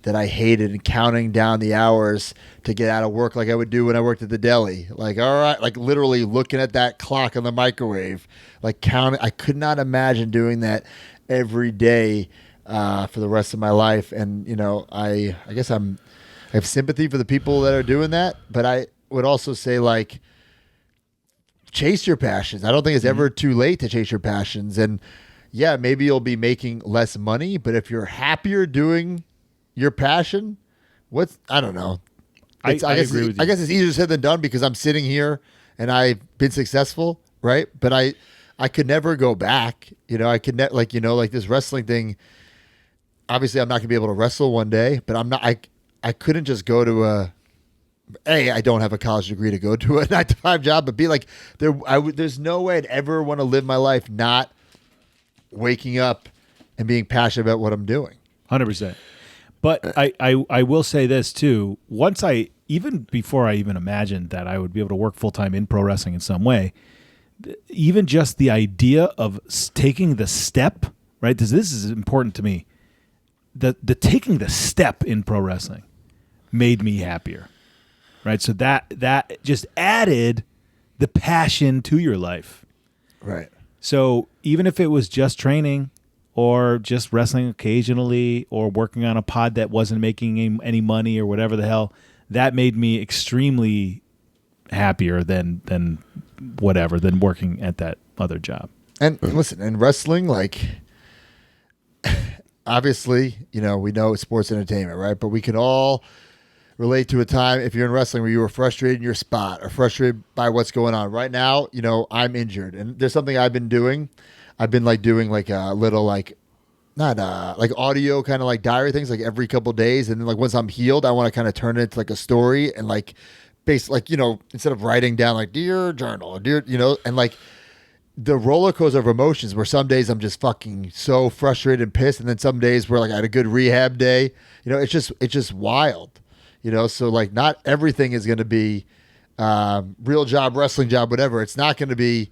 that I hated and counting down the hours to get out of work like I would do when I worked at the deli. Like, all right, like literally looking at that clock on the microwave, like counting. I could not imagine doing that every day for the rest of my life. And, I guess I have sympathy for the people that are doing that, but I would also say, like, chase your passions. I don't think it's ever too late to chase your passions. And yeah, maybe you'll be making less money, but if you're happier doing your passion, I don't know. I agree with you. I guess it's easier said than done because I'm sitting here and I've been successful, right? But I could never go back. I could like this wrestling thing. Obviously, I'm not gonna be able to wrestle one day, but I'm not. I couldn't just go to I don't have a college degree to go to a 9-to-5 job, but be like there's no way I'd ever want to live my life not waking up and being passionate about what I'm doing. 100%. But I will say this too. Even before I even imagined that I would be able to work full time in pro wrestling in some way, even just the idea of taking the step, right? This is important to me. The taking the step in pro wrestling made me happier, right? So that just added the passion to your life, right? So even if it was just training, or just wrestling occasionally, or working on a pod that wasn't making any money, or whatever the hell, that made me extremely happier than working at that other job. And listen, in wrestling, like, obviously, we know it's sports entertainment, right? But we can all relate to a time, if you're in wrestling, where you were frustrated in your spot or frustrated by what's going on. Right now, I'm injured, and there's something I've been doing. I've been doing a little not audio kind of diary things every couple of days, and then once I'm healed, I want to kind of turn it into a story and instead of writing down dear journal or dear and the roller coaster of emotions where some days I'm just fucking so frustrated and pissed, and then some days where I had a good rehab day. It's just wild. So not everything is going to be real job, wrestling job, whatever. It's not going to be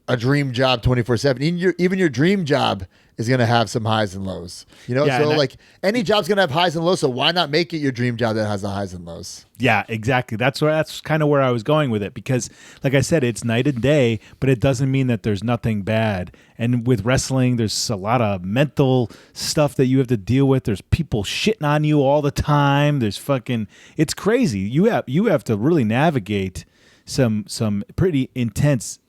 a dream job 24/7. Even your dream job is going to have some highs and lows. Any job's going to have highs and lows. So why not make it your dream job that has the highs and lows? Yeah, exactly. That's kind of where I was going with it, because like I said, it's night and day, but it doesn't mean that there's nothing bad. And with wrestling, there's a lot of mental stuff that you have to deal with. There's people shitting on you all the time. It's crazy. You have to really navigate some pretty intense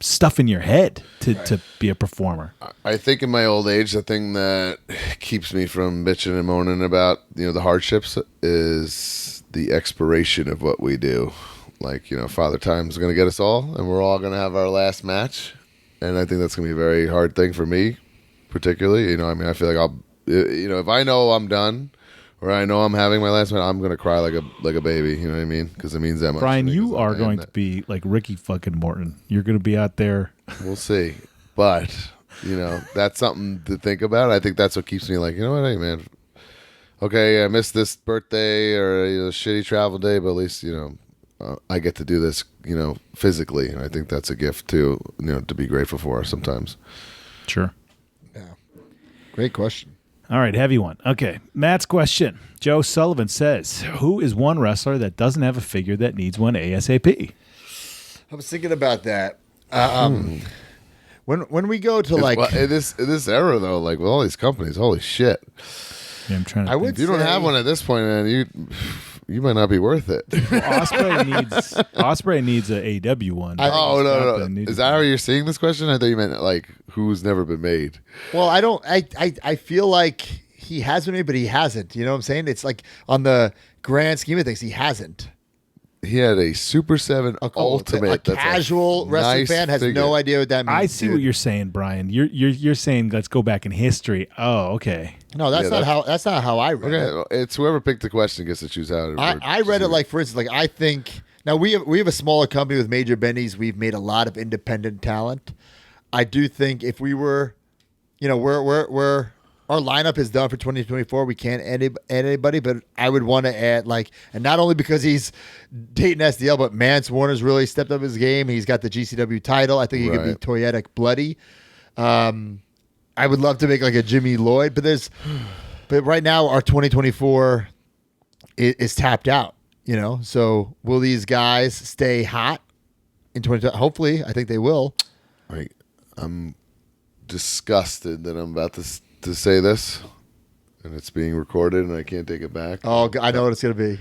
stuff in your head to be a performer. I think in my old age, the thing that keeps me from bitching and moaning about the hardships is the expiration of what we do. Father Time's going to get us all, and we're all going to have our last match, and I think that's going to be a very hard thing for me particularly. You know, I mean, I feel like I'll, you know, if I know I'm done or I know I'm having my last match, I'm gonna cry like a baby. You know what I mean? Because it means that much. Brian, to me, you 'cause I'm are paying going that. to be like Ricky fucking Morton. You're going to be out there. We'll see, but you know, that's something to think about. I think that's what keeps me like, you know what, hey man, okay, I missed this birthday or a shitty travel day, but at least you know I get to do this, you know, physically, and I think that's a gift too, you know, to be grateful for sometimes. Sure. Great question. All right, heavy one. Okay, Matt's question. Joe Sullivan says, who is one wrestler that doesn't have a figure that needs one ASAP? I was thinking about that. When we go to like, Well, in this era though, like with all these companies, holy shit! Yeah, I'm trying to I think. would If you don't say- have one at this point, man, you might not be worth it. Osprey needs a AW one. Oh no, That needs is that how you're seeing this question? I thought you meant like who's never been made. well, I don't. I feel like he has been made, but he hasn't. You know what I'm saying? It's like on the grand scheme of things, he hasn't. He had a Super 7 Ultimate. A That's casual wrestling nice fan has figure. no idea what that means. I see dude. what you're saying, Brian. You're saying let's go back in history. Oh, okay. No, that's Yeah, that's not how I read Okay, it. well, it's whoever picked the question gets to choose how. I read it like, for instance, like I think now we have a smaller company with major bendies. We've made a lot of independent talent. I do think if we were, you know, we're our lineup is done for 2024. We can't add anybody, but I would want to add like, and not only because he's dating SDL, but Mance Warner's really stepped up his game. He's got the GCW title. I think he could be Right. toyetic bloody. I would love to make like a Jimmy Lloyd, but right now our 2024 is tapped out. You know, so will these guys stay hot in 2020? Hopefully, I think they will. Like, I'm disgusted that I'm about to say this, and it's being recorded, and I can't take it back. Oh, I know what it's gonna be.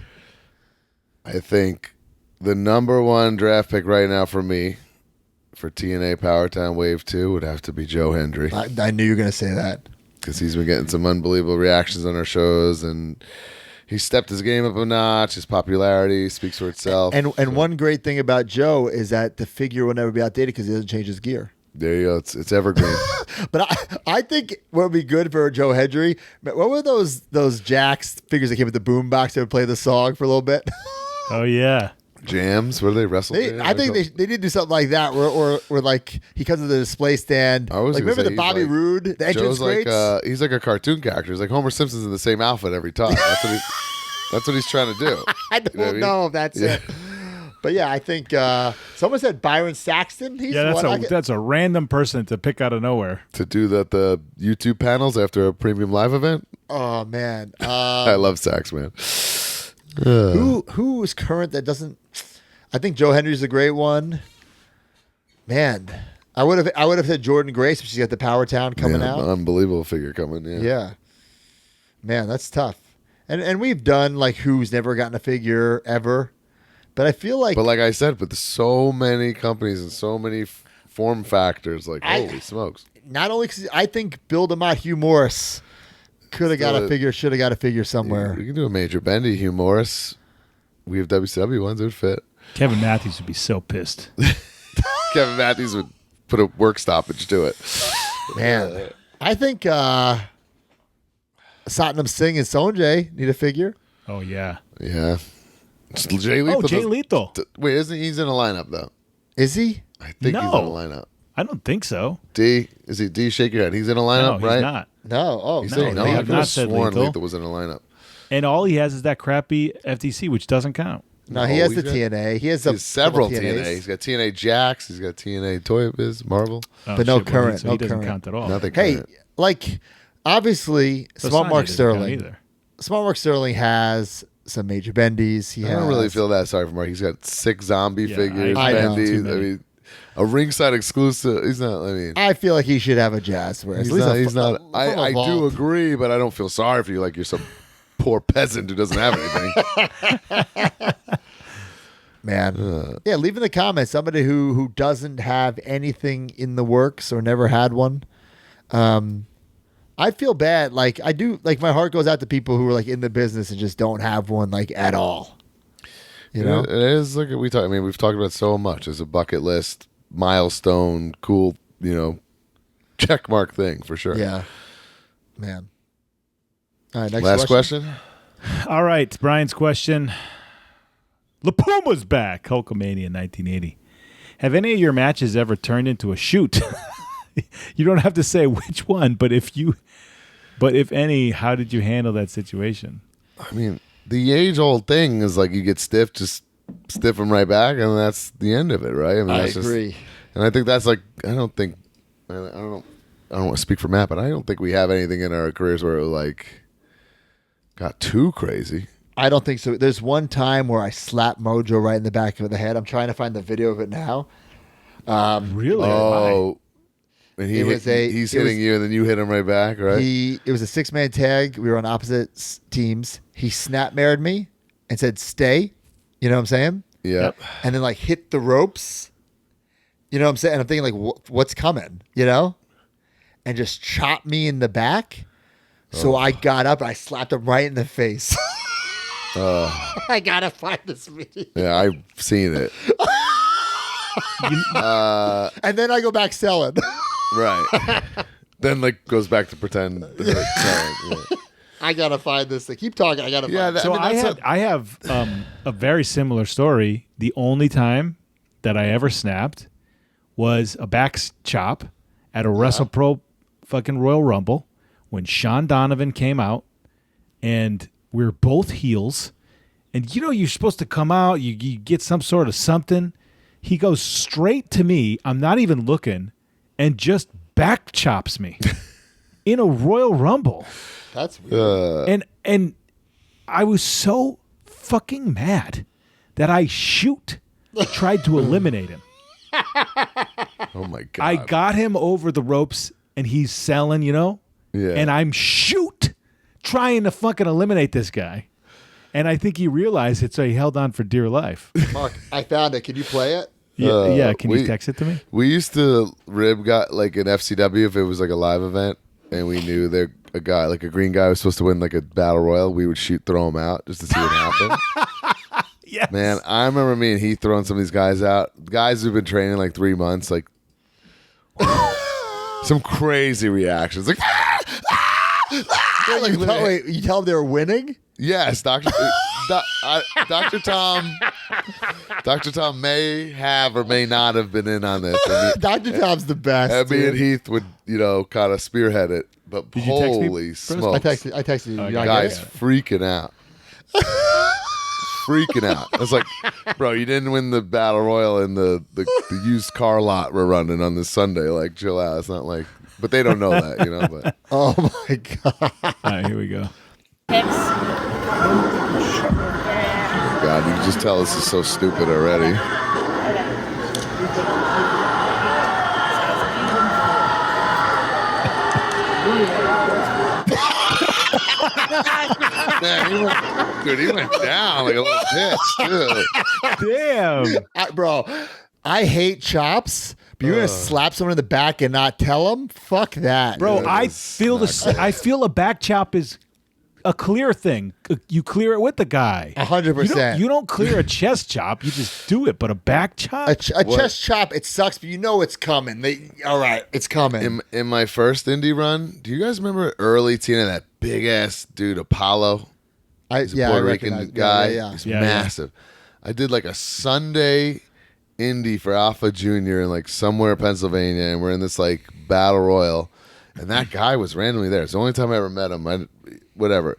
I think the number one draft pick right now for me for TNA Powertown Wave 2 would have to be Joe Hendry, I knew you were gonna say that. because he's been getting some unbelievable reactions on our shows, and he stepped his game up a notch. His popularity speaks for itself. And one great thing about Joe is that the figure will never be outdated because he doesn't change his gear. There you go. It's evergreen. But I think what would be good for Joe Hendry, what were those Jax figures that came with the boom box that would play the song for a little bit? Oh yeah. Jams? What do they wrestle? I think they need to do something like that, where like he comes to the display stand. I was Like gonna remember say the Bobby he's like- Roode, the entrance Joe's like greats? he's like a cartoon character. He's like Homer Simpson's in the same outfit every time. That's what he's trying to do. I don't You know what I mean? know if that's Yeah. it. But yeah, I think someone said Byron Saxton. He's Yeah, one. that's a random person to pick out of nowhere. To do the YouTube panels after a premium live event. Oh man, I love Sax, man. who is current that doesn't? I think Joe Hendry's a great one. Man, I would have said Jordan Grace, but she's got the Power Town coming Yeah, out. unbelievable figure coming. Yeah. Yeah, man, that's tough. And we've done like who's never gotten a figure ever, but I feel like But like I said, with so many companies and so many form factors, like holy smokes. not only because I think Bill DeMott, Hugh Morris could have got a Still- figure, should have got a figure somewhere. We can do a major Bendy, Hugh Morris. We have WCW ones that would fit. Kevin Matthews would be so pissed. Kevin Matthews would put a work stoppage to it. Man, I think Satnam Singh and Sonjay need a figure. Oh yeah. Yeah. Jay Lethal. Oh, Jay doesn't- Lethal. Wait, isn't he's in a lineup though? Is he? I think he's in a No. lineup. I don't think so. D, is he D? Shake your head. He's in a No, lineup, he's right? not. No. Oh, He's No, saying they no. I have could not have said sworn Lethal. Lethal was in a lineup. And all he has is that crappy FTC, which doesn't count. No, he has he's the got- TNA. He has He has several couple TNA. He's got TNA Jax. He's got TNA Toy Biz, Marvel. Oh, But no shit, well, current, So no he doesn't current. count at all. Nothing. Hey, current. like obviously, So Smart Sonya Mark doesn't count Sterling. either. Smart Mark Sterling has some major bendies. He I has. don't really feel that sorry for Mark. He's got 6 zombie Yeah, figures, I know. Bendy. Too I many. mean, a ringside exclusive. He's not. I mean, I feel like he should have a jazz wear. he's not. I do agree, but I don't feel sorry for you. Like you're some poor peasant who doesn't have anything. Man, yeah. Leave in the comments somebody who doesn't have anything in the works or never had one. I feel bad. Like I do. Like my heart goes out to people who are like in the business and just don't have one like at all. You know. It is like we talk. I mean, we've talked about so much as a bucket list milestone, cool. checkmark thing for sure. Yeah. Man. All right, next Last question. All right, Brian's question. La Puma's back. Hulkamania 1980. Have any of your matches ever turned into a shoot? You don't have to say which one, but if any, how did you handle that situation? I mean, the age-old thing is like you get stiff, just stiff them right back, and that's the end of it, right? I mean, I that's agree. And I think that's like, I don't want to speak for Matt, but I don't think we have anything in our careers where it like got too crazy. I don't think so. There's one time where I slapped Mojo right in the back of the head. I'm trying to find the video of it now. Really? Oh, and he's hitting you, and then you hit him right back, right? It was a 6-man tag. We were on opposite teams. He snap-married me and said, "Stay." You know what I'm saying? Yeah. Yep. And then like hit the ropes. You know what I'm saying? And I'm thinking like, what's coming? You know? And just chopped me in the back. So I got up and I slapped him right in the face. I gotta find this video. Yeah, I've seen it. And then I go back selling. Right. Then like goes back to pretend. Yeah. I gotta find this thing. Keep talking. I gotta find Yeah, it. So I have a very similar story. The only time that I ever snapped was a back chop at a WrestlePro fucking Royal Rumble when Sean Donovan came out, and we were both heels. And you know you're supposed to come out, you get some sort of something. He goes straight to me, I'm not even looking, and just back chops me in a Royal Rumble. That's weird. And I was so fucking mad that I tried to eliminate him. Oh my god! I got him over the ropes, and he's selling, you know. Yeah. And I'm trying to fucking eliminate this guy, and I think he realized it, so he held on for dear life. Mark, I found it. Can you play it? Yeah. Can you text it to me? We used to got like an FCW if it was like a live event, and we knew that a guy like a green guy was supposed to win like a battle royal. We would throw him out just to see what happened. Yes. Man, I remember me and Heath throwing some of these guys out. Guys who've been training like 3 months, like some crazy reactions, like. Wait, you tell them they were winning? Yes, Dr. Tom. Dr. Tom may have or may not have been in on this. Dr. Tom's the best. And me and dude. Heath would, kind of spearhead it. But Did you text me, holy Bruce? smokes. I texted you. You not Guys get it? freaking out. Freaking out. I was like, bro, you didn't win the battle royal in the used car lot we're running on this Sunday. Like, chill out. It's not like, but they don't know that, But Oh my god. All right, here we go. God, you can just tell this is so stupid already. Man, he went down like a little bitch, too. Damn. Bro, I hate chops, but you're going to slap someone in the back and not tell them? Fuck that. Bro, Yeah, I that's feel not I feel a back chop is a clear thing. You clear it with the guy. 100%. You don't clear a chest chop. You just do it. But a back chop? A chest chop, it sucks, but you know it's coming. All right, it's coming. In my first indie run, do you guys remember early Tina, that big ass dude, Apollo? He's a Puerto Rican guy. Yeah. He's Yeah, massive. I did like a Sunday indie for Alpha Junior in like somewhere in Pennsylvania, and we're in this like battle royal, and that guy was randomly there. It's the only time I ever met him. Whatever.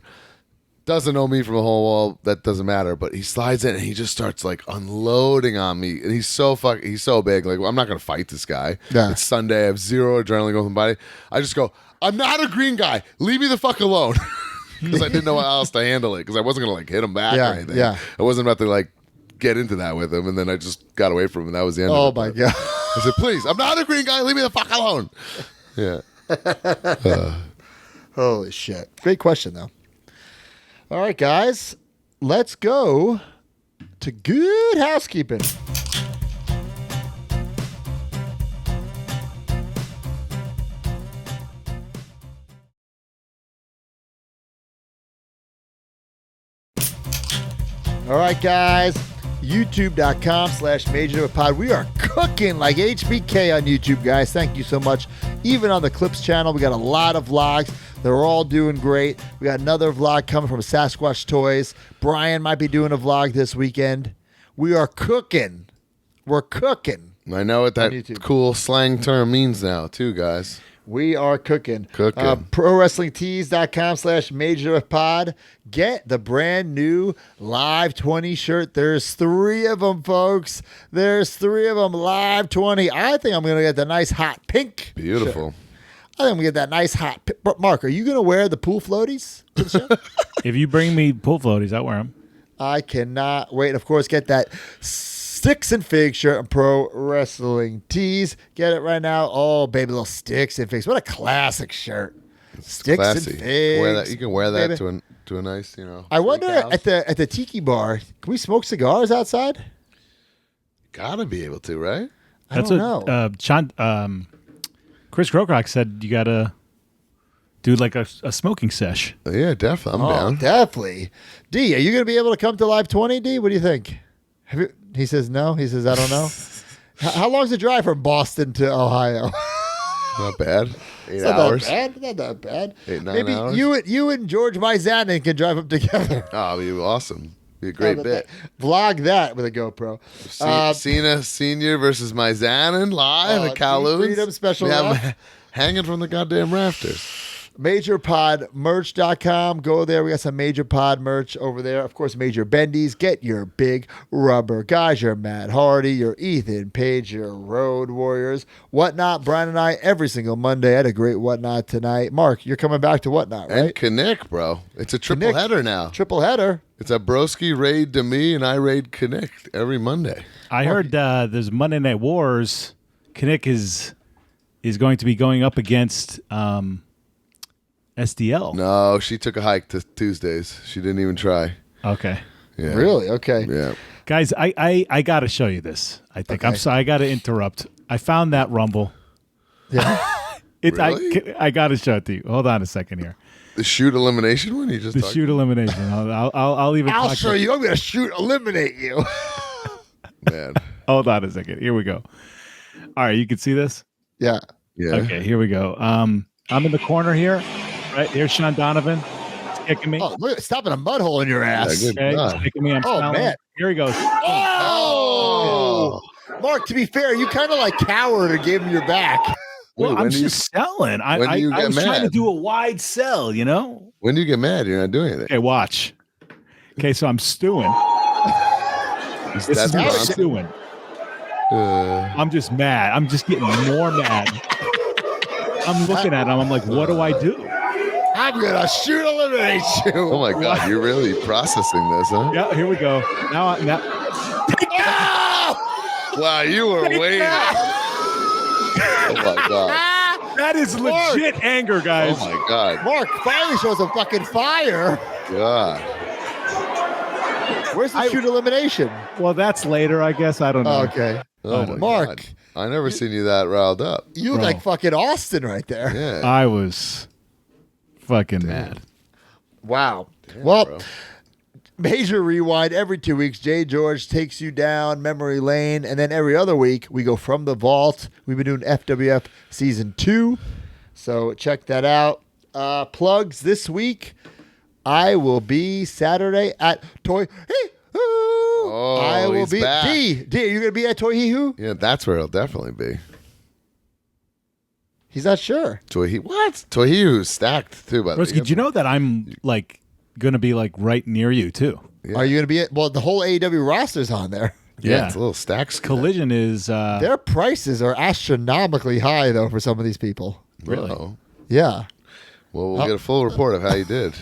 Doesn't know me from a whole wall. That doesn't matter. But he slides in and he just starts like unloading on me, and he's so big. Like, I'm not gonna fight this guy. Yeah. It's Sunday. I have zero adrenaline going through my body. I just go, I'm not a green guy. Leave me the fuck alone. Because I didn't know how else to handle it. Because I wasn't gonna like hit him back or anything. Yeah. I wasn't about to like get into that with him, and then I just got away from him, and that was the end Oh of it. my god. I said, please, I'm not a green guy. Leave me the fuck alone. Yeah. Holy shit. Great question, though. All right, guys. Let's go to Good Housekeeping. All right, guys. YouTube.com/MajorPod. We are cooking like HBK on YouTube, guys. Thank you so much. Even on the Clips channel, we got a lot of vlogs. They're all doing great. We got another vlog coming from Sasquatch Toys. Brian might be doing a vlog this weekend. We are cooking. We're cooking. I know what that cool slang term means now, too, guys. We are cooking. Cooking. ProWrestlingTees.com/MajorPod. Get the brand new Live 20 shirt. There's 3 of them, folks. There's 3 of them. Live 20. I think I'm going to get the nice hot pink. Beautiful. Shirt. I think I'm going to get that nice hot pink. Mark, are you going to wear the pool floaties to the show? If you bring me pool floaties, I'll wear them. I cannot wait. Of course, get that Sticks and Figs shirt and Pro Wrestling Tees. Get it right now. Oh, baby, little Sticks and Figs. What a classic shirt. Sticks Classy. and Figs. You can wear that baby. to a nice, I wonder at the Tiki Bar, can we smoke cigars outside? Gotta be able to, right? I don't know. Chris Crocrock said you gotta do like a smoking sesh. Yeah, definitely. I'm down. Definitely. D, are you going to be able to come to Live 20, D? What do you think? He says no. He says, I don't know. How long's the drive from Boston to Ohio? Not bad. 8 Not hours. that bad. Not that bad. 8, 9 Maybe hours. you and George Myzanin can drive up together. Oh, it'd be awesome. Be a great bit. Vlog that with a GoPro. Cena Senior versus Myzanin live at Kowloon's. Freedom special. We have him hanging from the goddamn rafters. MajorPodMerch.com. Go there. We got some Major Pod merch over there. Of course, Major Bendy's. Get your big rubber. Guys, you're Matt Hardy. You're Ethan Page. You're Road Warriors. Whatnot. Brian and I, every single Monday. I had a great Whatnot tonight. Mark, you're coming back to Whatnot, right? And Kinnick, bro. It's a triple header now. Triple header. It's a broski raid to me, and I raid Kinnick every Monday. I heard there's Monday Night Wars. Kinnick is going to be going up against SDL. No, she took a hike to Tuesdays. She didn't even try. Okay. Yeah. Really? Okay. Yeah. Guys, I got to show you this. I think. Okay. I'm sorry. I got to interrupt. I found that Rumble. Yeah. Really? I got to show it to you. Hold on a second here. The shoot elimination one? You just the shoot elimination. I'll even. I'll show you. I'm going to shoot eliminate you. Man. Hold on a second. Here we go. All right. You can see this? Yeah. Yeah. Okay. Here we go. I'm in the corner here. Right, here's Sean Donovan. He's kicking me. Oh, look, stopping a mud hole in your ass. Yeah, okay, he's kicking me. I'm smelling. Man. Here he goes. Oh! Mark, to be fair, you kind of like cowered or gave him your back. Well, I'm just selling. I was trying to do a wide sell, you know? When do you get mad? You're not doing anything. Okay, watch. Okay, so I'm stewing. This is me stewing. I'm just mad. I'm just getting more mad. I'm looking at him. I'm like, what do I do? I'm going to shoot eliminate you. Oh, my God. You're really processing this, huh? Yeah, here we go. Now. Wow, you were waiting. Oh, my God. That is legit anger, guys. Oh, my God. Mark finally shows some fucking fire. God. Where's the shoot elimination? Well, that's later, I guess. I don't know. Okay. Oh, my Mark. God. I never seen you that riled up. You look like fucking Austin right there. Yeah. I was fucking mad. Wow. Damn, well, bro. Major Rewind every 2 weeks. Jay George takes you down memory lane. And then every other week, we go from the vault. We've been doing FWF Season 2. So check that out. Plugs this week. I will be Saturday at Toy Oh, I will he's be back. D, are you gonna be at Toy Hee-Hoo? Yeah, that's where it'll definitely be. He's not sure. What? Tohiu's stacked too, by the way. Did you know that I'm like gonna be like right near you too? Yeah. Are you gonna be at the whole AEW roster's on there. Yeah, it's a little stacks. Collision is Their prices are astronomically high though for some of these people. Really? Uh-oh. Yeah. Well, we'll get a full report of how you did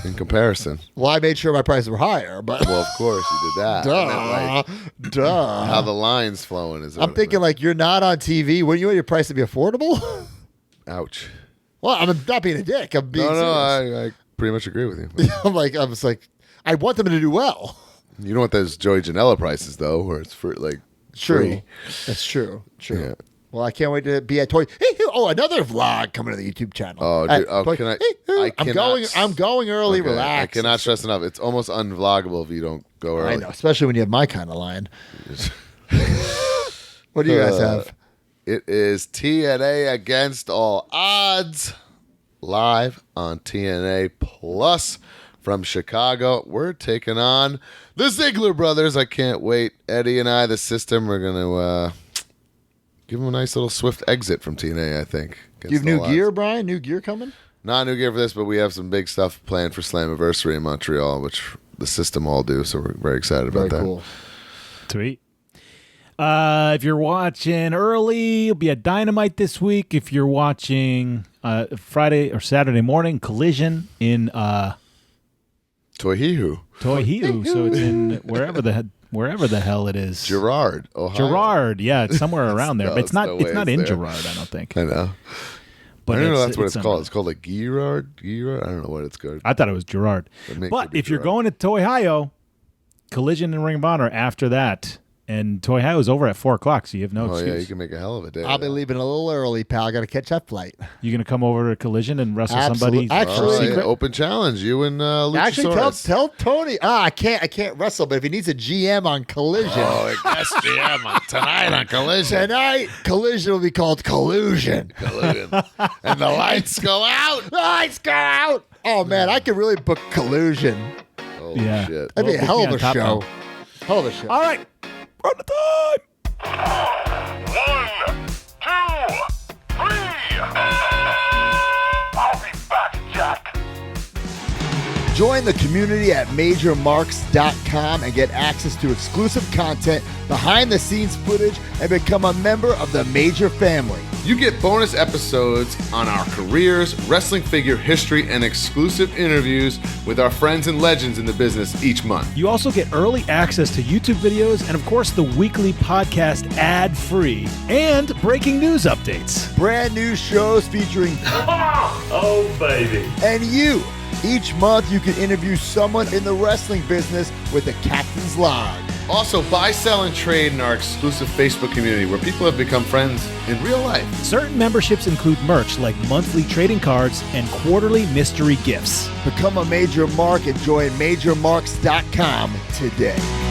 in comparison. Well, I made sure my prices were higher, but Well, of course you did that. I meant, duh. how the line's flowing is. I'm thinking like you're not on TV. Wouldn't you want your price to be affordable? Ouch. Well, I'm not being a dick. I'm being serious. I pretty much agree with you. I was like, I want them to do well. You don't want those Joey Janela prices though, where it's for like True. free. That's true. True. Yeah. Well, I can't wait to be at Toy. Oh, another vlog coming to the YouTube channel. Oh, At dude, Toy- can I? I'm going early. Okay, Relax. I cannot stress enough. It's almost unvloggable if you don't go early. I know, especially when you have my kind of line. What do you guys have? It is TNA Against All Odds, live on TNA Plus from Chicago. We're taking on the Ziggler brothers. I can't wait. Eddie and I, the system, are going to give them a nice little swift exit from TNA, I think. You have new gear, Brian? New gear coming? Not new gear for this, but we have some big stuff planned for Slammiversary in Montreal, which the system all do, so we're very excited about that. Cool. Sweet. If you're watching early, it'll be a Dynamite this week. If you're watching Friday or Saturday morning, Collision in Toihihu. Toihiu, so it's in wherever the hell it is. Girard, Ohio. Girard, yeah, it's somewhere around there. But it's not. no It's way not it's in there. Girard, I don't think. I know. But I don't know that's what it's somewhere. called. It's called like Girard. I don't know what it's called. I thought it was Girard. But if you're going to Toihiu, Collision and Ring of Honor after that. And Toihiu is over at 4:00, so you have no excuse. Oh, yeah, you can make a hell of a day. I'll be leaving a little early, pal. I got to catch that flight. You going to come over to Collision and wrestle Absolutely. somebody? Actually, yeah, open challenge. You and Luchasaurus. Actually, tell Tony. I can't wrestle, but if he needs a GM on Collision. Oh, yes, GM tonight on Collision. Tonight, Collision will be called Collusion. Collision. And the lights go out. Lights go out. Oh, man, I could really book Collusion. Holy Yeah. shit. That'd be a hell of a Top show. Ten. Hell of a show. All right. Run the time. 1, 2, 3. I'll be back, Jack. Join the community at MajorMarks.com and get access to exclusive content, behind-the-scenes footage, and become a member of the Major family. You get bonus episodes on our careers, wrestling figure history, and exclusive interviews with our friends and legends in the business each month. You also get early access to YouTube videos and, of course, the weekly podcast ad-free and breaking news updates. Brand new shows featuring Oh, baby. and you. Each month, you can interview someone in the wrestling business with a Captain's Log. Also, buy, sell, and trade in our exclusive Facebook community where people have become friends in real life. Certain memberships include merch like monthly trading cards and quarterly mystery gifts. Become a Major Mark and join MajorMarks.com today.